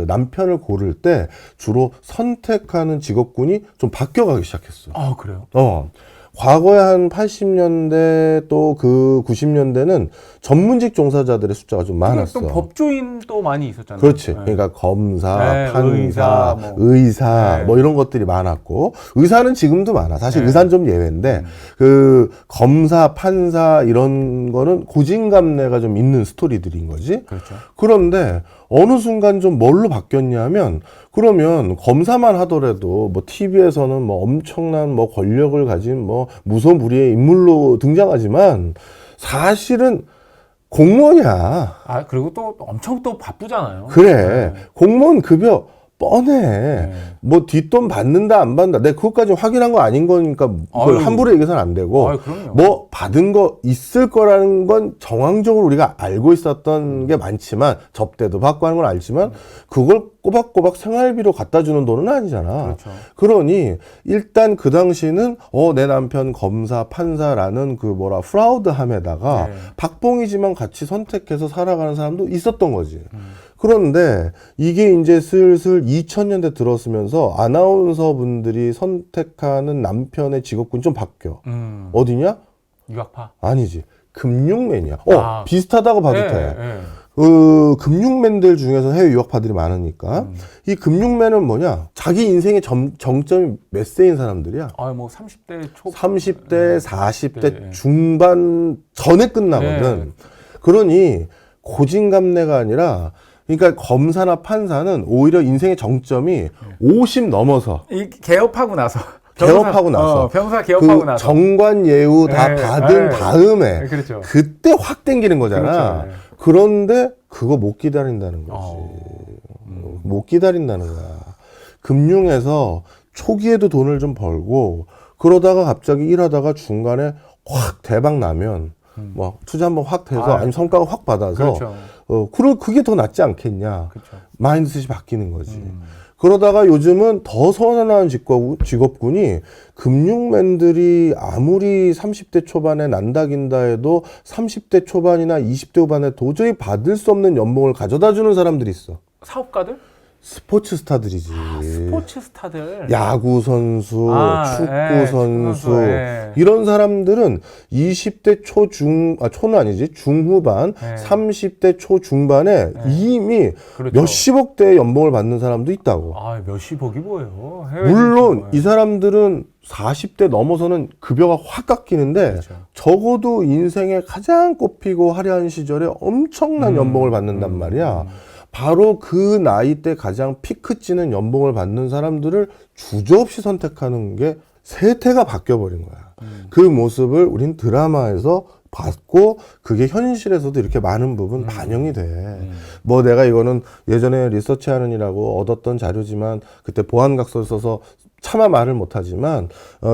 남편을 고를 때 주로 선택하는 직업군이 좀 바뀌어가기 시작했어. 그래요? 과거에 한 80년대 또 그 90년대는 전문직 종사자들의 숫자가 좀 많았어. 또 법조인도 많이 있었잖아요. 그렇지. 네. 그러니까 검사, 네, 판사, 의사, 네. 뭐 이런 것들이 많았고 의사는 지금도 많아. 사실 네. 의사는 좀 예외인데 그 검사, 판사 이런 거는 고진감래가 좀 있는 스토리들인 거지. 그렇죠. 그런데 어느 순간 좀 뭘로 바뀌었냐면 그러면 검사만 하더라도 뭐 TV에서는 뭐 엄청난 뭐 권력을 가진 뭐 무소불위의 인물로 등장하지만 사실은 공무원이야. 그리고 또 엄청 또 바쁘잖아요. 그래. 공무원 급여 뻔해. 뭐 뒷돈 받는다 안 받는다. 내가 그것까지 확인한 거 아닌 거니까 그걸 함부로 얘기해서는 안 되고 그럼요. 뭐 받은 거 있을 거라는 건 정황적으로 우리가 알고 있었던 게 많지만 접대도 받고 하는 건 알지만 그걸 꼬박꼬박 생활비로 갖다 주는 돈은 아니잖아. 그렇죠. 그러니 일단 그 당시는 내 남편 검사 판사라는 그 프라우드함에다가 박봉이지만 같이 선택해서 살아가는 사람도 있었던 거지. 그런데 이게 이제 슬슬 2000년대 들어서면서 아나운서 분들이 선택하는 남편의 직업군이 좀 바뀌어. 어디냐? 유학파? 아니지. 금융맨이야. 비슷하다고 봐도 돼. 금융맨들 중에서 해외 유학파들이 많으니까 이 금융맨은 뭐냐? 자기 인생의 정점이 몇 세인 사람들이야? 뭐 30대 초 30대, 40대 중반 전에 끝나거든. 그러니 고진감래가 아니라 그러니까 검사나 판사는 오히려 인생의 정점이 50 넘어서 개업하고 나서 변호사 개업하고 나서 정관 예우 다 받은 다음에 그렇죠. 그때 확 땡기는 거잖아. 그렇죠. 그런데 그거 못 기다린다는 거지. 못 기다린다는 거야. 금융에서 초기에도 돈을 좀 벌고 그러다가 갑자기 일하다가 중간에 확 대박 나면 뭐 투자 한번 확 돼서 아니면 성과가 확 받아서 그렇죠. 그게 더 낫지 않겠냐. 그렇죠. 마인드셋이 바뀌는 거지. 그러다가 요즘은 더 선호하는 직업군이 금융맨들이 아무리 30대 초반에 난다긴다 해도 30대 초반이나 20대 후반에 도저히 받을 수 없는 연봉을 가져다 주는 사람들이 있어. 사업가들? 스포츠 스타들이지. 스포츠 스타들. 야구 선수, 축구 선수, 예. 이런 사람들은 20대 초는 아니지, 중후반, 예. 30대 초중반에 이미 그렇죠. 몇십억대의 연봉을 받는 사람도 있다고. 아, 몇십억이 뭐예요? 해외 물론 진출은. 이 사람들은 40대 넘어서는 급여가 확 깎이는데 그렇죠. 적어도 인생의 가장 꽃피고 화려한 시절에 엄청난 연봉을 받는단 말이야. 바로 그 나이 때 가장 피크 찌는 연봉을 받는 사람들을 주저없이 선택하는 게 세태가 바뀌어버린 거야. 그 모습을 우린 드라마에서 봤고 그게 현실에서도 이렇게 많은 부분 반영이 돼. 뭐 내가 이거는 예전에 리서치하느니라고 얻었던 자료지만 그때 보안각서를 써서 차마 말을 못하지만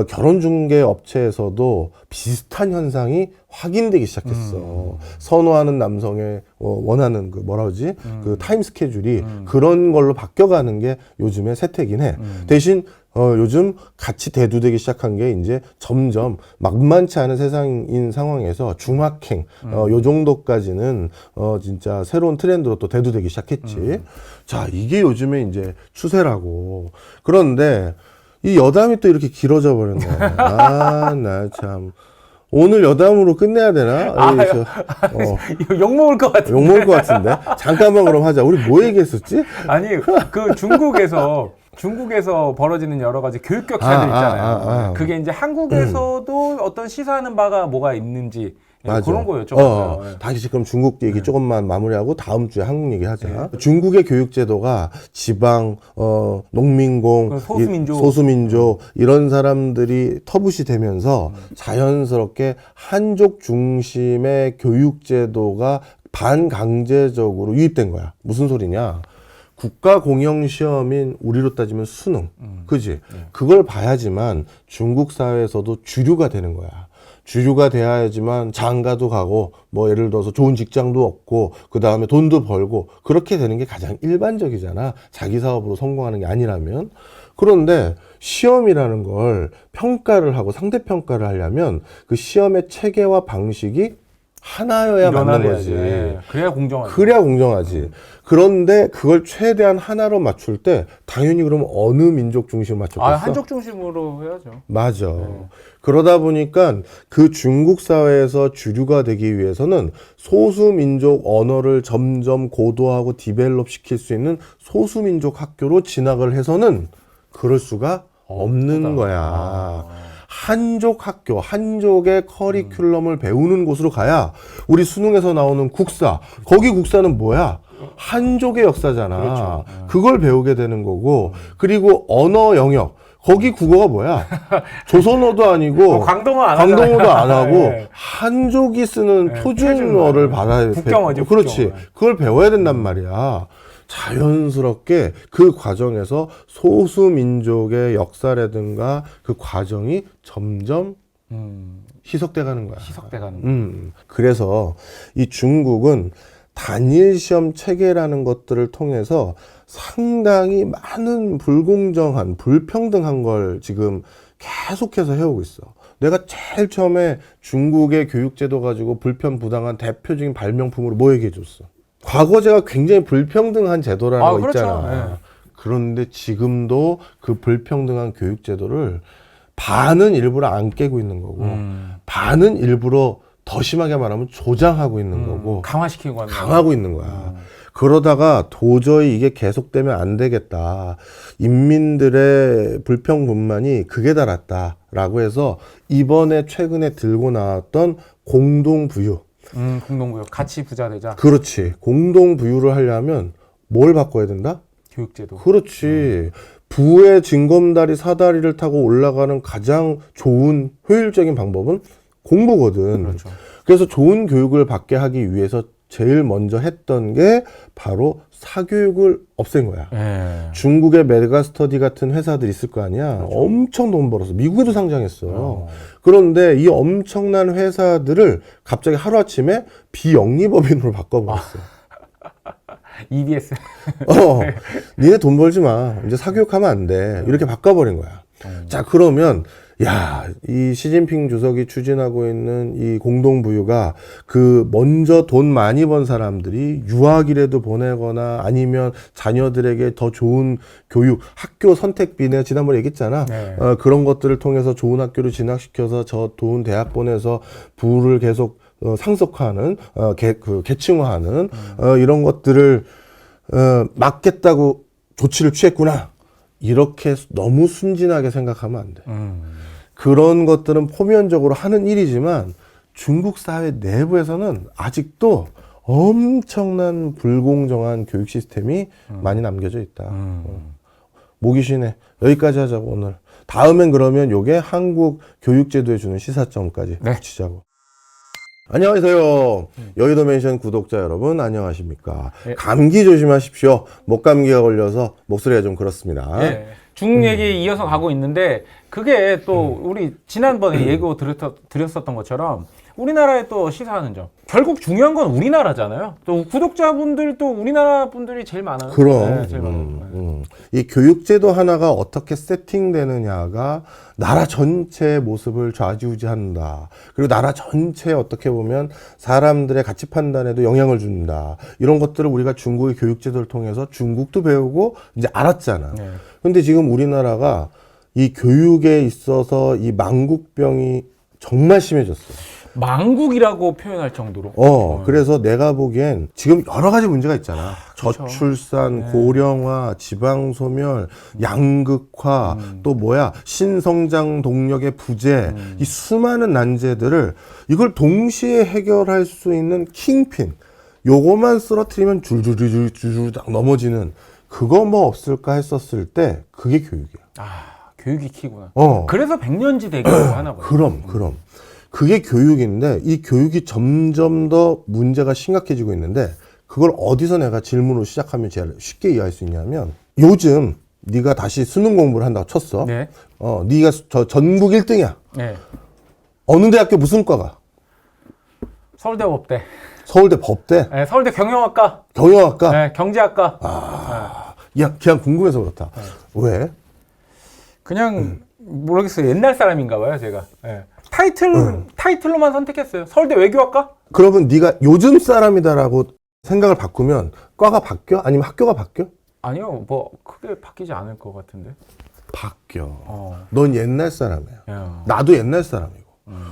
결혼중개 업체에서도 비슷한 현상이 확인되기 시작했어. 선호하는 남성의 원하는 그 뭐라 그러지? 그 타임 스케줄이 그런 걸로 바뀌어가는 게 요즘의 세태긴 해. 대신 요즘 같이 대두되기 시작한 게 이제 점점 만만치 않은 세상인 상황에서 중학행 요 정도까지는 진짜 새로운 트렌드로 또 대두되기 시작했지. 자, 이게 요즘에 이제 추세라고. 그런데 이 여담이 또 이렇게 길어져 버렸네. 아, 나 참. 오늘 여담으로 끝내야 되나? 이거 욕먹을 것 같은데. 욕먹을 것 같은데? 잠깐만 그럼 하자. 우리 뭐 얘기했었지? 아니, 그 중국에서 벌어지는 여러 가지 교육 격차들 있잖아요. 그게 이제 한국에서도 어떤 시사하는 바가 뭐가 있는지 맞아. 그런 거였죠. 다시 그럼 중국 얘기 조금만 마무리하고 다음 주에 한국 얘기 하자. 중국의 교육 제도가 지방, 농민공, 소수민족 이런 사람들이 터부시 되면서 자연스럽게 한족 중심의 교육 제도가 반강제적으로 유입된 거야. 무슨 소리냐? 국가 공영 시험인 우리로 따지면 수능, 그지? 그걸 봐야지만 중국 사회에서도 주류가 되는 거야. 주류가 돼야지만 장가도 가고 뭐 예를 들어서 좋은 직장도 얻고 그 다음에 돈도 벌고 그렇게 되는 게 가장 일반적이잖아. 자기 사업으로 성공하는 게 아니라면. 그런데 시험이라는 걸 평가를 하고 상대평가를 하려면 그 시험의 체계와 방식이 하나여야 맞는 거지. 그래야 공정하지. 그래야 공정하지. 그런데 그걸 최대한 하나로 맞출 때 당연히 그러면 어느 민족 중심으로 맞췄겠어? 한족 중심으로 해야죠. 맞아. 그러다 보니까 그 중국 사회에서 주류가 되기 위해서는 소수민족 언어를 점점 고도화하고 디벨롭 시킬 수 있는 소수민족 학교로 진학을 해서는 그럴 수가 없는 거야. 한족 학교, 한족의 커리큘럼을 배우는 곳으로 가야 우리 수능에서 나오는 국사, 거기 국사는 뭐야? 한족의 역사잖아. 그렇죠. 그걸 배우게 되는 거고, 그리고 언어 영역, 거기 국어가 뭐야? 조선어도 아니고 광동어도 안 하고 한족이 쓰는 표준어를 받아야 돼. 국경어죠. 그렇지. 그걸 배워야 된단 말이야. 자연스럽게 그 과정에서 소수민족의 역사라든가 그 과정이 점점 희석돼 가는 거야. 그래서 이 중국은 단일 시험 체계라는 것들을 통해서 상당히 많은 불공정한, 불평등한 걸 지금 계속해서 해오고 있어. 내가 제일 처음에 중국의 교육제도 가지고 불편부당한 대표적인 발명품으로 뭐 얘기해줬어? 과거제가 굉장히 불평등한 제도라는 거 그렇죠. 있잖아. 그런데 지금도 그 불평등한 교육제도를 반은 일부러 안 깨고 있는 거고 반은 일부러 더 심하게 말하면 조장하고 있는 거고 강하고 있는 거야. 그러다가 도저히 이게 계속되면 안 되겠다. 인민들의 불평분만이 극에 달았다라고 해서 이번에 최근에 들고 나왔던 공동부유. 공동부유. 같이 부자 되자. 그렇지. 공동부유를 하려면 뭘 바꿔야 된다? 교육제도. 그렇지. 부의 징검다리 사다리를 타고 올라가는 가장 좋은 효율적인 방법은 공부거든. 그렇죠. 그래서 좋은 교육을 받게 하기 위해서 제일 먼저 했던 게 바로 사교육을 없앤 거야. 예. 중국의 메가스터디 같은 회사들 있을 거 아니야. 그렇죠. 엄청 돈 벌었어. 미국에도 상장했어. 그런데 이 엄청난 회사들을 갑자기 하루아침에 비영리법인으로 바꿔버렸어. EBS. 니네 돈 벌지 마. 이제 사교육하면 안 돼. 이렇게 바꿔버린 거야. 자, 그러면 야, 이 시진핑 주석이 추진하고 있는 이 공동부유가 그 먼저 돈 많이 번 사람들이 유학이라도 보내거나 아니면 자녀들에게 더 좋은 교육, 학교 선택비 내가 지난번에 얘기했잖아. 네. 그런 것들을 통해서 좋은 학교를 진학시켜서 저 좋은 대학 보내서 부를 계속 상속하는, 계층화하는, 이런 것들을, 막겠다고 조치를 취했구나. 이렇게 너무 순진하게 생각하면 안 돼. 그런 것들은 표면적으로 하는 일이지만 중국 사회 내부에서는 아직도 엄청난 불공정한 교육 시스템이 많이 남겨져 있다. 목이 쉬네. 여기까지 하자고 오늘. 다음엔 그러면 요게 한국 교육제도에 주는 시사점까지 네. 붙이자고. 안녕하세요. 여의도 맨션 구독자 여러분 안녕하십니까. 네. 감기 조심하십시오. 목감기가 걸려서 목소리가 좀 그렇습니다. 네. 중국 얘기 이어서 가고 있는데 그게 또 우리 지난번에 예고 드렸었던 것처럼 우리나라에 또 시사하는 점. 결국 중요한 건 우리나라잖아요. 또 구독자분들도 우리나라 분들이 제일 많아요. 그럼. 네, 제일 많아요. 이 교육제도 하나가 어떻게 세팅되느냐가 나라 전체의 모습을 좌지우지한다. 그리고 나라 전체에 어떻게 보면 사람들의 가치 판단에도 영향을 준다. 이런 것들을 우리가 중국의 교육제도를 통해서 중국도 배우고 이제 알았잖아. 네. 근데 지금 우리나라가 이 교육에 있어서 이 망국병이 정말 심해졌어. 망국이라고 표현할 정도로. 그래서 내가 보기엔 지금 여러 가지 문제가 있잖아. 그렇죠. 저출산, 네. 고령화, 지방소멸, 양극화, 또 뭐야, 신성장 동력의 부재, 이 수많은 난제들을 이걸 동시에 해결할 수 있는 킹핀, 요거만 쓰러뜨리면 줄줄줄줄줄 딱 넘어지는 그거 뭐 없을까 했었을 때 그게 교육이야. 아, 교육이 키구나. 어. 그래서 백년지 대교라고 하나 봐요. 그럼. 그게 교육인데 이 교육이 점점 더 문제가 심각해지고 있는데 그걸 어디서 내가 질문으로 시작하면 제일 쉽게 이해할 수 있냐면 요즘 네가 다시 수능 공부를 한다고 쳤어. 네. 네가 저 전국 1등이야. 네. 어느 대학교 무슨 과가? 서울대 법대. 서울대 법대? 네, 서울대 경영학과. 경영학과? 네, 경제학과. 야, 그냥 궁금해서 그렇다. 왜? 그냥 모르겠어요. 옛날 사람인가 봐요, 제가. 네. 타이틀로만 선택했어요. 서울대 외교학과? 그러면 네가 요즘 사람이다라고 생각을 바꾸면 과가 바뀌어? 아니면 학교가 바뀌어? 아니요, 뭐 크게 바뀌지 않을 것 같은데. 바뀌어. 넌 옛날 사람이야. 야. 나도 옛날 사람이고.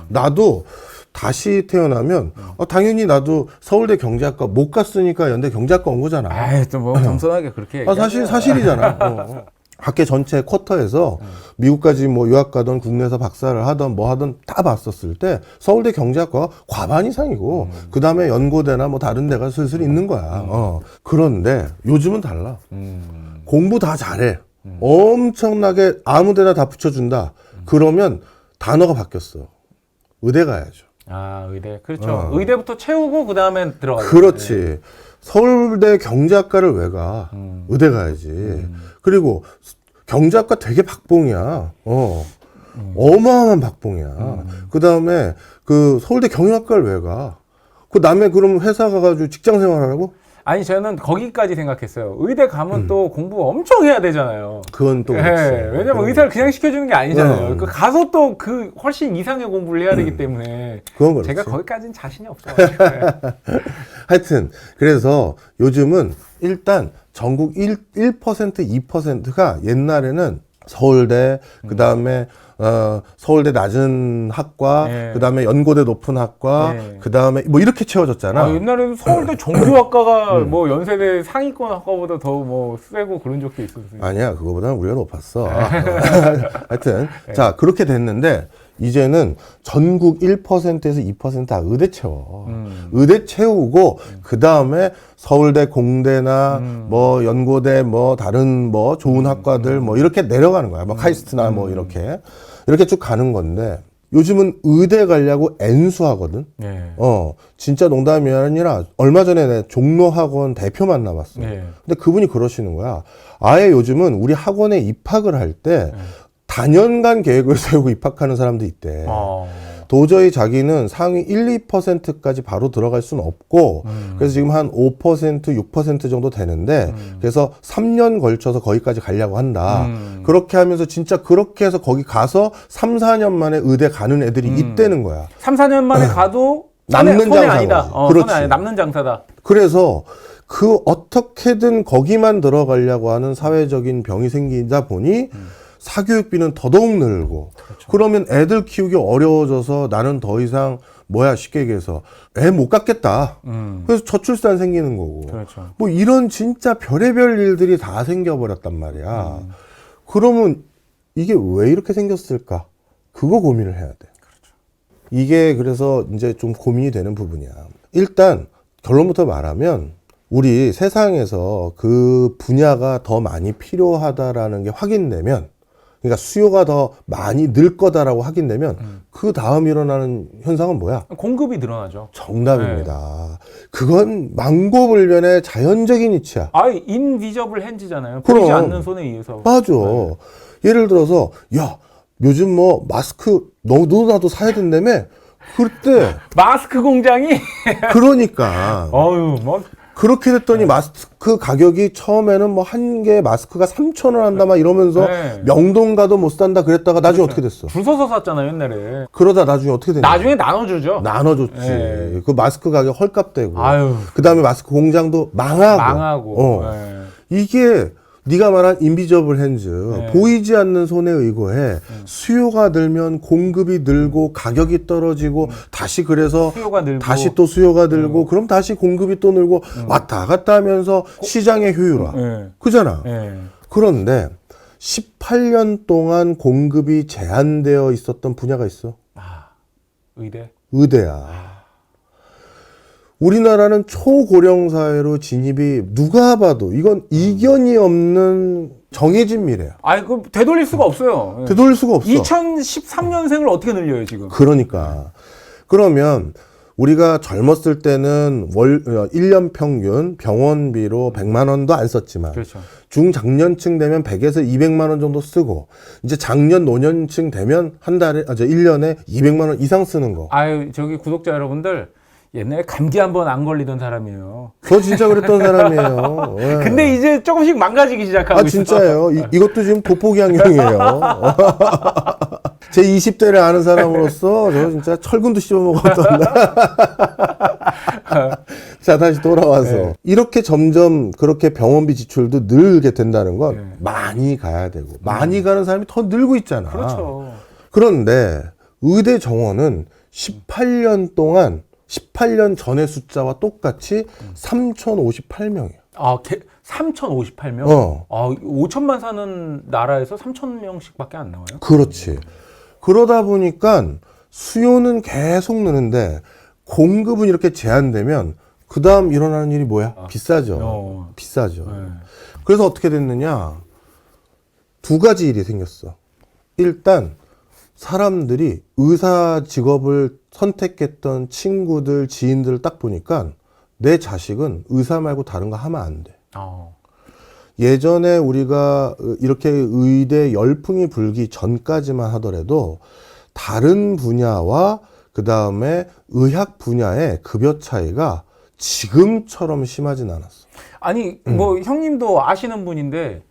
나도 다시 태어나면 당연히 나도 서울대 경제학과 못 갔으니까 연대 경제학과 온 거잖아. 아이, 또 뭐 겸손하게 그렇게. 사실이잖아. 학계 전체 쿼터에서 미국까지 뭐 유학 가던 국내에서 박사를 하던 뭐 하던 다 봤었을 때 서울대 경제학과가 과반 이상이고 그 다음에 연고대나 뭐 다른 데가 슬슬 있는 거야. 그런데 요즘은 달라. 공부 다 잘해. 엄청나게 아무데나 다 붙여준다. 그러면 단어가 바뀌었어. 의대 가야죠. 아, 의대. 그렇죠. 의대부터 채우고 그 다음에 들어가요. 그렇지. 네. 서울대 경제학과를 왜 가? 의대 가야지. 그리고 경제학과 되게 박봉이야. 어마어마한 박봉이야. 그 다음에 그 서울대 경영학과를 왜 가? 그 남의 그럼 회사 가가지고 직장 생활하라고? 아니, 저는 거기까지 생각했어요. 의대 가면 또 공부 엄청 해야 되잖아요. 그건 또 그렇지. 네, 왜냐면 의사를 그냥 시켜주는 게 아니잖아요. 그 가서 또 그 훨씬 이상의 공부를 해야 되기 때문에. 그건 그렇지. 제가 거기까지는 자신이 없어요. 하여튼 그래서 요즘은 일단 전국 1%, 2%가 옛날에는 서울대, 그 다음에 서울대 낮은 학과, 네. 그 다음에 연고대 높은 학과, 네. 그 다음에 뭐 이렇게 채워졌잖아. 아, 옛날에는 서울대 정규학과가 뭐 연세대 상위권 학과보다 더 뭐 세고 그런 적도 있었어요. 아니야, 그거보다는 우리가 높았어. 하여튼 자 그렇게 됐는데 이제는 전국 1%에서 2%다 의대 채워. 의대 채우고 그 다음에 서울대, 공대나 뭐 연고대, 뭐 다른 뭐 좋은 학과들 뭐 이렇게 내려가는 거야. 뭐 카이스트나 뭐 이렇게 쭉 가는 건데 요즘은 의대 가려고 N수하거든. 네. 진짜 농담이 아니라 얼마 전에 내 종로학원 대표 만나봤어. 네. 근데 그분이 그러시는 거야. 아예 요즘은 우리 학원에 입학을 할 때 다년간 계획을 세우고 입학하는 사람도 있대. 도저히 자기는 상위 1, 2%까지 바로 들어갈 수는 없고 그래서 지금 한 5%, 6% 정도 되는데 그래서 3년 걸쳐서 거기까지 가려고 한다. 그렇게 하면서 진짜 그렇게 해서 거기 가서 3, 4년 만에 의대 가는 애들이 있다는 거야. 3, 4년 만에 가도 남는 손해 장사인 아니다. 거지. 손해 그렇지. 아니다. 남는 장사다. 그래서 그 어떻게든 거기만 들어가려고 하는 사회적인 병이 생기다 보니 사교육비는 더더욱 늘고 그러면 애들 키우기 어려워져서 나는 더 이상 쉽게 얘기해서 애 못 갖겠다. 그래서 저출산 생기는 거고 그렇죠. 뭐 이런 진짜 별의별 일들이 다 생겨버렸단 말이야. 그러면 이게 왜 이렇게 생겼을까? 그거 고민을 해야 돼. 이게 그래서 이제 좀 고민이 되는 부분이야. 일단 결론부터 말하면 우리 세상에서 그 분야가 더 많이 필요하다라는 게 확인되면 그러니까 수요가 더 많이 늘 거다라고 확인되면 그 다음 일어나는 현상은 뭐야? 공급이 늘어나죠. 정답입니다. 그건 망고불변의 자연적인 이치야. 인비저블 핸즈잖아요. 그럼. 보이지 않는 손에 의해서. 맞아. 예를 들어서 야 요즘 뭐 마스크 너도 나도 사야 된다며? 그때 마스크 공장이 그러니까 그렇게 됐더니 마스크 가격이 처음에는 뭐 한 개 마스크가 3,000원 한다 막 이러면서 네. 명동 가도 못 산다 그랬다가 나중에 어떻게 됐어? 줄 서서 샀잖아요, 옛날에. 그러다 나중에 어떻게 됐냐? 나중에 나눠주죠. 나눠줬지. 네. 그 마스크 가격 헐값되고. 아유. 그 다음에 마스크 공장도 망하고. 망하고. 네. 이게 네가 말한 인비저블 핸즈, 네. 보이지 않는 손에 의거해 수요가 늘면 공급이 늘고 가격이 떨어지고 다시 그래서 수요가 늘고. 다시 또 수요가 늘고 그럼 다시 공급이 또 늘고 왔다 갔다 하면서 시장의 효율화. 네. 그잖아. 네. 그런데 18년 동안 공급이 제한되어 있었던 분야가 있어. 의대. 의대야. 우리나라는 초고령 사회로 진입이 누가 봐도 이건 이견이 없는 정해진 미래야. 그럼 되돌릴 수가 없어요. 되돌릴 수가 없어. 2013년생을 어떻게 늘려요, 지금? 그러니까. 그러면 우리가 젊었을 때는 1년 평균 병원비로 100만 원도 안 썼지만 그렇죠. 중장년층 되면 100에서 200만 원 정도 쓰고 이제 장년 노년층 되면 한 달에 1년에 200만 원 이상 쓰는 거. 저기 구독자 여러분들 옛날에 감기 한 번 안 걸리던 사람이에요. 저 진짜 그랬던 사람이에요. 예. 근데 이제 조금씩 망가지기 시작하고 있어요. 진짜예요. 이것도 지금 보폭이 환경이에요. 제 20대를 아는 사람으로서 저 진짜 철근도 씹어먹었던. 자, 다시 돌아와서. 네. 이렇게 점점 그렇게 병원비 지출도 늘게 된다는 건 네. 많이 가야 되고, 많이 가는 사람이 더 늘고 있잖아. 그렇죠. 그런데 의대 정원은 18년 동안 18년 전의 숫자와 똑같이 3,058명이에요. 3,058명? 5천만 사는 나라에서 3,000명씩밖에 안 나와요? 그렇지. 그러다 보니까 수요는 계속 느는데 공급은 이렇게 제한되면 그 다음 일어나는 일이 뭐야? 비싸죠. 비싸죠. 네. 그래서 어떻게 됐느냐? 두 가지 일이 생겼어. 일단 사람들이 의사 직업을 선택했던 친구들, 지인들을 딱 보니까 내 자식은 의사 말고 다른 거 하면 안 돼. 예전에 우리가 이렇게 의대 열풍이 불기 전까지만 하더라도 다른 분야와 그 다음에 의학 분야의 급여 차이가 지금처럼 심하진 않았어. 뭐 형님도 아시는 분인데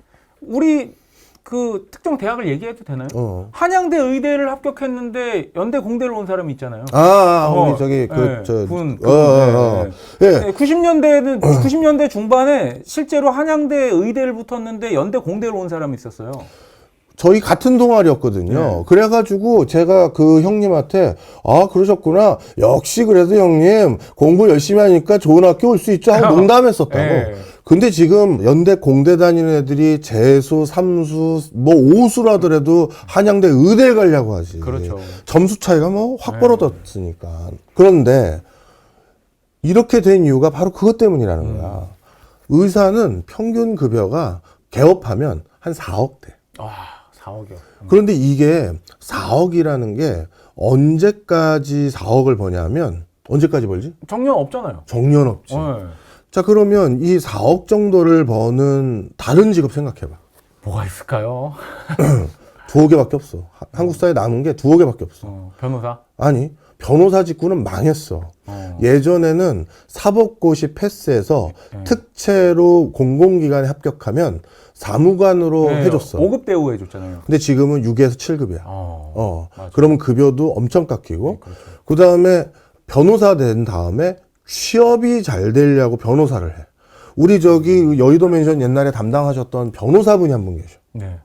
우리 그 특정 대학을 얘기해도 되나요? 한양대 의대를 합격했는데 연대 공대를 온 사람이 있잖아요. 우리 저기 분. 예. 90년대는 90년대 중반에 실제로 한양대 의대를 붙었는데 연대 공대를 온 사람이 있었어요. 저희 같은 동아리였거든요. 네. 그래가지고 제가 그 형님한테 그러셨구나. 역시 그래도 형님 공부 열심히 하니까 좋은 학교 올 수 있죠 하고 농담했었다고. 네. 근데 지금 연대 공대 다니는 애들이 재수, 삼수, 뭐 오수로 하더라도 한양대 의대에 가려고 하지. 그렇죠. 점수 차이가 뭐 확 벌어졌으니까. 그런데 이렇게 된 이유가 바로 그것 때문이라는 거야. 의사는 평균 급여가 개업하면 한 4억 돼. 4억이요. 그런데 이게 4억이라는 게 언제까지 4억을 버냐면 언제까지 벌지? 정년 없잖아요. 정년 없지. 네. 자, 그러면 이 4억 정도를 버는 다른 직업 생각해봐. 뭐가 있을까요? 두어 개밖에 없어. 한국 사회에 남은 게 두어 개밖에 없어. 변호사? 아니, 변호사 직구는 망했어. 예전에는 사법고시 패스해서 특채로 공공기관에 합격하면 사무관으로 네, 해줬어. 5급 대우 해줬잖아요. 근데 지금은 6에서 7급이야. 맞아. 그러면 급여도 엄청 깎이고, 네, 그렇죠. 그 다음에 변호사 된 다음에 취업이 잘 되려고 변호사를 해. 우리 저기 여의도 맨션 옛날에 담당하셨던 변호사분이 한 분 계셔. 네.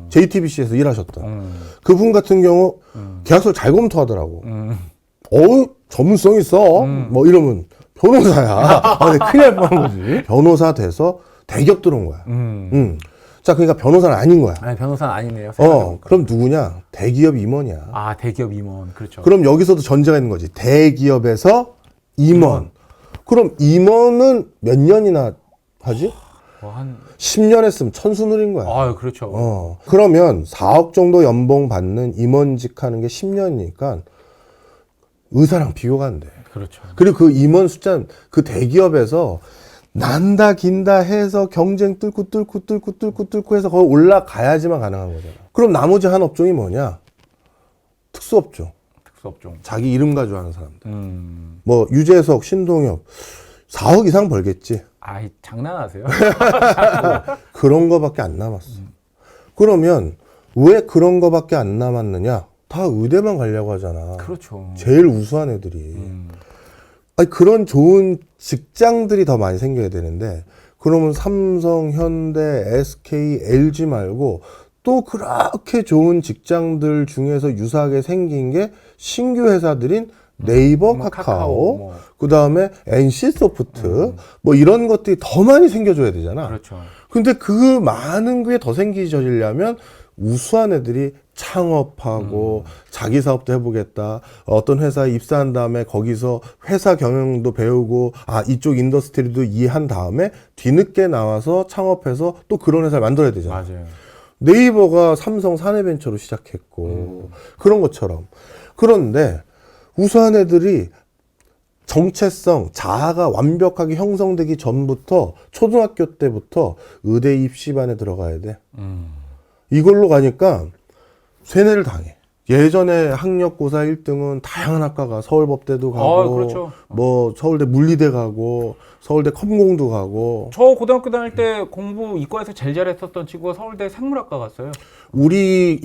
JTBC에서 일하셨던. 그분 같은 경우 계약서 잘 검토하더라고. 전문성 있어. 뭐 이러면 변호사야. 근데 큰일 날 뻔한 거지. 변호사 돼서 대기업 들어온 거야. 자, 그러니까 변호사는 아닌 거야. 아니, 변호사는 아니네요. 그럼 누구냐? 대기업 임원이야. 아, 대기업 임원. 그렇죠. 그럼 여기서도 전제가 있는 거지. 대기업에서 임원. 그럼 임원은 몇 년이나 하지? 한 10년 했으면 천수 누린 거야. 아, 그렇죠. 그러면 4억 정도 연봉 받는 임원직 하는 게 10년이니까 의사랑 비교가 안 돼. 그렇죠. 그리고 그 임원 숫자는 그 대기업에서 난다 긴다 해서 경쟁 뚫고 해서 거기 올라가야지만 가능한 거잖아. 그럼 나머지 한 업종이 뭐냐? 특수업종. 특수업종. 자기 이름 가지고 하는 사람들. 뭐 유재석, 신동엽 4억 이상 벌겠지. 아이, 장난하세요? 그런 거밖에 안 남았어. 그러면 왜 그런 거밖에 안 남았느냐? 다 의대만 가려고 하잖아. 그렇죠. 제일 우수한 애들이. 아니, 그런 좋은 직장들이 더 많이 생겨야 되는데, 그러면 삼성, 현대, SK, LG 말고 또 그렇게 좋은 직장들 중에서 유사하게 생긴 게 신규 회사들인 네이버, 카카오, 뭐. 그 다음에 NC소프트, 뭐 이런 것들이 더 많이 생겨줘야 되잖아. 그렇죠. 근데 그 많은 게 더 생기려면 우수한 애들이 창업하고 자기 사업도 해보겠다. 어떤 회사에 입사한 다음에 거기서 회사 경영도 배우고 이쪽 인더스트리도 이해한 다음에 뒤늦게 나와서 창업해서 또 그런 회사를 만들어야 되잖아. 맞아요. 네이버가 삼성 사내벤처로 시작했고 그런 것처럼. 그런데 우수한 애들이 정체성, 자아가 완벽하게 형성되기 전부터 초등학교 때부터 의대 입시반에 들어가야 돼. 이걸로 가니까 세뇌를 당해. 예전에 학력고사 1등은 다양한 학과가 서울법대도 가고, 그렇죠. 뭐 서울대 물리대 가고, 서울대 컴공도 가고. 저 고등학교 다닐 때 공부 이과에서 제일 잘했었던 친구가 서울대 생물학과 갔어요. 우리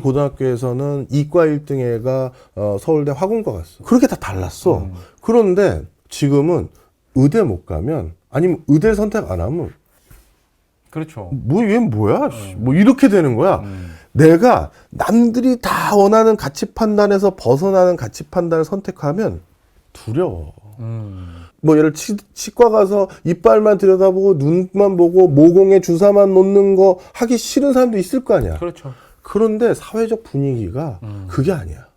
고등학교에서는 이과 1등 애가 서울대 화공과 갔어. 그렇게 다 달랐어. 그런데 지금은 의대 못 가면, 아니면 의대 선택 안 하면, 그렇죠. 뭐, 얘 뭐야? 뭐, 이렇게 되는 거야. 내가 남들이 다 원하는 가치 판단에서 벗어나는 가치 판단을 선택하면 두려워. 뭐, 예를 치과 가서 이빨만 들여다보고 눈만 보고 모공에 주사만 놓는 거 하기 싫은 사람도 있을 거 아니야. 그렇죠. 그런데 사회적 분위기가 그게 아니야.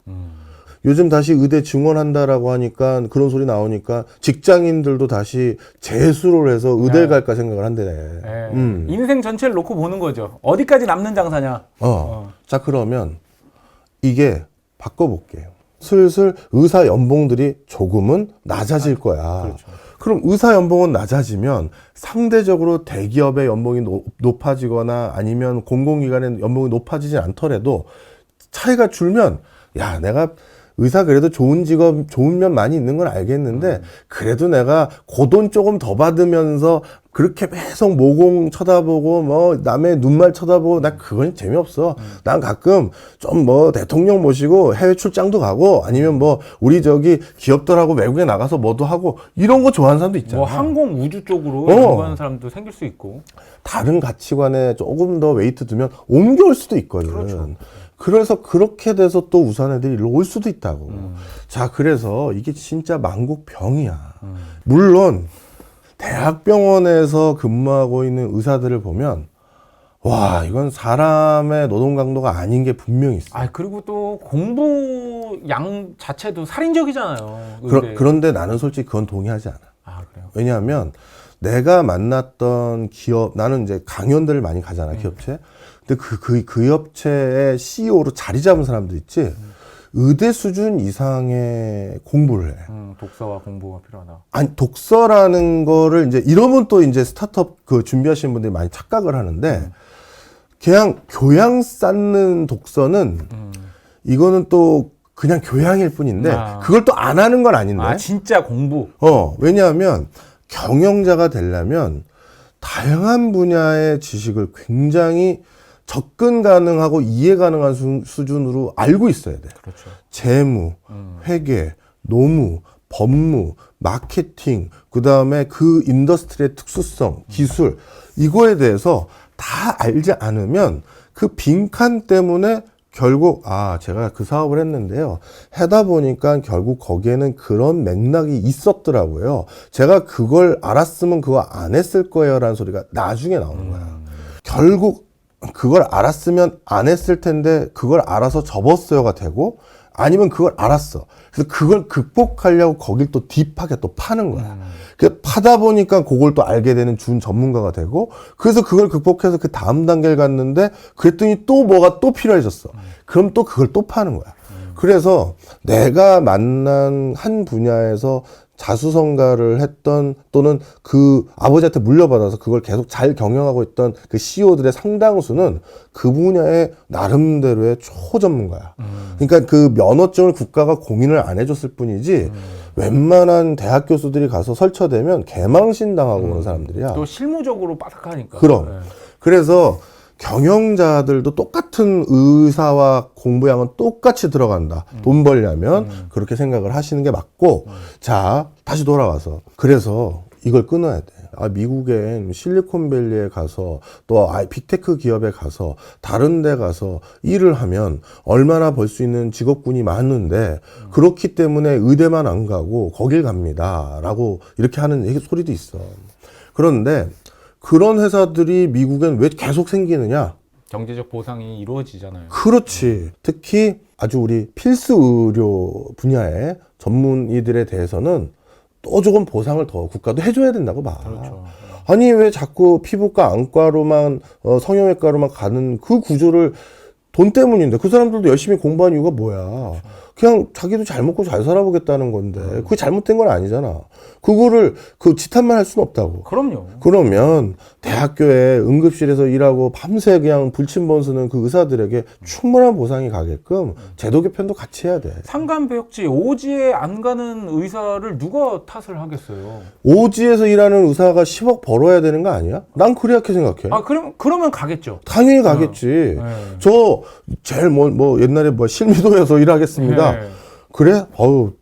요즘 다시 의대 증원한다라고 하니까 그런 소리 나오니까 직장인들도 다시 재수를 해서 의대를 갈까 생각을 한대네. 네. 인생 전체를 놓고 보는 거죠. 어디까지 남는 장사냐. 자, 그러면 이게 바꿔볼게요. 슬슬 의사 연봉들이 조금은 낮아질 거야. 그렇죠. 그럼 의사 연봉은 낮아지면 상대적으로 대기업의 연봉이 높아지거나 아니면 공공기관의 연봉이 높아지지 않더라도 차이가 줄면 야, 내가 의사 그래도 좋은 직업, 좋은 면 많이 있는 건 알겠는데 그래도 내가 그 돈 조금 더 받으면서 그렇게 계속 모공 쳐다보고 뭐 남의 눈말 쳐다보고 나 그건 재미없어. 난 가끔 좀 뭐 대통령 모시고 해외 출장도 가고 아니면 뭐 우리 저기 기업들하고 외국에 나가서 뭐도 하고 이런 거 좋아하는 사람도 있잖아. 뭐 항공 우주 쪽으로 연구하는 사람도 생길 수 있고. 다른 가치관에 조금 더 웨이트 두면 옮겨올 수도 있거든. 그렇죠. 그래서 그렇게 돼서 또 우수한 애들이 일로 올 수도 있다고. 자, 그래서 이게 진짜 만국병이야. 물론 대학병원에서 근무하고 있는 의사들을 보면 와, 이건 사람의 노동 강도가 아닌 게 분명히 있어. 그리고 또 공부 양 자체도 살인적이잖아요. 그런데 나는 솔직히 그건 동의하지 않아. 그래요? 왜냐하면 내가 만났던 기업, 나는 이제 강연들을 많이 가잖아, 기업체. 근데 그 업체의 CEO로 자리 잡은 사람들 있지? 의대 수준 이상의 공부를 해. 독서와 공부가 필요하다. 아니, 독서라는 거를 이제 이러면 또 이제 스타트업 그 준비하시는 분들이 많이 착각을 하는데, 그냥 교양 쌓는 독서는 이거는 또 그냥 교양일 뿐인데, 그걸 또 안 하는 건 아닌데. 아, 진짜 공부. 왜냐하면 경영자가 되려면 다양한 분야의 지식을 굉장히 접근 가능하고 이해 가능한 수준으로 알고 있어야 돼. 그렇죠. 재무, 회계, 노무, 법무, 마케팅, 그 다음에 그 인더스트리의 특수성, 기술, 이거에 대해서 다 알지 않으면 그 빈칸 때문에 결국 제가 그 사업을 했는데요. 하다 보니까 결국 거기에는 그런 맥락이 있었더라고요. 제가 그걸 알았으면 그거 안 했을 거예요 라는 소리가 나중에 나오는 거야. 결국 그걸 알았으면 안 했을 텐데 그걸 알아서 접었어요가 되고, 아니면 그걸 알았어. 그래서 그걸 극복하려고 거길 또 딥하게 또 파는 거야. 그 파다 보니까 그걸 또 알게 되는 준 전문가가 되고, 그래서 그걸 극복해서 그 다음 단계를 갔는데, 그랬더니 또 뭐가 또 필요해졌어. 그럼 또 그걸 또 파는 거야. 그래서 내가 만난 한 분야에서 자수성가를 했던, 또는 그 아버지한테 물려받아서 그걸 계속 잘 경영하고 있던 그 CEO들의 상당수는 그 분야의 나름대로의 초전문가야. 그러니까 그 면허증을 국가가 공인을 안 해줬을 뿐이지, 웬만한 대학 교수들이 가서 설쳐되면 개망신 당하고 그런 사람들이야. 또 실무적으로 빠삭하니까. 그럼. 네. 그래서 경영자들도 똑같은 의사와 공부량은 똑같이 들어간다. 돈 벌려면 그렇게 생각을 하시는 게 맞고, 자, 다시 돌아와서. 그래서 이걸 끊어야 돼. 미국엔 실리콘밸리에 가서 또 빅테크 기업에 가서 다른 데 가서 일을 하면 얼마나 벌 수 있는 직업군이 많은데, 그렇기 때문에 의대만 안 가고 거길 갑니다 라고 이렇게 하는 소리도 있어. 그런데 그런 회사들이 미국엔 왜 계속 생기느냐? 경제적 보상이 이루어지잖아요. 그렇지. 특히 아주 우리 필수 의료 분야의 전문의들에 대해서는 또 조금 보상을 더 국가도 해줘야 된다고 봐. 그렇죠. 아니, 왜 자꾸 피부과, 안과로만, 성형외과로만 가는 그 구조를, 돈 때문인데 그 사람들도 열심히 공부한 이유가 뭐야? 그냥 자기도 잘 먹고 잘 살아보겠다는 건데, 그게 잘못된 건 아니잖아. 그거를 그 지탄만 할 수는 없다고. 그럼요. 그러면 대학교에 응급실에서 일하고 밤새 그냥 불침번 쓰는 그 의사들에게 충분한 보상이 가게끔 제도 개편도 같이 해야 돼. 상간배역지 오지에 안 가는 의사를 누가 탓을 하겠어요? 오지에서 일하는 의사가 10억 벌어야 되는 거 아니야? 난 그렇게 생각해. 그러면 가겠죠. 당연히 가겠지. 네. 저 제일 옛날에 실미도에서 일하겠습니다. 네. 그래?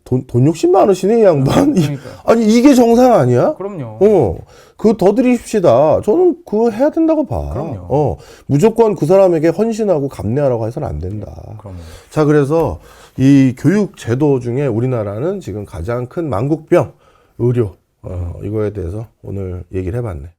돈 욕심 많으시네, 이 양반. 그러니까. 아니, 이게 정상 아니야? 그럼요. 그거 더 드립시다. 저는 그거 해야 된다고 봐. 그럼요. 무조건 그 사람에게 헌신하고 감내하라고 해서는 안 된다. 그럼요. 자, 그래서 이 교육 제도 중에 우리나라는 지금 가장 큰 만국병, 의료, 이거에 대해서 오늘 얘기를 해봤네.